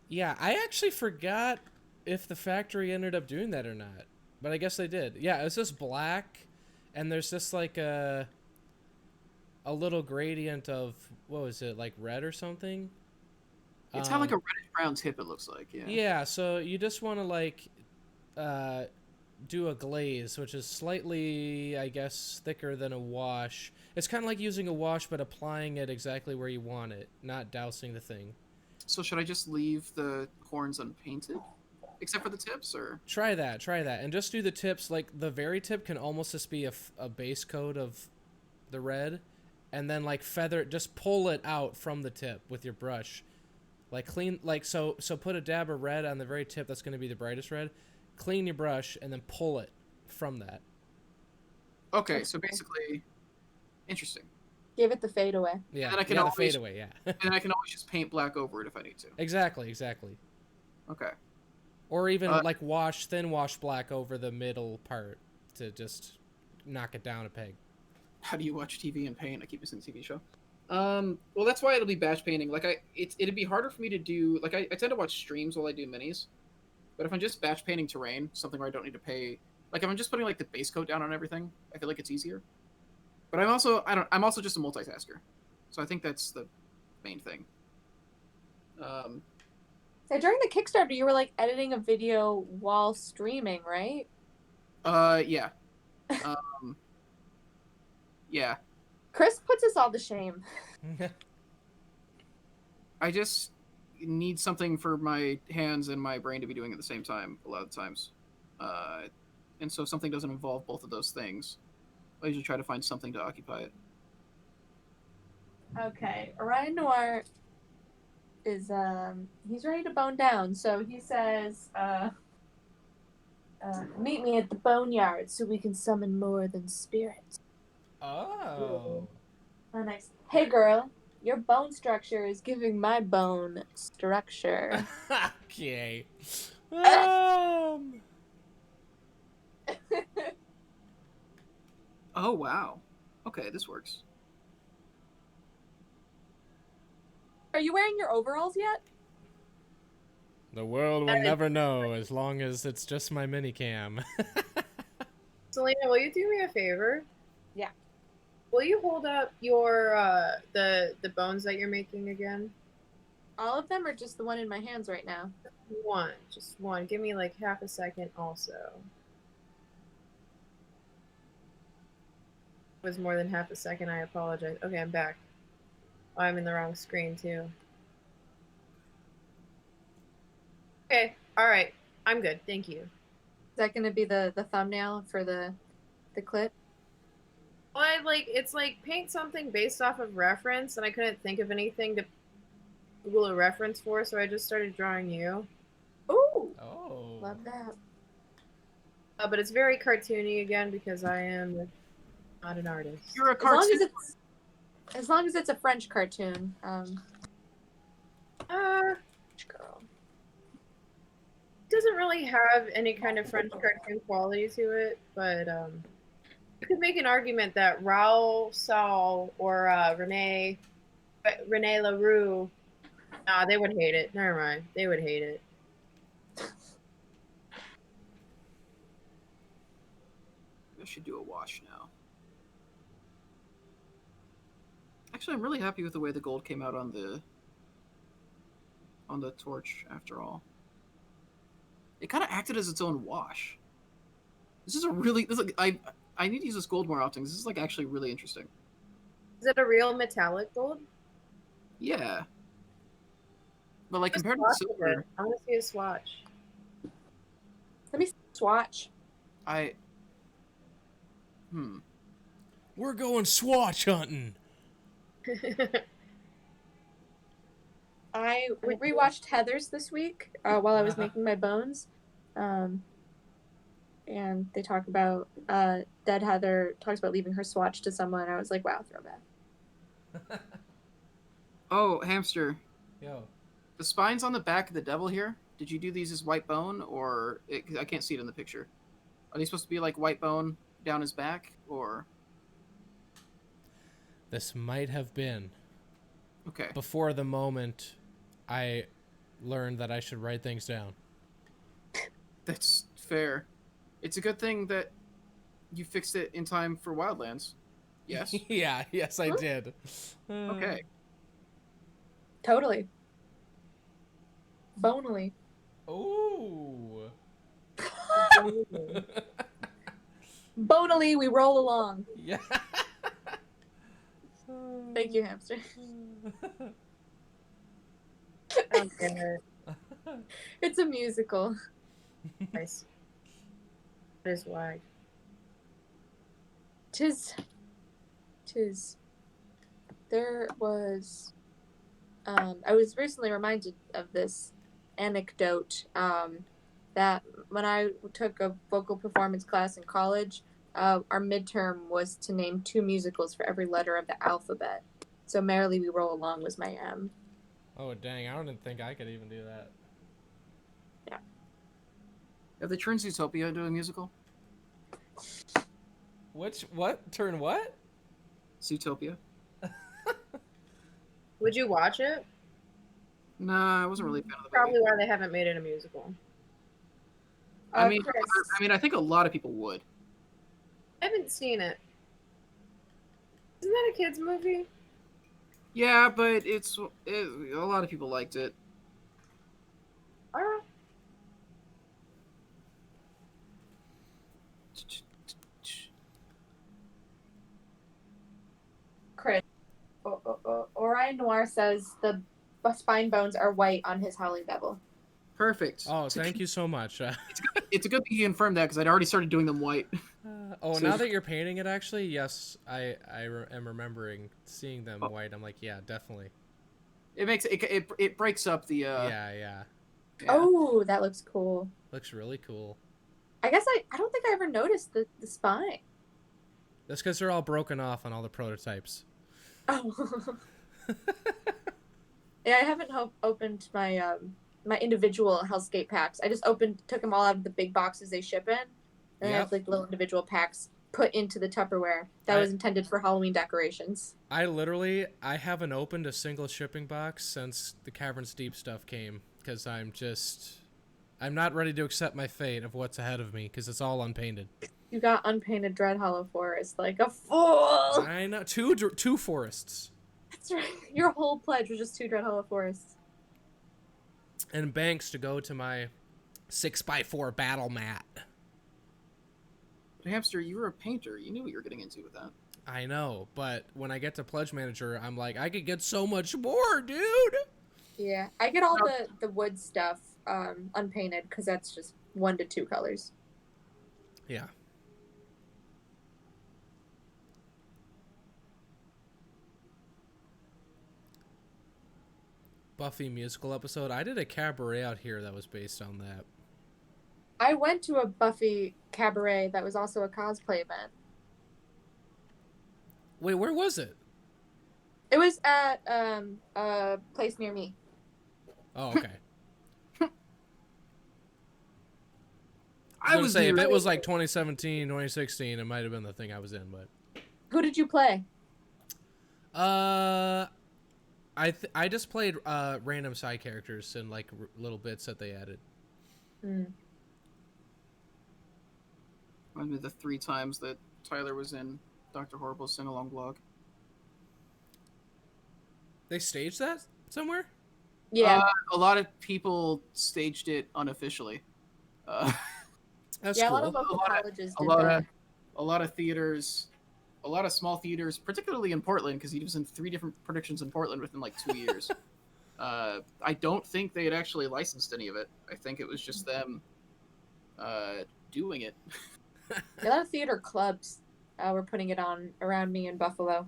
Yeah, I actually forgot if the factory ended up doing that or not, but I guess they did. Yeah, it's just black, and there's just like a little gradient of, what was it, like red or something? It's got like a reddish brown tip. It looks like, yeah. Yeah, so you just want to like uh, do a glaze, which is slightly, I guess, thicker than a wash. It's kind of like using a wash, but applying it exactly where you want it, not dousing the thing. So should I just leave the horns unpainted, except for the tips, or? Try that, and just do the tips. Like the very tip can almost just be a base coat of the red, and then like feather, just pull it out from the tip with your brush. Like clean, like so put a dab of red on the very tip. That's going to be the brightest red. Clean your brush and then pull it from that. Okay, so basically, interesting. Give it the fade away. Yeah, And then I can the always- fade away. Yeah, And I can always just paint black over it if I need to. exactly. Okay. Or even like thin wash black over the middle part to just knock it down a peg. How do you watch TV and paint? I keep missing the TV show. Well, that's why it'll be batch painting. Like it'd be harder for me to do. Like I tend to watch streams while I do minis, but if I'm just batch painting terrain, something where I don't need to pay, like if I'm just putting like the base coat down on everything, I feel like it's easier. But I'm also just a multitasker, so I think that's the main thing. So during the Kickstarter, you were like editing a video while streaming, right? Yeah. Yeah. Chris puts us all to shame. I just need something for my hands and my brain to be doing at the same time a lot of times. And so if something doesn't involve both of those things, I usually try to find something to occupy it. Okay, Orion Noir is he's ready to bone down, so he says meet me at the boneyard so we can summon more than spirits. Oh. Oh, nice. Hey girl, your bone structure is giving my bone structure. Okay. Oh, wow. Okay, this works. Are you wearing your overalls yet? The world will never know as long as it's just my minicam. Selena, will you do me a favor? Yeah. Will you hold up your the bones that you're making again? All of them, or just the one in my hands right now? One, just one. Give me like half a second. Also, it was more than half a second. I apologize. Okay, I'm back. Oh, I'm in the wrong screen too. Okay, all right. I'm good. Thank you. Is that going to be the thumbnail for the clip? Well, it's like paint something based off of reference, and I couldn't think of anything to Google a reference for, so I just started drawing you. Ooh, Oh. love that. But it's very cartoony again because I am not an artist. You're a As long cartoon. as long as it's a French cartoon. Girl. Doesn't really have any kind of French cartoon quality to it, but you could make an argument that Raoul Saul or Rene LaRue, nah, they would hate it. Never mind, they would hate it. I should do a wash now. Actually, I'm really happy with the way the gold came out on the torch. After all, it kind of acted as its own wash. This is I need to use this gold more often. This is like actually really interesting. Is it a real metallic gold? Yeah. But like Just compared to swatch silver, it. I want to see a swatch. Let me swatch. I hmm. We're going swatch hunting. I rewatched Heather's this week while I was making my bones. And they talk about Dead Heather talks about leaving her swatch to someone. I was like, wow, throwback. Oh, Hamster. Yo. The spines on the back of the devil here. Did you do these as white bone, or 'cause I can't see it in the picture? Are they supposed to be like white bone down his back, or This might have been okay? before the moment I learned that I should write things down. That's fair. It's a good thing that you fixed it in time for Wildlands. Yes. Yeah, yes, I did. Okay. Totally. Bonily. Ooh. Bonily, we roll along. Yeah. Thank you, Hamster. Okay. It's a musical. Nice. That is why. Tis. There was. I was recently reminded of this anecdote that when I took a vocal performance class in college, our midterm was to name 2 musicals for every letter of the alphabet. So Merrily We Roll Along was my M. Oh, dang. I don't think I could even do that. Yeah. Have they turned Zootopia into a musical? What? Turn what? Zootopia. Would you watch it? Nah, I wasn't really a fan of the Probably movie. why they haven't made it a musical. I mean, Chris, I mean, I think a lot of people would. I haven't seen it. Isn't that a kids movie? Yeah, but a lot of people liked it. Chris. Orion Noir says the spine bones are white on his Howling Devil. Perfect. Oh, thank you so much. It's a good thing you confirmed that because I'd already started doing them white. Oh, So- now that you're painting it, actually, yes, I am remembering seeing them Oh. white. I'm like, yeah, definitely. It makes it breaks up the Yeah. yeah. Oh, that looks cool. Looks really cool. I guess I don't think I ever noticed the spine. That's because they're all broken off on all the prototypes. Oh. Yeah, I haven't opened my my individual Hellscape packs. I just took them all out of the big boxes they ship in, and I have like little individual packs put into the Tupperware that was intended for Halloween decorations. I haven't opened a single shipping box since the Caverns Deep stuff came because I'm not ready to accept my fate of what's ahead of me because it's all unpainted. You got unpainted Dread Hollow Forest like a fool. I know two forests. That's right. Your whole pledge was just 2 Dread Hollow Forests. And banks to go to my 6x4 battle mat. But Hamster, you were a painter. You knew what you were getting into with that. I know, but when I get to Pledge Manager, I'm like, I could get so much more, dude! Yeah, I get all the wood stuff unpainted because that's just 1 to 2 colors. Yeah. Buffy musical episode. I did a cabaret out here that was based on that. I went to a Buffy cabaret that was also a cosplay event. Wait, where was it? It was at a place near me. Oh, okay. I was say, if near- it was like 2017, 2016, it might have been the thing I was in, but Who did you play? I just played random side characters and like little bits that they added. I mean, the 3 times that Tyler was in Dr. Horrible's sing-along blog. They staged that somewhere? Yeah. A lot of people staged it unofficially. That's Yeah, cool. a lot of local A lot of- colleges A did lot that. of a lot of theaters a lot of small theaters, particularly in Portland, because he was in 3 different productions in Portland within like 2 years. I don't think they had actually licensed any of it. I think it was just them doing it. A lot of theater clubs were putting it on around me in Buffalo.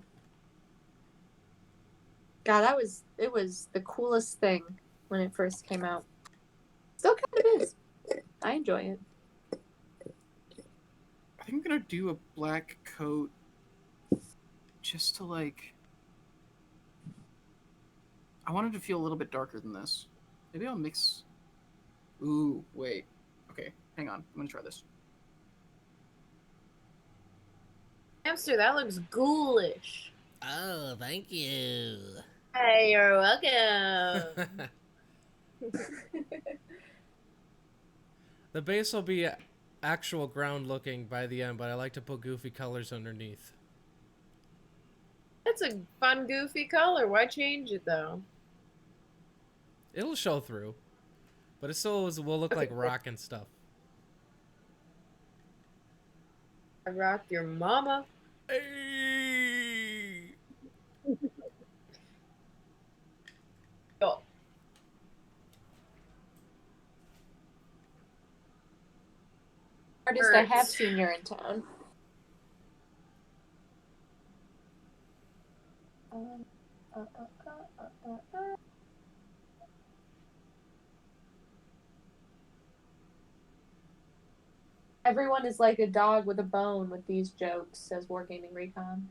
God, it was the coolest thing when it first came out. Still kind of is. I enjoy it. I think I'm gonna do a black coat just to like. I wanted to feel a little bit darker than this. Maybe I'll mix. Ooh, wait. Okay, hang on. I'm gonna try this. Hamster, that looks ghoulish. Oh, thank you. Hey, you're welcome. The base will be actual ground looking by the end, but I like to put goofy colors underneath. That's a fun, goofy color. Why change it, though? It'll show through, but it still will look like rock and stuff. I rocked your mama. Hey! Oh. Artist I have seen you're in town. Everyone is like a dog with a bone with these jokes, says Wargaming Recon.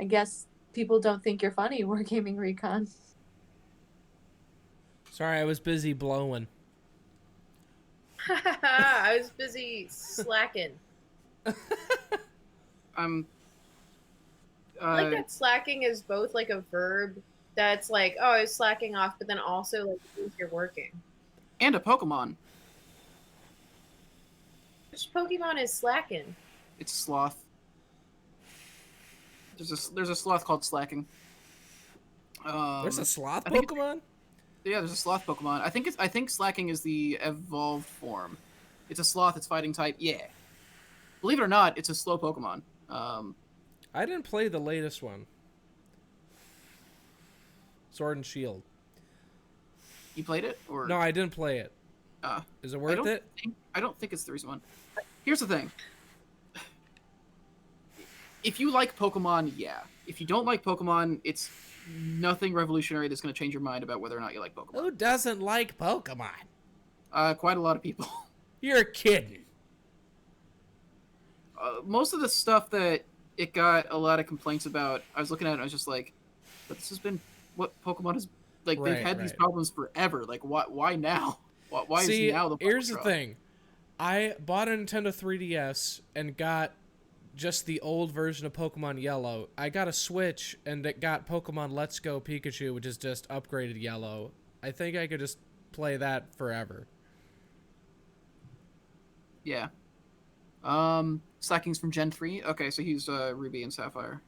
I guess people don't think you're funny, Wargaming Recon. Sorry, I was busy blowing. I was busy slacking. I'm. I like that slacking is both like a verb that's like, oh, I was slacking off, but then also like means you're working. And a Pokemon. Which Pokemon is slacking? It's Sloth. There's a sloth called Slacking. There's a sloth I think Pokemon? Yeah, there's a sloth Pokemon. I think Slacking is the evolved form. It's a sloth. It's fighting type. Yeah. Believe it or not, it's a slow Pokemon. I didn't play the latest one. Sword and Shield. You played it or No, I didn't play it. Is it worth it? I don't think it's the recent one. Here's the thing. If you like Pokemon, yeah. If you don't like Pokemon, it's nothing revolutionary that's going to change your mind about whether or not you like Pokemon. Who doesn't like Pokemon? Quite a lot of people. You're kidding. Most of the stuff that it got a lot of complaints about, I was looking at it and I was just like, but this has been what Pokemon is like. They've had these problems forever. Like, why now? Why See, is now the here's the thing. I bought a Nintendo 3DS and got just the old version of Pokemon Yellow. I got a Switch and it got Pokemon Let's Go Pikachu, which is just upgraded Yellow. I think I could just play that forever. Yeah. Slacking's from Gen 3. Okay, so he's Ruby and Sapphire.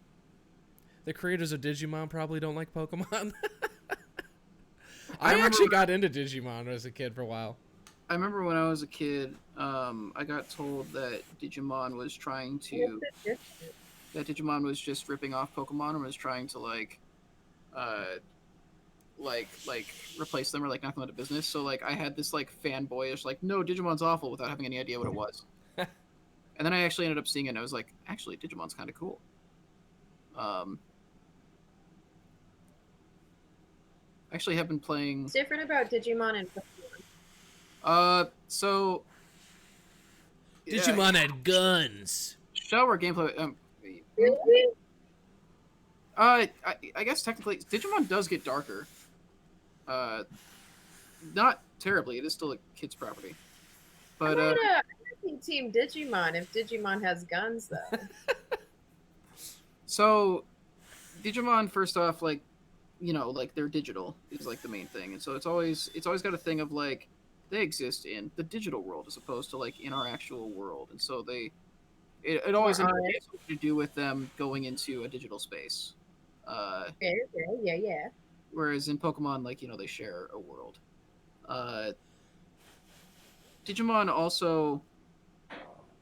The creators of Digimon probably don't like Pokemon. I actually got into Digimon as a kid for a while. I remember when I was a kid, I got told that Digimon was trying to... that Digimon was just ripping off Pokemon and was trying to, like replace them or, like, knock them out of business. So, like, I had this, like, fanboyish, like, no, Digimon's awful without having any idea what it was. And then I actually ended up seeing it and I was like, actually, Digimon's kind of cool. I actually have been playing... What's different about Digimon and Pokemon? So... Digimon had guns. Shower gameplay... Really? I guess technically, Digimon does get darker. Not terribly. It is still a kid's property. But, I'm Team Digimon if Digimon has guns, though. So, Digimon, first off, like, you know, like, they're digital is, like, the main thing. And so it's always got a thing of, like, they exist in the digital world as opposed to, like, in our actual world. And so it always has something to do with them going into a digital space. Yeah. Whereas in Pokemon, like, you know, they share a world. Digimon also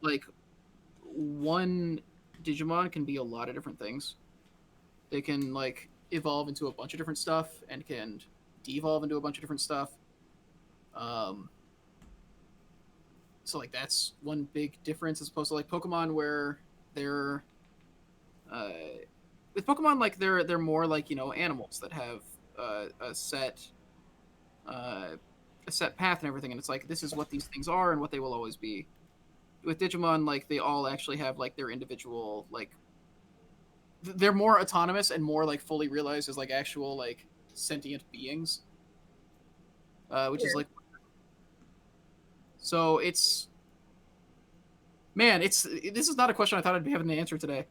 like one Digimon can be a lot of different things. They can like evolve into a bunch of different stuff and can devolve into a bunch of different stuff. Um, so like that's one big difference as opposed to like Pokemon where they're uh, with Pokemon like they're more like animals that have a set uh, a set path and everything, and it's like this is what these things are and what they will always be. With Digimon, like they all actually have like their individual like they're more autonomous and more like fully realized as like actual like sentient beings, which is like so it's man, it's this is not a question I thought I'd be having to answer today.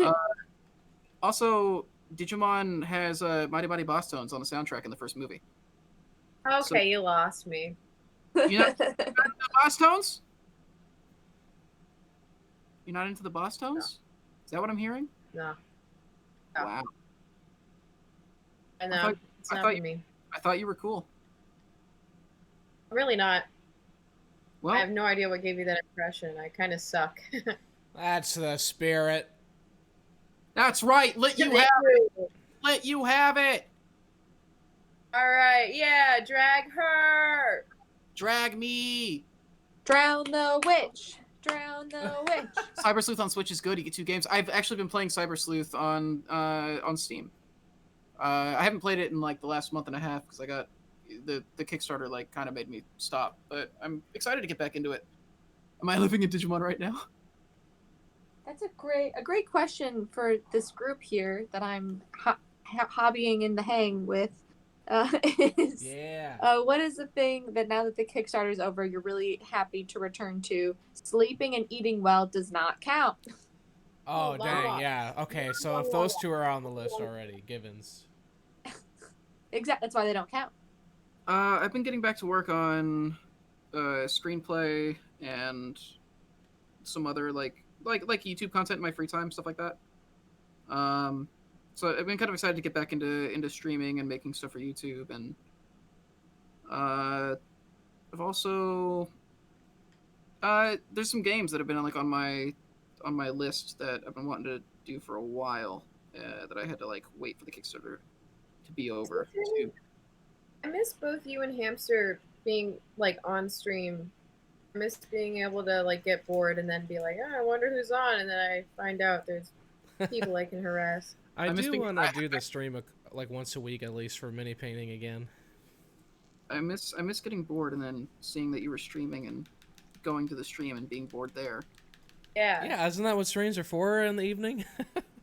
Uh, also, Digimon has Mighty Mighty Boss Tones on the soundtrack in the first movie. Okay, So- you lost me. You know the Boss Tones? You're not into the Boss Tones? Is that what I'm hearing? No, No. Wow. I know. thought- It's I not thought for you- me. I thought you were cool. Really not. Well, I have no idea what gave you that impression. I kind of suck. That's the spirit. that's right. Let you have it. Let you have it. All right, yeah, drag her. Drag me. Drown the witch. Drown the witch. Cyber Sleuth on Switch is good. You get 2 games. I've actually been playing Cyber Sleuth on Steam. I haven't played it in like the last month and a half because I got the Kickstarter like kind of made me stop. But I'm excited to get back into it. Am I living in Digimon right now? That's a great question for this group here that I'm hobbying in the hang with. Is Yeah. what is the thing that now that the Kickstarter's over, you're really happy to return to? Sleeping and eating well does not count. Oh, Oh, dang, wow. yeah. Okay, so if those two are on the list already, Givens. Exactly. That's why they don't count. I've been getting back to work on screenplay and some other like YouTube content in my free time, stuff like that. So I've been kind of excited to get back into streaming and making stuff for YouTube, and I've also there's some games that have been like on my list that I've been wanting to do for a while that I had to like wait for the Kickstarter to be over. I miss both you and Hamster being like on stream. I miss being able to like get bored and then be like, oh, I wonder who's on, and then I find out there's people I can harass. I miss do being- want to do the stream like once a week at least for mini painting again. I miss getting bored and then seeing that you were streaming and going to the stream and being bored there. Yeah. Yeah, isn't that what streams are for in the evening?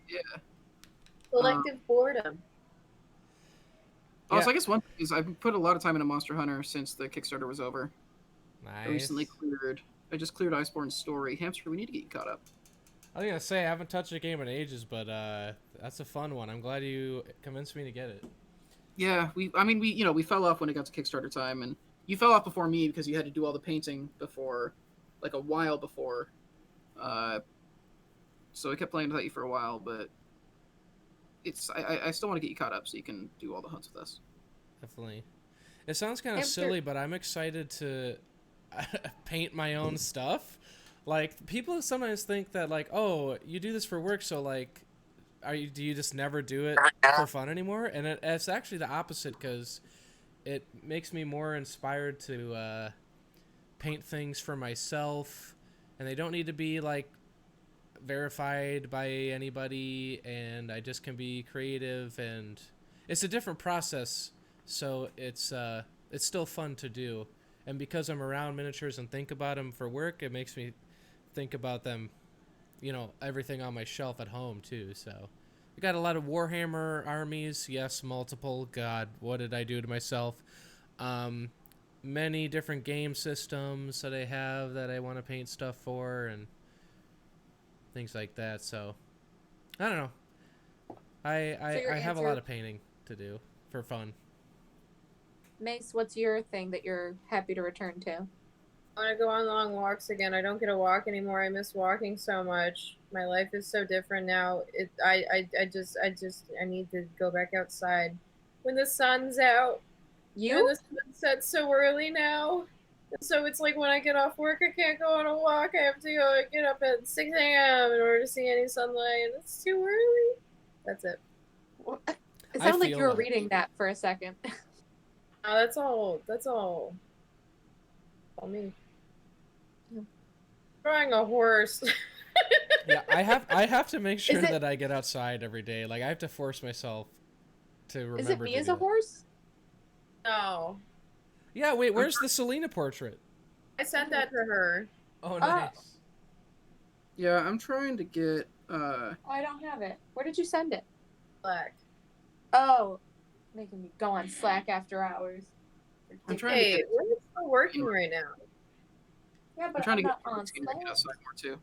Yeah. Collective boredom. Also, Yeah. I guess one thing is I've put a lot of time into Monster Hunter since the Kickstarter was over. Nice. I recently cleared. I just cleared Iceborne's story. Hamster, we need to get you caught up. I was gonna say I haven't touched a game in ages, but that's a fun one. I'm glad you convinced me to get it. Yeah, we fell off when it got to Kickstarter time, and you fell off before me because you had to do all the painting before, like a while before. So I kept playing without you for a while, but I still want to get you caught up so you can do all the hunts with us. Definitely. It sounds kind of Hamster- silly, but I'm excited to paint my own stuff. Like people sometimes think that like, oh, you do this for work, so like, do you just never do it for fun anymore? And it's actually the opposite because it makes me more inspired to paint things for myself, and they don't need to be like verified by anybody, and I just can be creative, and it's a different process, so it's still fun to do. And because I'm around miniatures and think about them for work, it makes me think about them, everything on my shelf at home too. So I got a lot of Warhammer armies, yes, multiple. God, what did I do to myself? Many different game systems that I have that I want to paint stuff for, and things like that. So I don't know. I your have a answer- lot of painting to do for fun. Mace, what's your thing that you're happy to return to? I want to go on long walks again. I don't get to walk anymore. I miss walking so much. My life is so different now. I need to go back outside when the sun's out. And You? the sun sets so early now. So it's like when I get off work, I can't go on a walk. I have to go get up at 6 a.m. in order to see any sunlight, and it's too early. That's it. It I sounded like feel you were that. reading that for a second. That's all. That's all. All me. Yeah. Drawing a horse. Yeah, I have to make sure it- that I get outside every day. Like I have to force myself to remember Is it me to as do a that. horse? No. Yeah, wait, where's the Selena portrait? I sent that to her. Oh, nice. Yeah, I'm trying to get. Oh, I don't have it. Where did you send it? Black. Oh, making me go on Slack after hours. I'm trying to Hey, get. we're still working right now. Yeah, I'm but trying I'm to get not a on routine to get Slack. outside more too.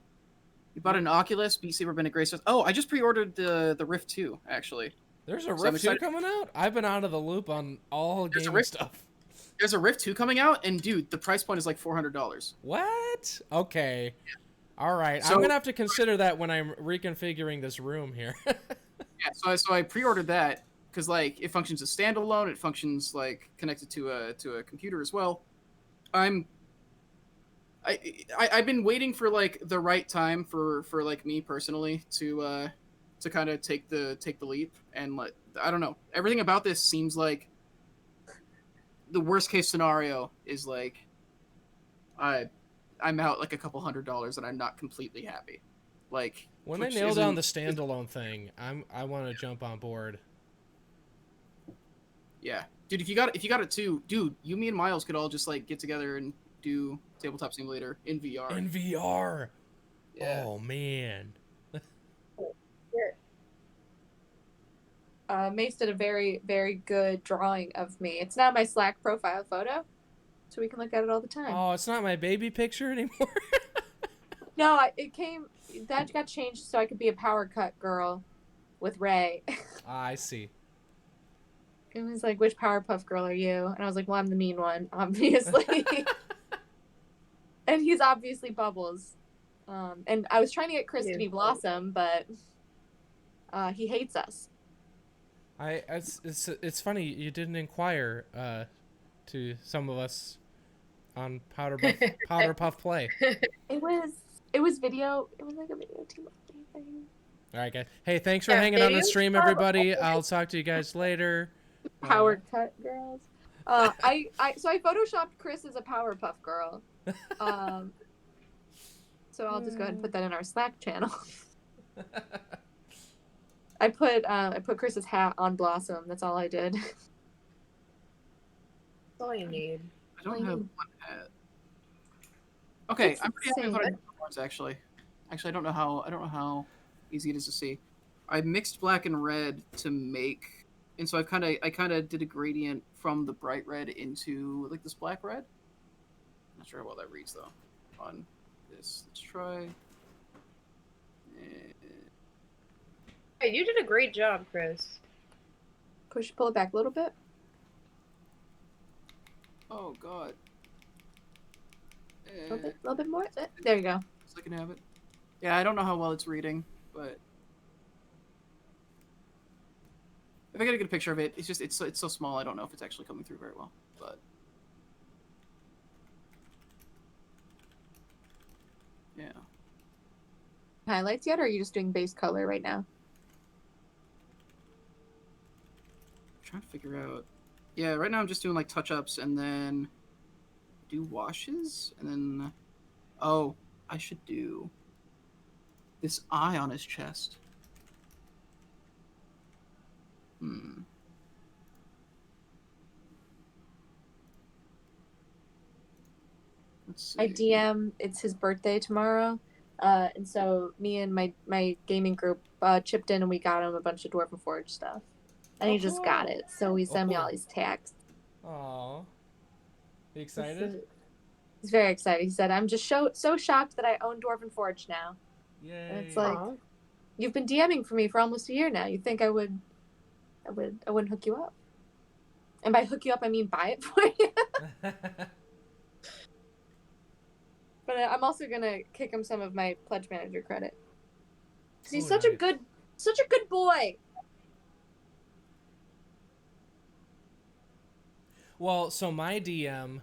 You bought an Oculus, Beat Saber, been a great. Oh, I just pre-ordered the Rift 2 actually. There's a So I'm Rift 2 excited. coming out? I've been out of the loop on all There's a gaming Rift- stuff. There's a Rift 2 coming out, and dude, the price point is like $400. What? Okay. All right. So- I'm going to have to consider that when I'm reconfiguring this room here. Yeah, so I pre-ordered that because like it functions as standalone. It functions like connected to a computer as well. I've been waiting for like the right time for like me personally to kind of take the leap, and like I don't know, everything about this seems like the worst case scenario is like I'm out like a couple $100 and I'm not completely happy. Like When they which nail down isn't- the standalone thing, I want to jump on board. Yeah, dude, if you got it too, dude, you, me, and Miles could all just like get together and do Tabletop Simulator in VR. In VR. Yeah. Oh man. Mace did a very, very good drawing of me. It's now my Slack profile photo, so we can look at it all the time. Oh, it's not my baby picture anymore. No, that got changed so I could be a power cut girl with Ray. I see. It was like, which Powerpuff Girl are you? And I was like, well, I'm the mean one, obviously. And he's obviously Bubbles. And I was trying to get Chris to be Blossom, but he hates us. It's funny you didn't inquire to some of us on Powder Puff Play. It was video. It was like a video team thing. All right, guys. Hey, thanks for Yeah, hanging on the video? stream, everybody. I'll talk to you guys later. Power cut girls. I photoshopped Chris as a Powerpuff Girl. So I'll just go ahead and put that in our Slack channel. I put Chris's hat on Blossom. That's all I did. That's all you need. I don't have one hat. Okay, It's I'm pretty happy with what I insane. did with cards, actually. Actually, I don't know how easy it is to see. I mixed black and red to make, and so I kind of did a gradient from the bright red into like this black red. Not sure how well that reads though. On this, let's try. Hey, you did a great job, Chris. Pull it back a little bit. Oh God. A little bit more. There you go. So I can have it. Yeah, I don't know how well it's reading, but if I get a good picture of it, it's so small. I don't know if it's actually coming through very well, but yeah. Highlights yet, or are you just doing base color right now? I'm trying to figure out. Yeah, right now I'm just doing like touch-ups and then do washes and then I should do this eye on his chest. Let's see. I DM. It's his birthday tomorrow, and so me and my gaming group chipped in and we got him a bunch of Dwarven Forge stuff, and he just got it. So he sent me all these texts. Aw. You excited? He's very excited. He said, "I'm just so shocked that I own Dwarven Forge now." Yay. And it's like, you've been DMing for me for almost a year now. You think I wouldn't hook you up? And by hook you up, I mean buy it for you. But I'm also gonna kick him some of my pledge manager credit. 'Cause he's such a good boy. Well, so my DM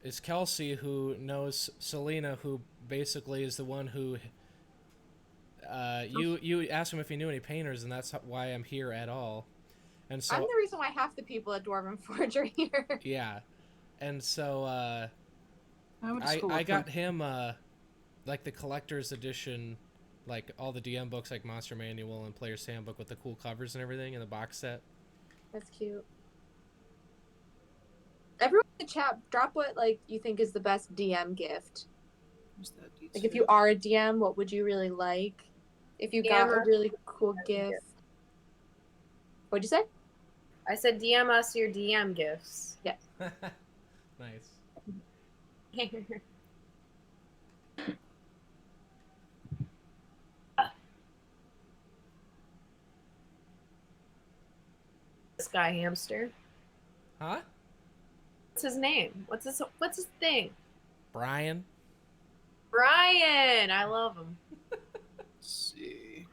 is Kelsey, who knows Selena, who basically is the one who you asked him if he knew any painters, and that's why I'm here at all. And so I'm the reason why half the people at Dwarven Forge are here. yeah, and so I went to school I with got him. him like the collector's edition, like all the DM books, like Monster Manual and Player's Handbook with the cool covers and everything in the box set. That's cute. Everyone in the chat, drop what like you think is the best DM gift. Where's that D2? Like if you are a DM, what would you really like? If you got a really cool gift. What'd you say? I said DM us your DM gifts. Yeah. Nice. This guy Hamster. Huh? What's his name? What's his thing? Brian. Brian. I love him. Let's see.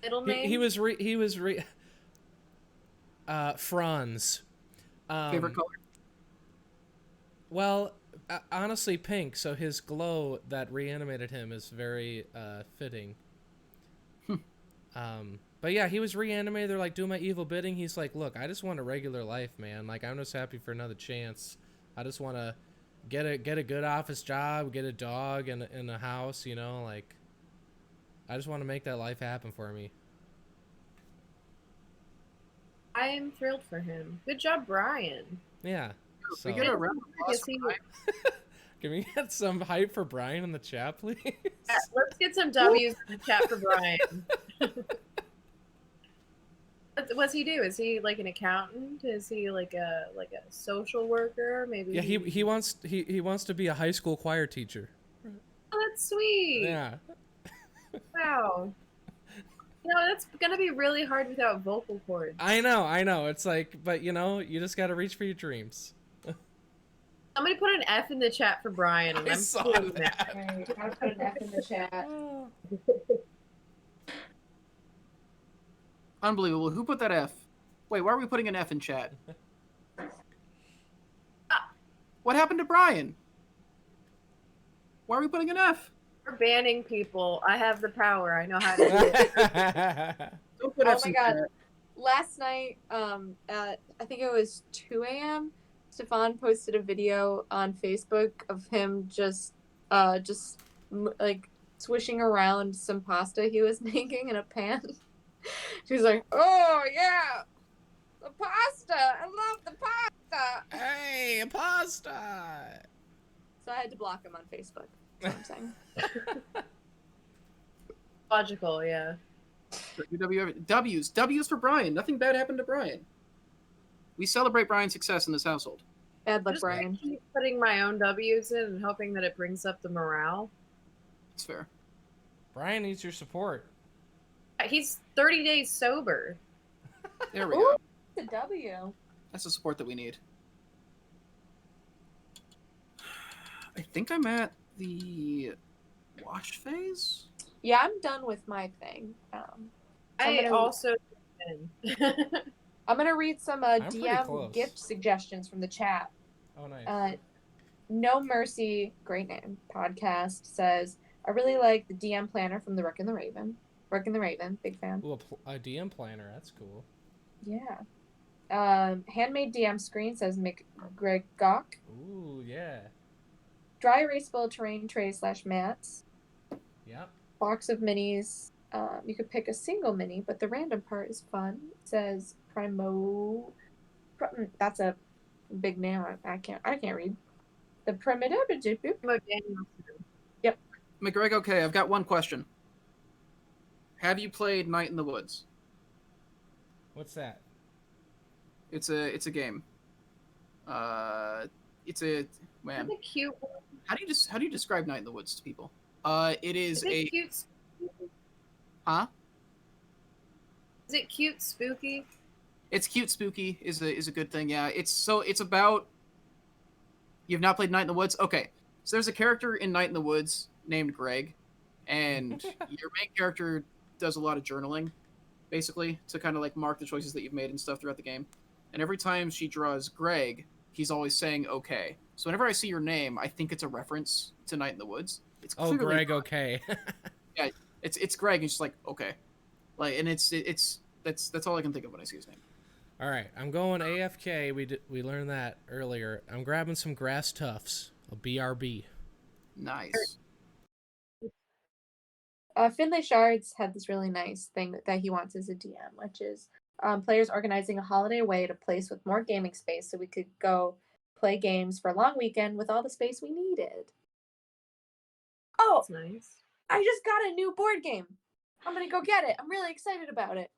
Middle name. He was Franz. Favorite color? Well, honestly, pink. So his glow that reanimated him is very fitting. But yeah, he was reanimated. They're like, do my evil bidding. He's like, look, I just want a regular life, man. Like, I'm just happy for another chance. I just want to get a good office job, get a dog and a house. You know, like, I just want to make that life happen for me. I am thrilled for him. Good job, Brian. Yeah. We get a round of applause for Brian. Can we get some hype for Brian in the chat, please? Yeah, let's get some W's in the chat for Brian. What's he do? Is he like an accountant? Is he like a social worker? Maybe. Yeah, he wants to be a high school choir teacher. Oh, that's sweet. Yeah. Wow. You know, that's gonna be really hard without vocal cords. I know. It's like, but you know, you just gotta reach for your dreams. Somebody put an F in the chat for Brian. And I I'm saw cool with that. Alright, gotta put an F in the chat. Unbelievable. Who put that F? Wait, why are we putting an F in chat? What happened to Brian? Why are we putting an F? We're banning people. I have the power. I know how to do it. Don't put Oh Fs my in god. chat. Last night, at I think it was 2 a.m., Stefan posted a video on Facebook of him just like swishing around some pasta he was making in a pan. He was like, "Oh yeah, the pasta! I love the pasta!" Hey, a pasta. So I had to block him on Facebook. That's what I'm saying. Logical, yeah. W's for Brian. Nothing bad happened to Brian. We celebrate Brian's success in this household. Bad luck, Just Brian. keep putting my own W's in and hoping that it brings up the morale. It's fair. Brian needs your support. He's 30 days sober. There we Ooh. go. It's a W. That's the support that we need. I think I'm at the wash phase. Yeah, I'm done with my thing. I gonna- also. I'm gonna read some pretty DM close. gift suggestions from the chat. Oh, nice. No Mercy, great name, podcast says, I really like the DM planner from the Rook and the Raven. Rook and the Raven, big fan. Ooh, a DM planner. That's cool. Yeah. Handmade DM screen says McGregok. Ooh, yeah. Dry erasable terrain tray / mats. Yep. Box of minis. You could pick a single mini, but the random part is fun. It says that's a big name. I can't read. The primitive. Yep. McGreg, okay, I've got one question. Have you played Night in the Woods? What's that? It's a game. It's a man. Is it cute? How do you describe Night in the Woods to people? It is Is it cute? Huh? Is it cute, spooky? It's cute, spooky is a good thing. Yeah, it's about. You've not played Night in the Woods? Okay, so there's a character in Night in the Woods named Greg, and your main character does a lot of journaling, basically to kind of like mark the choices that you've made and stuff throughout the game. And every time she draws Greg, he's always saying okay. So whenever I see your name, I think it's a reference to Night in the Woods. It's Oh, clearly Greg, not. okay. Yeah, it's Greg, and it's just like okay, like, and that's all I can think of when I see his name. All right, I'm going AFK. We learned that earlier. I'm grabbing some grass tufts. A BRB. Nice. Finlay Shards had this really nice thing that he wants as a DM, which is players organizing a holiday away at a place with more gaming space so we could go play games for a long weekend with all the space we needed. Oh, That's nice. I just got a new board game. I'm going to go get it. I'm really excited about it.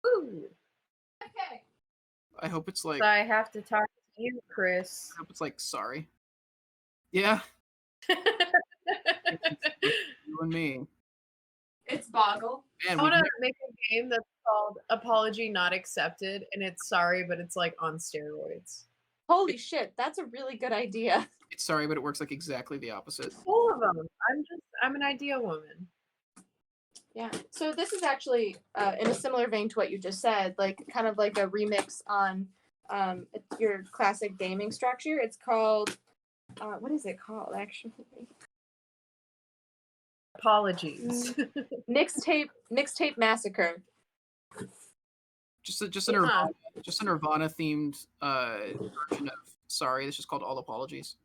Ooh. Okay. I hope it's like So I have to talk to you, Chris. I hope it's like sorry. Yeah, you and me. It's Boggle. Man, I we want to make a game that's called Apology Not Accepted, and it's sorry, but it's like on steroids. Holy shit, that's a really good idea. it's sorry, but it works like exactly the opposite. Full of them. I'm an idea woman. Yeah. So this is actually in a similar vein to what you just said, like kind of like a remix on your classic gaming structure. It's called what is it called actually? Apologies. Mixtape Massacre. Just a Huh. Nirvana themed version of sorry. It's just called All Apologies.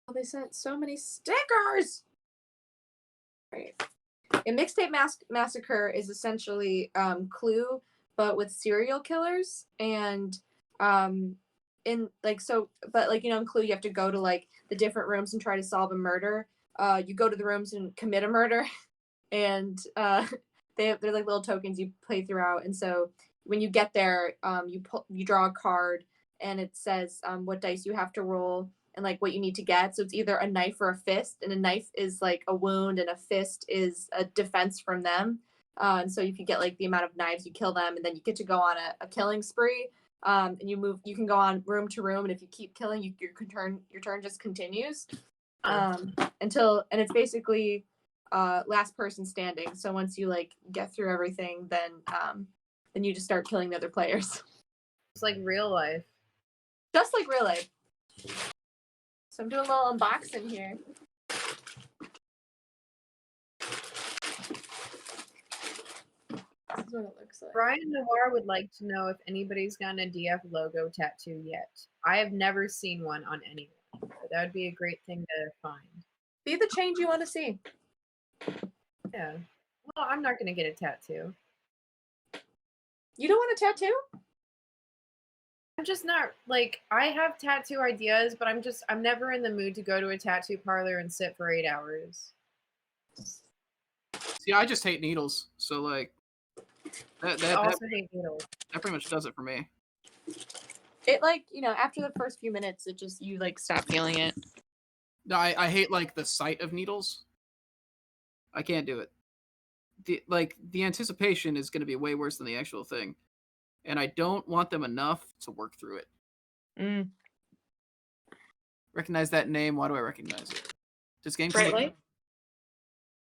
Oh, they sent so many stickers. Right. A Mixtape Massacre is essentially Clue, but with serial killers, and in like so, but like in Clue, you have to go to like the different rooms and try to solve a murder. You go to the rooms and commit a murder, and they're like little tokens you play throughout. And so when you get there, you draw a card, and it says what dice you have to roll and like what you need to get. So it's either a knife or a fist, and a knife is like a wound, and a fist is a defense from them. And so if you get like the amount of knives, you kill them, and then you get to go on a killing spree. And you can go on room to room, and if you keep killing, your turn just continues until, and it's basically last person standing. So once you like get through everything, then you just start killing the other players. It's like real life. Just like real life. So I'm doing a little unboxing here. This is what it looks like. Brian Noir would like to know if anybody's gotten a DF logo tattoo yet. I have never seen one on anyone, but that would be a great thing to find. Be the change you want to see. Yeah. Well, I'm not going to get a tattoo. You don't want a tattoo? I'm just not like I have tattoo ideas, but I'm never in the mood to go to a tattoo parlor and sit for 8 hours. See, I just hate needles, so like I that also hate needles. pretty much does it for me. It like, after the first few minutes, it just, you like stop feeling it. No, I hate like the sight of needles. I can't do it. The anticipation is going to be way worse than the actual thing, and I don't want them enough to work through it. Mm. Recognize that name? Why do I recognize it? Does game come Bright with- light?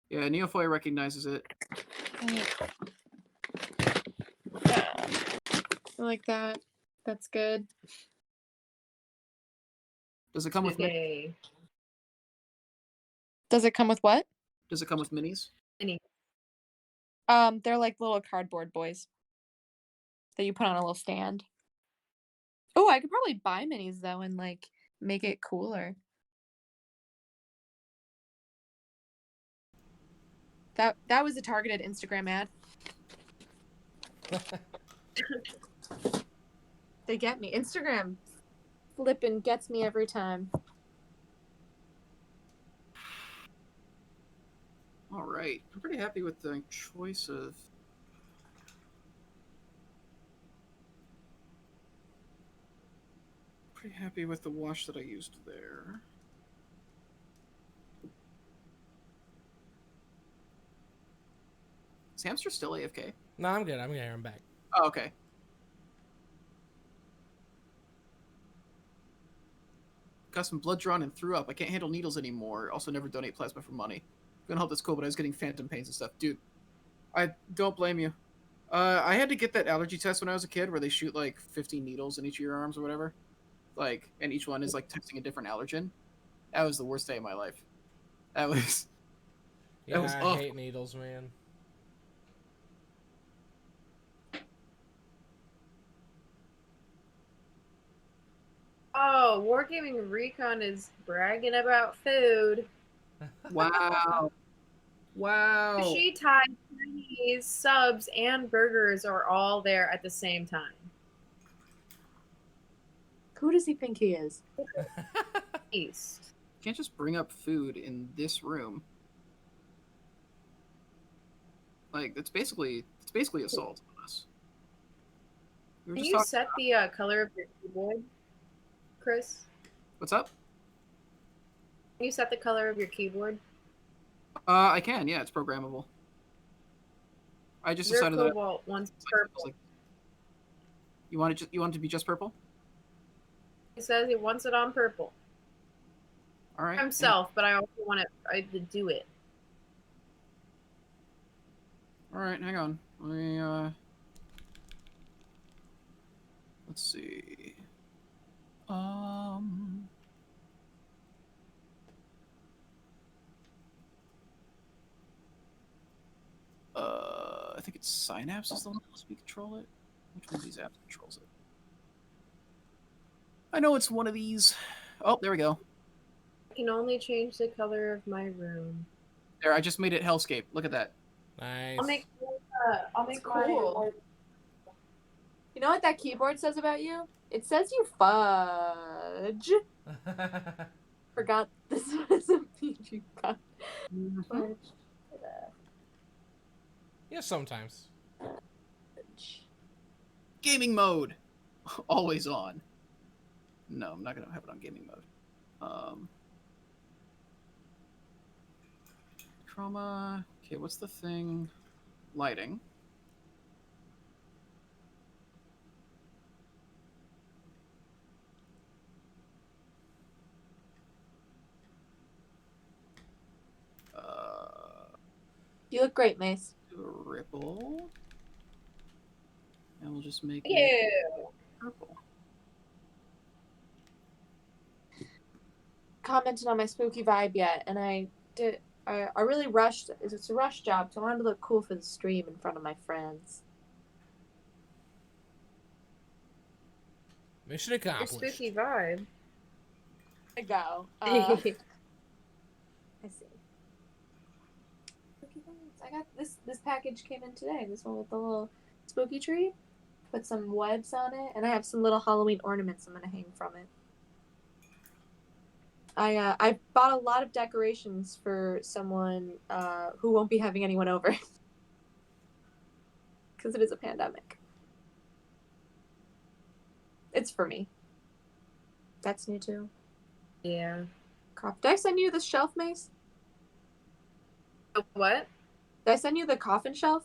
Yeah, Neofoy recognizes it. I like that. That's good. Does it come with Okay. Does it come with what? Does it come with minis? They're like little cardboard boys that you put on a little stand. Oh, I could probably buy minis though and like make it cooler. That was a targeted Instagram ad. They get me. Instagram flipping gets me every time. All right, I'm pretty happy with the choice of. Pretty happy with the wash that I used there. Is Hamster still AFK? No, I'm good. I'm back. Oh, okay. Got some blood drawn and threw up. I can't handle needles anymore. Also, never donate plasma for money. Gonna hope that's cool, but I was getting phantom pains and stuff. Dude, I don't blame you. I had to get that allergy test when I was a kid, where they shoot like 50 needles in each of your arms or whatever, like, and each one is like testing a different allergen. That was the worst day of my life. That was that was Yeah, I awful. hate needles, man. Oh, Wargaming Recon is bragging about food. Wow, wow. Sushi, Thai, Chinese, subs, and burgers are all there at the same time. Who does he think he is? East. You can't just bring up food in this room. Like it's basically assault on us. We were Can just you talking. set the color of your keyboard, Chris? What's up? Can you set the color of your keyboard? I can. Yeah, it's programmable. I just Your decided that Cobalt wants it's purple. like, you want it to be just purple. He says he wants it on purple. All right. Himself, but I also want to do it. All right, hang on. Let's see. I think it's Synapse is the one that lets me control it. Which one of these apps controls it? I know it's one of these. Oh, there we go. I can only change the color of my room. There, I just made it Hellscape. Look at that. Nice. I'll make Cool. You know what that keyboard says about you? It says you fudge. Forgot this was a PG cut. Fudge. Yeah, sometimes. Gaming mode, always on. No, I'm not gonna have it on gaming mode. Chroma. Okay, what's the thing? Lighting. You look great, Mace. Do a ripple. And we'll just make it Ew. purple. Commented on my spooky vibe yet, and I really rushed. It's a rush job, so I wanted to look cool for the stream in front of my friends. Mission Your accomplished. spooky vibe. I go. Oh, I see. Spooky vibes. I got this. This package came in today. This one with the little spooky tree. Put some webs on it, and I have some little Halloween ornaments I'm gonna hang from it. I bought a lot of decorations for someone who won't be having anyone over because it is a pandemic. It's for me. That's new too. yeah. Did I send you the shelf, Mace? What? Did I send you the coffin shelf?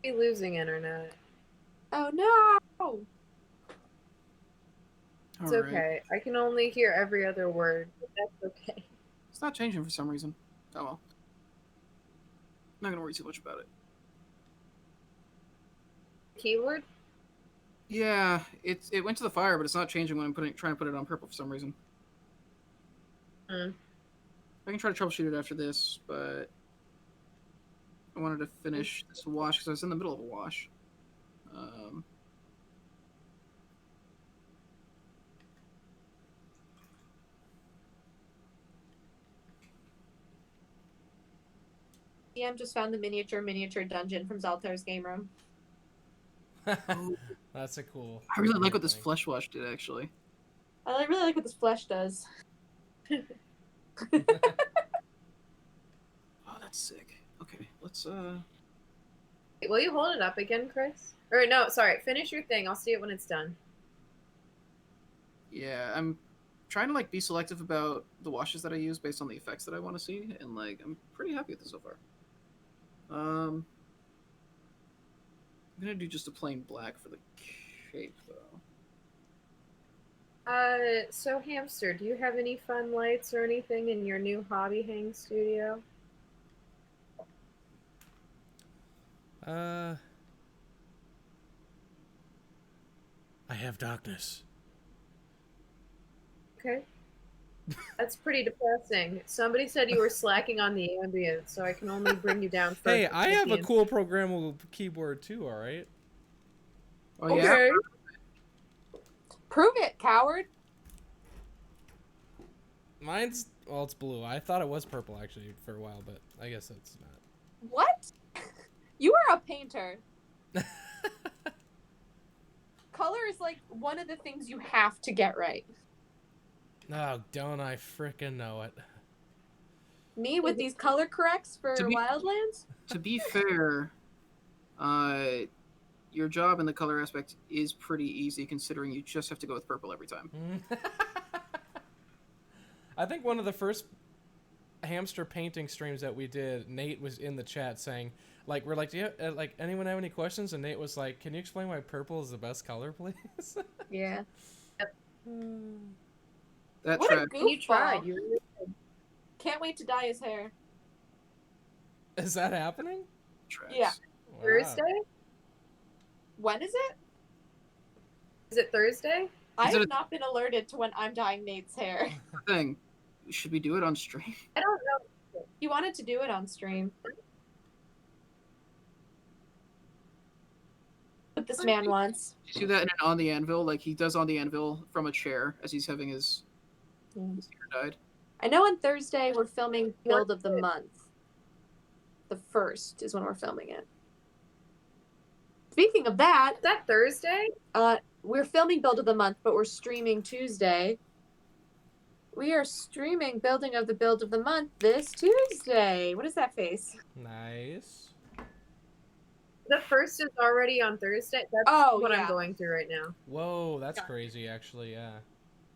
Be losing internet. Oh no! It's All right. okay. I can only hear every other word, but that's okay. It's not changing for some reason. Oh well. I'm not gonna worry too much about it. Keyword? Yeah, it went to the fire, but it's not changing when I'm trying to put it on purple for some reason. Hmm. I can try to troubleshoot it after this, but I wanted to finish this wash because I was in the middle of a wash. DM just found the miniature dungeon from Zaltar's game room. That's a cool. I really like what this thing. flesh wash did, actually. I really like what this flesh does. Oh, that's sick. Okay, let's Wait, will you hold it up again, Chris? Or no, sorry. Finish your thing. I'll see it when it's done. Yeah, I'm trying to like be selective about the washes that I use based on the effects that I want to see, and like I'm pretty happy with this so far. I'm gonna do just a plain black for the cape though. So Hamster, do you have any fun lights or anything in your new hobby hang studio? I have darkness. Okay. That's pretty depressing. Somebody said you were slacking on the ambient, so I can only bring you down further. Hey, I have a cool programmable keyboard too, alright? Oh yeah. Okay. Prove it, coward. Mine's, well, it's blue. I thought it was purple actually for a while, but I guess it's not. What? You are a painter. Color is like one of the things you have to get right. Oh, don't I frickin' know it. Me with these color corrects for Wildlands? To be fair, your job in the color aspect is pretty easy considering you just have to go with purple every time. I think one of the first hamster painting streams that we did, Nate was in the chat saying, like, we're like, do you have, like, anyone have any questions? And Nate was like, can you explain why purple is the best color, please? Yeah. That What a track. You tried. goofball. You really did. Can't wait to dye his hair. Is that happening? Tracks. Yeah. Wow. Thursday? When is it? Is it Thursday? I Is it have a- not been alerted to when I'm dyeing Nate's hair. Thing. Should we do it on stream? I don't know. He wanted to do it on stream. What this man wants. Do that in an on the anvil, like he does on the anvil from a chair as he's having his hair dyed. I know on Thursday we're filming Build of the Month. The 1st is when we're filming it. Speaking of that, Is that Thursday? we're filming Build of the Month, but we're streaming Tuesday. We are streaming Build of the Month this Tuesday. What is that face? Nice. The 1st is already on Thursday. That's what yeah. I'm going through right now. Whoa, that's crazy, actually, yeah.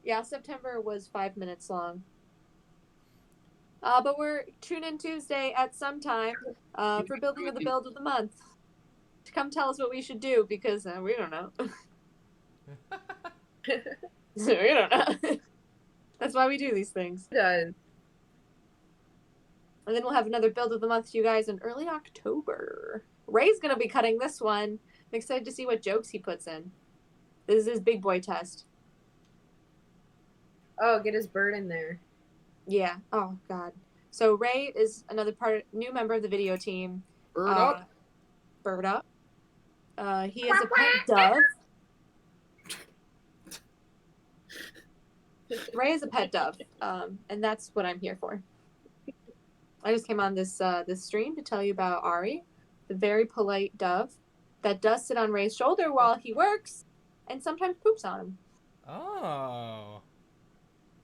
Yeah, September was 5 minutes long. But we're tune in Tuesday at some time for Build of the Month. To come tell us what we should do because we don't know. We don't know. That's why we do these things. It does. And then we'll have another Build of the Month to you guys in early October. Ray's going to be cutting this one. I'm excited to see what jokes he puts in. This is his big boy test. Oh, get his bird in there. Yeah. Oh, God. So Ray is another new member of the video team. Bird up. Bird up. He is a pet dove. Ray is a pet dove, and that's what I'm here for. I just came on this stream to tell you about Ari, the very polite dove that does sit on Ray's shoulder while he works, and sometimes poops on him. Oh.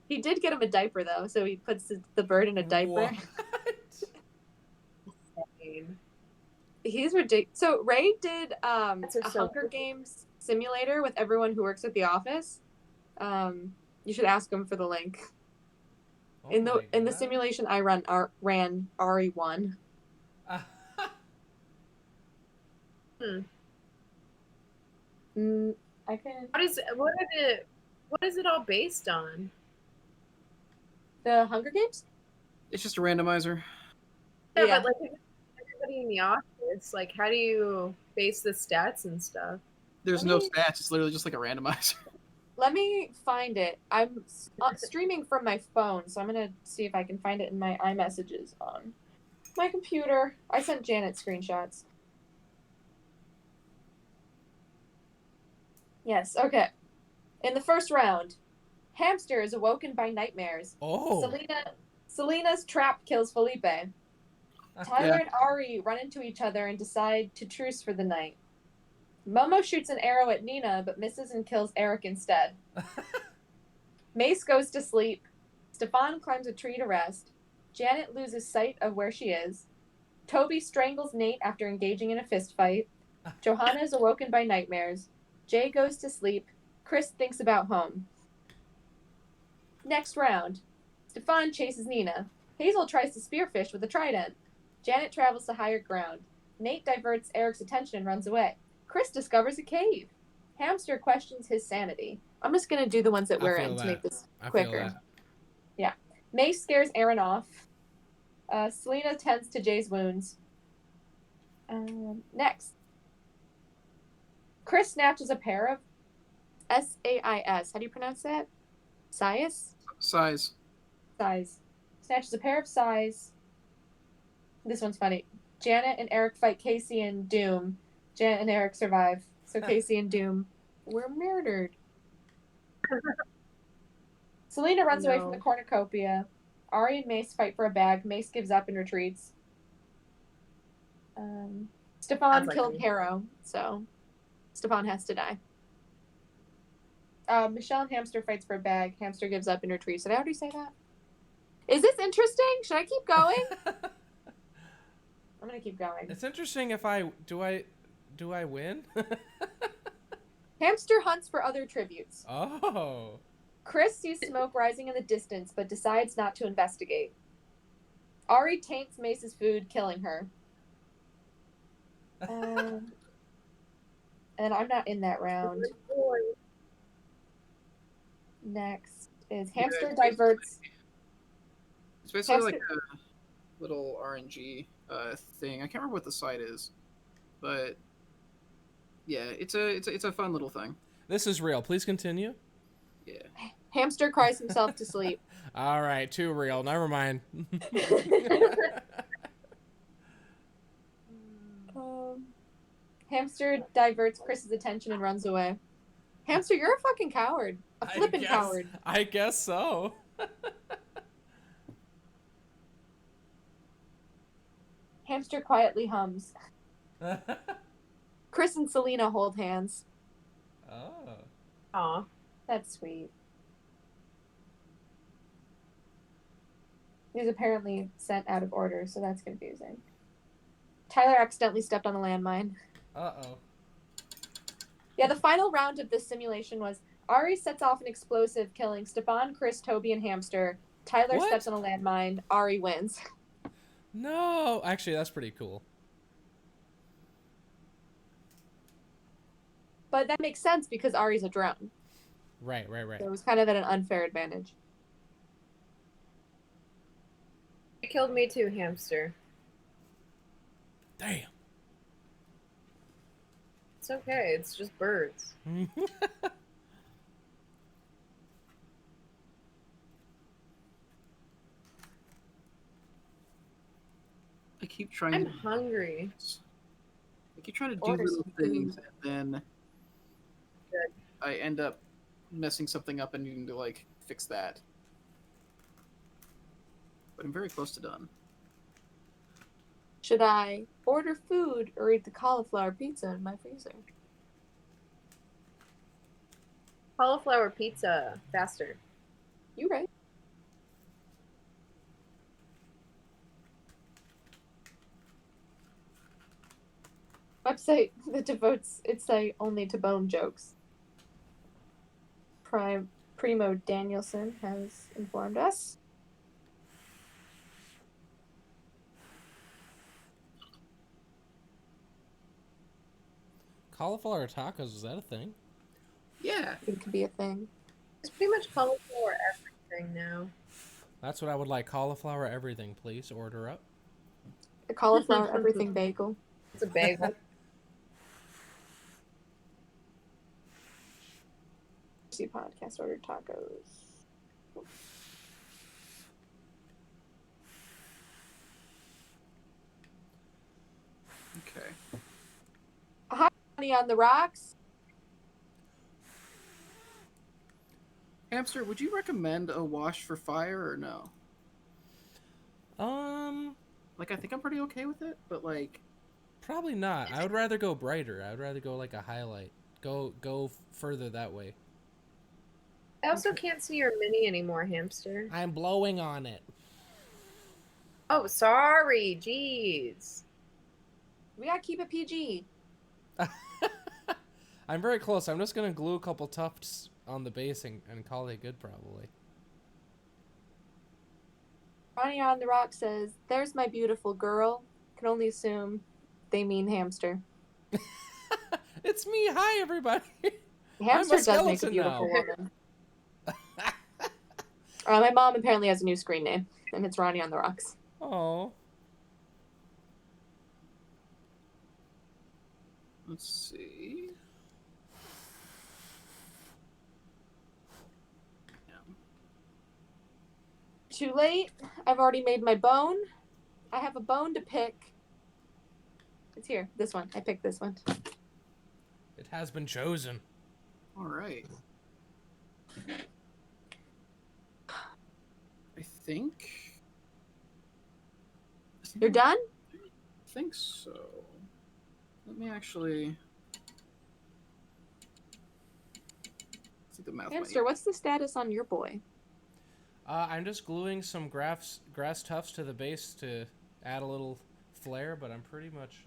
He did get him a diaper though, so he puts the bird in a diaper. What? He's ridiculous. So Ray did a so Hunger cool. Games simulator with everyone who works at the office. You should ask him for the link. Oh in my the God. simulation I ran Ari won. I can. What is it all based on? The Hunger Games? It's just a randomizer. Yeah, Yeah. but like everybody in the office, like how do you base the stats and stuff? There's no stats. It's literally just like a randomizer. Let me find it. I'm streaming from my phone, so I'm gonna see if I can find it in my iMessages on my computer. I sent Janet screenshots. Yes, okay. In the first round, Hamster is awoken by nightmares. Oh. Selena's trap kills Felipe. Tyler and Ari run into each other and decide to truce for the night. Momo shoots an arrow at Nina, but misses and kills Eric instead. Mace goes to sleep. Stefan climbs a tree to rest. Janet loses sight of where she is. Toby strangles Nate after engaging in a fist fight. Johanna is awoken by nightmares. Jay goes to sleep. Chris thinks about home. Next round. Stefan chases Nina. Hazel tries to spearfish with a trident. Janet travels to higher ground. Nate diverts Eric's attention and runs away. Chris discovers a cave. Hamster questions his sanity. I'm just going to do the ones that we're in to make this quicker. Yeah. Mace scares Aaron off. Selena tends to Jay's wounds. Next. Chris snatches a pair of SAIS. How do you pronounce that? Size? Size. Size. Snatches a pair of size. This one's funny. Janet and Eric fight Casey and Doom. Janet and Eric survive. So Casey and Doom were murdered. Selena runs away from the cornucopia. Ari and Mace fight for a bag. Mace gives up and retreats. Stefan killed Harrow, so Stefan has to die. Michelle and Hamster fights for a bag. Hamster gives up and retreats. Did I already say that? Is this interesting? Should I keep going? I'm gonna keep going. It's interesting if do I win? Hamster hunts for other tributes. Oh. Chris sees smoke rising in the distance, but decides not to investigate. Ari taints Mace's food, killing her. And I'm not in that round. Next is Hamster diverts. It's basically like a little RNG thing. I can't remember what the site is, but yeah, it's a fun little thing. This is real. Please continue. Yeah. Hamster cries himself to sleep. All right, too real. Never mind. Hamster diverts Chris's attention and runs away. Hamster, you're a fucking coward. A flippin' coward. I guess so. Hamster quietly hums. Chris and Selena hold hands. Oh. Aw. That's sweet. He was apparently sent out of order, so that's confusing. Tyler accidentally stepped on a landmine. Uh-oh. Yeah, the final round of this simulation was Ari sets off an explosive, killing Stefan, Chris, Toby, and Hamster. Tyler steps on a landmine. Ari wins. No! Actually, that's pretty cool. But that makes sense because Ari's a drone. Right. So it was kind of at an unfair advantage. It killed me too, Hamster. Damn. It's okay. It's just birds. I keep trying. I'm hungry. I keep trying to do little things, and then I end up messing something up and needing to like fix that. But I'm very close to done. Should I order food or eat the cauliflower pizza in my freezer? Cauliflower pizza. Faster. You right. Website that devotes its site only to bone jokes. Primo Danielson has informed us. Cauliflower tacos, is that a thing? Yeah. It could be a thing. It's pretty much cauliflower everything now. That's what I would like. Cauliflower everything, please. Order up. A cauliflower everything bagel. It's a bagel. See podcast ordered tacos. Okay. Honey on the rocks. Hamster, would you recommend a wash for fire or no? Like, I think I'm pretty okay with it, but like, probably not. I would rather go brighter. I would rather go like a highlight. Go further that way. I also can't see your mini anymore, Hamster. I'm blowing on it. Oh, sorry. Jeez. We gotta keep it PG. I'm very close. I'm just gonna glue a couple tufts on the base and call it good, probably. Ronnie on the rock says, "There's my beautiful girl." Can only assume they mean hamster. It's me. Hi, everybody. Hamster does make a beautiful woman. My mom apparently has a new screen name, and it's Ronnie on the rocks. Oh. Let's see. Too late. I've already made my bone. I have a bone to pick. It's here. This one. I picked this one. It has been chosen. All right. I think. You're done? I think so. Let me actually. See the math. Hamster, what's the status on your boy? I'm just gluing some grass tufts to the base to add a little flair, but I'm pretty much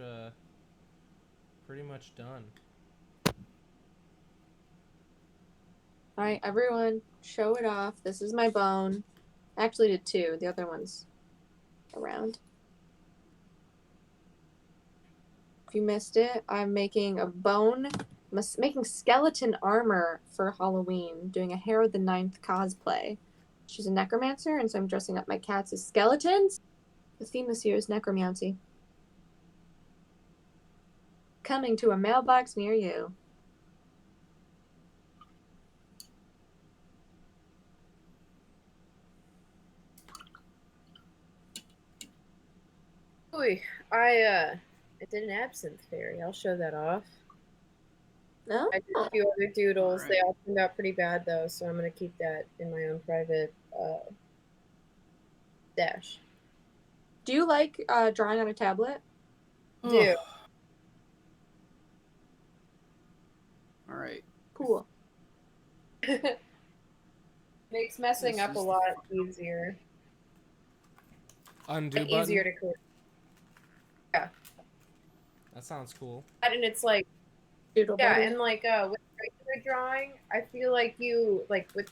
done. All right, everyone, show it off. This is my bone. I actually did two. The other one's around. If you missed it, I'm making a bone, making skeleton armor for Halloween, doing a Hair of the Ninth cosplay. She's a necromancer, and so I'm dressing up my cats as skeletons. The theme this year is necromancy. Coming to a mailbox near you. Ooh, I did an absinthe fairy. I'll show that off. No? I did a few other doodles. Alright. They all turned out pretty bad though, so I'm gonna keep that in my own private stash. Do you like drawing on a tablet? Do. All right. Cool. Makes messing This up is a the lot fun. easier. Undo And button. easier to clear. That sounds cool. And it's like Doodle yeah, buddy. and like with regular drawing, I feel like you like with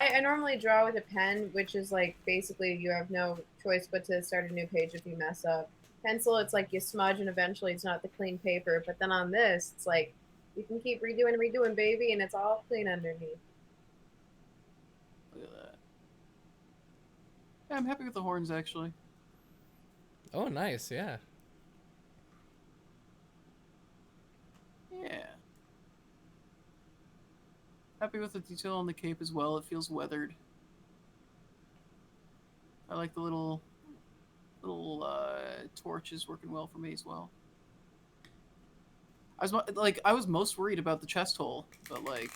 I normally draw with a pen, which is like basically you have no choice but to start a new page if you mess up. Pencil, it's like you smudge and eventually it's not the clean paper. But then on this, it's like you can keep redoing and redoing, baby, and it's all clean underneath. Look at that. Yeah, I'm happy with the horns actually. Oh, nice. Yeah. Yeah. Happy with the detail on the cape as well. It feels weathered. I like the little torches working well for me as well. I was most worried about the chest hole, but like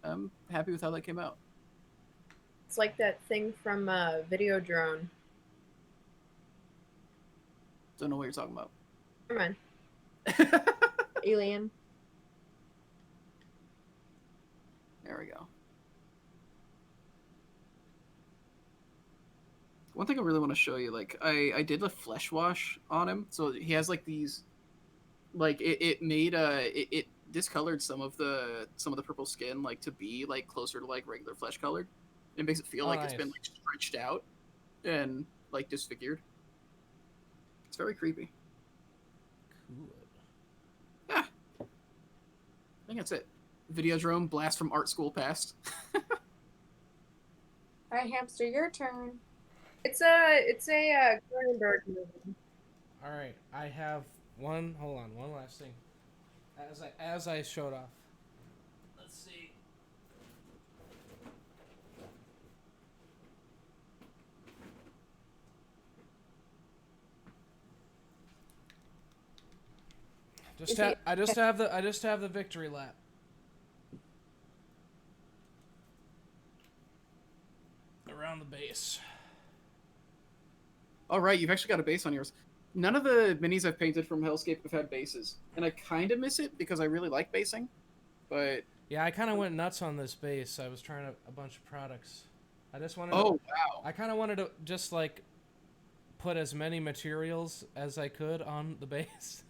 I'm happy with how that came out. It's like that thing from Video Drone. Don't know what you're talking about. Come on. Alien. There we go. One thing I really want to show you, like I did a flesh wash on him, so he has like these, like it made it discolored some of the purple skin like to be like closer to like regular flesh colored. It makes it feel like it's been nice. like stretched out and like disfigured. It's very creepy. Cool. Yeah, I think that's it. Videodrome blast from art school past. All right, Hamster, your turn. It's a Cronenberg movie. All right. I have one. Hold on. One last thing. As I showed off. Let's see. I just have the victory lap. Around the base. All right, you've actually got a base on yours. None of the minis I've painted from Hellscape have had bases, and I kind of miss it because I really like basing. But Yeah, I kind of went nuts on this base. I was trying a bunch of products. I just wanted. oh wow, I kind of wanted to just like put as many materials as I could on the base.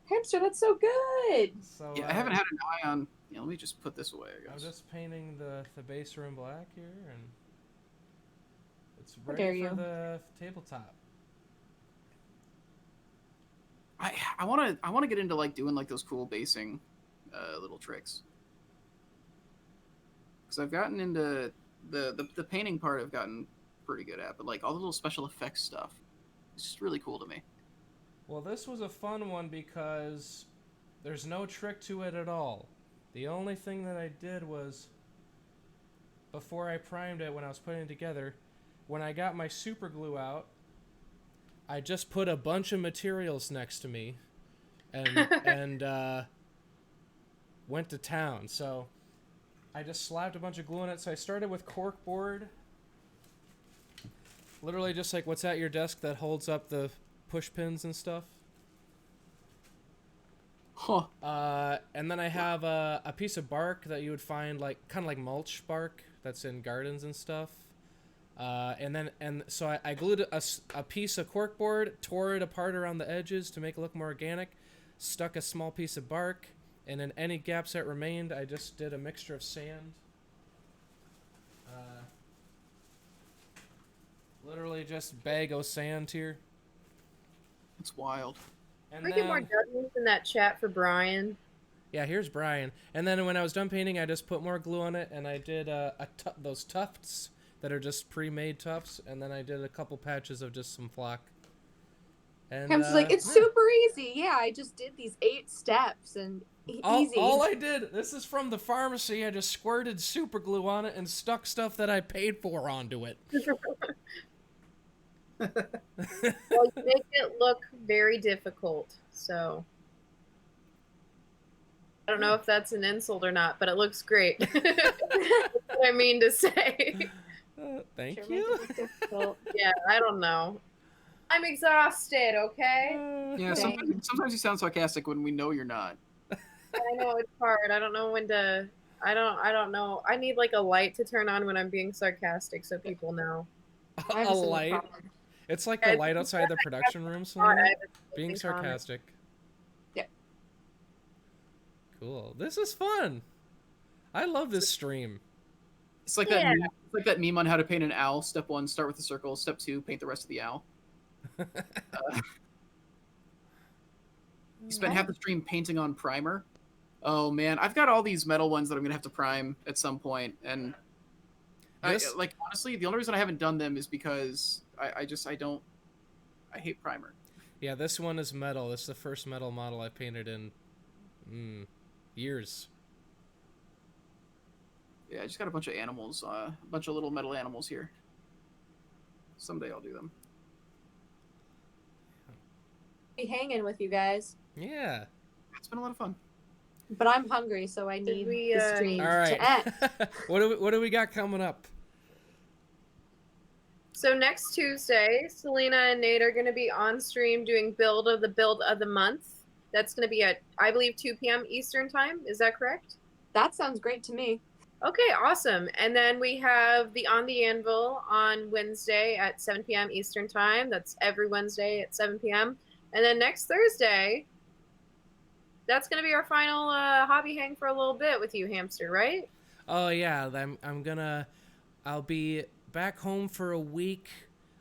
Hamster, that's so good. So yeah, I haven't had an eye on. Yeah, let me just put this away. I I'm guess. just painting the base room black here, and it's How dare ready for you. the tabletop. I want to get into like doing like those cool basing little tricks because I've gotten into the painting part. I've gotten pretty good at, but like all the little special effects stuff, it's just really cool to me. Well, this was a fun one because There's no trick to it at all. The only thing that I did was, before I primed it when I was putting it together, when I got my super glue out, I just put a bunch of materials next to me and went to town. So I just slapped a bunch of glue on it. So I started with cork board. Literally just like what's at your desk that holds up the push pins and stuff. Huh. And then I have a piece of bark that you would find kind of like mulch bark that's in gardens and stuff. So I glued a piece of corkboard, tore it apart around the edges to make it look more organic, stuck a small piece of bark, and in any gaps that remained, I just did a mixture of sand. Literally just bag of sand here. It's wild. And We get more W's in that chat for Brian. Yeah, here's Brian. And then when I was done painting, I just put more glue on it, and I did those tufts that are just pre-made tufts, and then I did a couple patches of just some flock. And Hamster's like, it's super easy. Yeah, I just did these 8 steps and easy. All I did, this is from the pharmacy, I just squirted super glue on it and stuck stuff that I paid for onto it. Well, you make it look very difficult, so I don't know if that's an insult or not, but it looks great. That's what I mean to say. Thank Sure you. makes it difficult. Yeah, I don't know. I'm exhausted, okay? Yeah, Thanks. sometimes you sound sarcastic when we know you're not. I know it's hard. I don't know when to. I don't know. I need like a light to turn on when I'm being sarcastic, so people know. I have A a similar light. problem. It's like the light outside the production room, Selena. Being sarcastic. Yeah. Cool. This is fun. I love this stream. It's like that. Meme, it's like that meme on how to paint an owl. Step 1, start with the circle. Step 2, paint the rest of the owl. You spent half the stream painting on primer. Oh man, I've got all these metal ones that I'm gonna have to prime at some point, and honestly, the only reason I haven't done them is because I hate primer. Yeah, this one is metal. This is the first metal model I painted in years. Yeah, I just got a bunch of animals, a bunch of little metal animals here. Someday I'll do them. Be hanging with you guys, Yeah. It's been a lot of fun. but I'm hungry, so I need we, the stream All right. to end. What do we got coming up? So next Tuesday, Selena and Nate are going to be on stream doing build of the month. That's going to be at, I believe, 2 p.m. Eastern time. Is that correct? That sounds great to me. Okay, awesome. And then we have the On the Anvil on Wednesday at 7 p.m. Eastern time. That's every Wednesday at 7 p.m. And then next Thursday, that's going to be our final hobby hang for a little bit with you, Hamster, right? Oh yeah, I'll be back home for a week.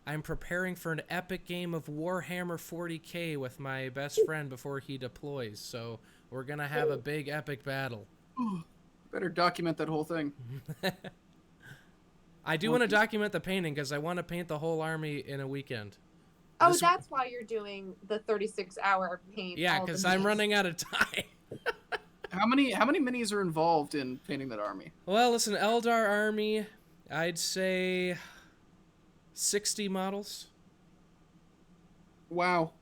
I'm preparing for an epic game of Warhammer 40K with my best friend before he deploys. So we're gonna have a big epic battle. Better document that whole thing. I do want to document the painting because I want to paint the whole army in a weekend. Oh, This- that's why you're doing the 36-hour paint. Yeah, all the because I'm minis. running out of time. How many minis are involved in painting that army? Well, listen, Eldar army, I'd say 60 models. Wow.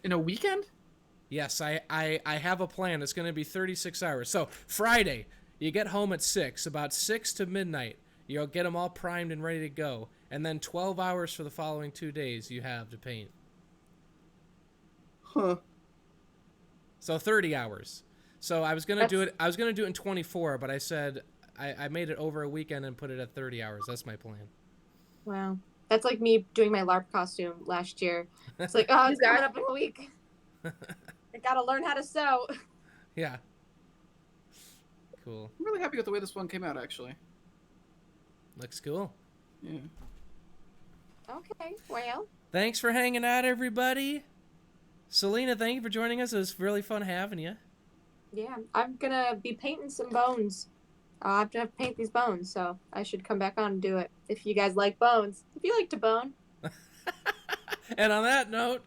In a weekend? Yes, I have a plan. It's going to be 36 hours. So Friday, you get home at 6, about 6 to midnight. You'll get them all primed and ready to go. And then 12 hours for the following 2 days you have to paint. Huh. So 30 hours. So I was gonna do it. I was gonna do it in 24, but I said I made it over a weekend and put it at 30 hours. That's my plan. Wow. That's like me doing my LARP costume last year. It's like, oh, it's You got coming up in a week. I gotta learn how to sew. Yeah. Cool. I'm really happy with the way this one came out, actually. Looks cool. Yeah. Okay, well. Thanks for hanging out, everybody. Selena, thank you for joining us. It was really fun having you. Yeah, I'm gonna be painting some bones. I'll have to paint these bones, so I should come back on and do it. If you guys like bones. If you like to bone. And on that note,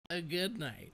A good night.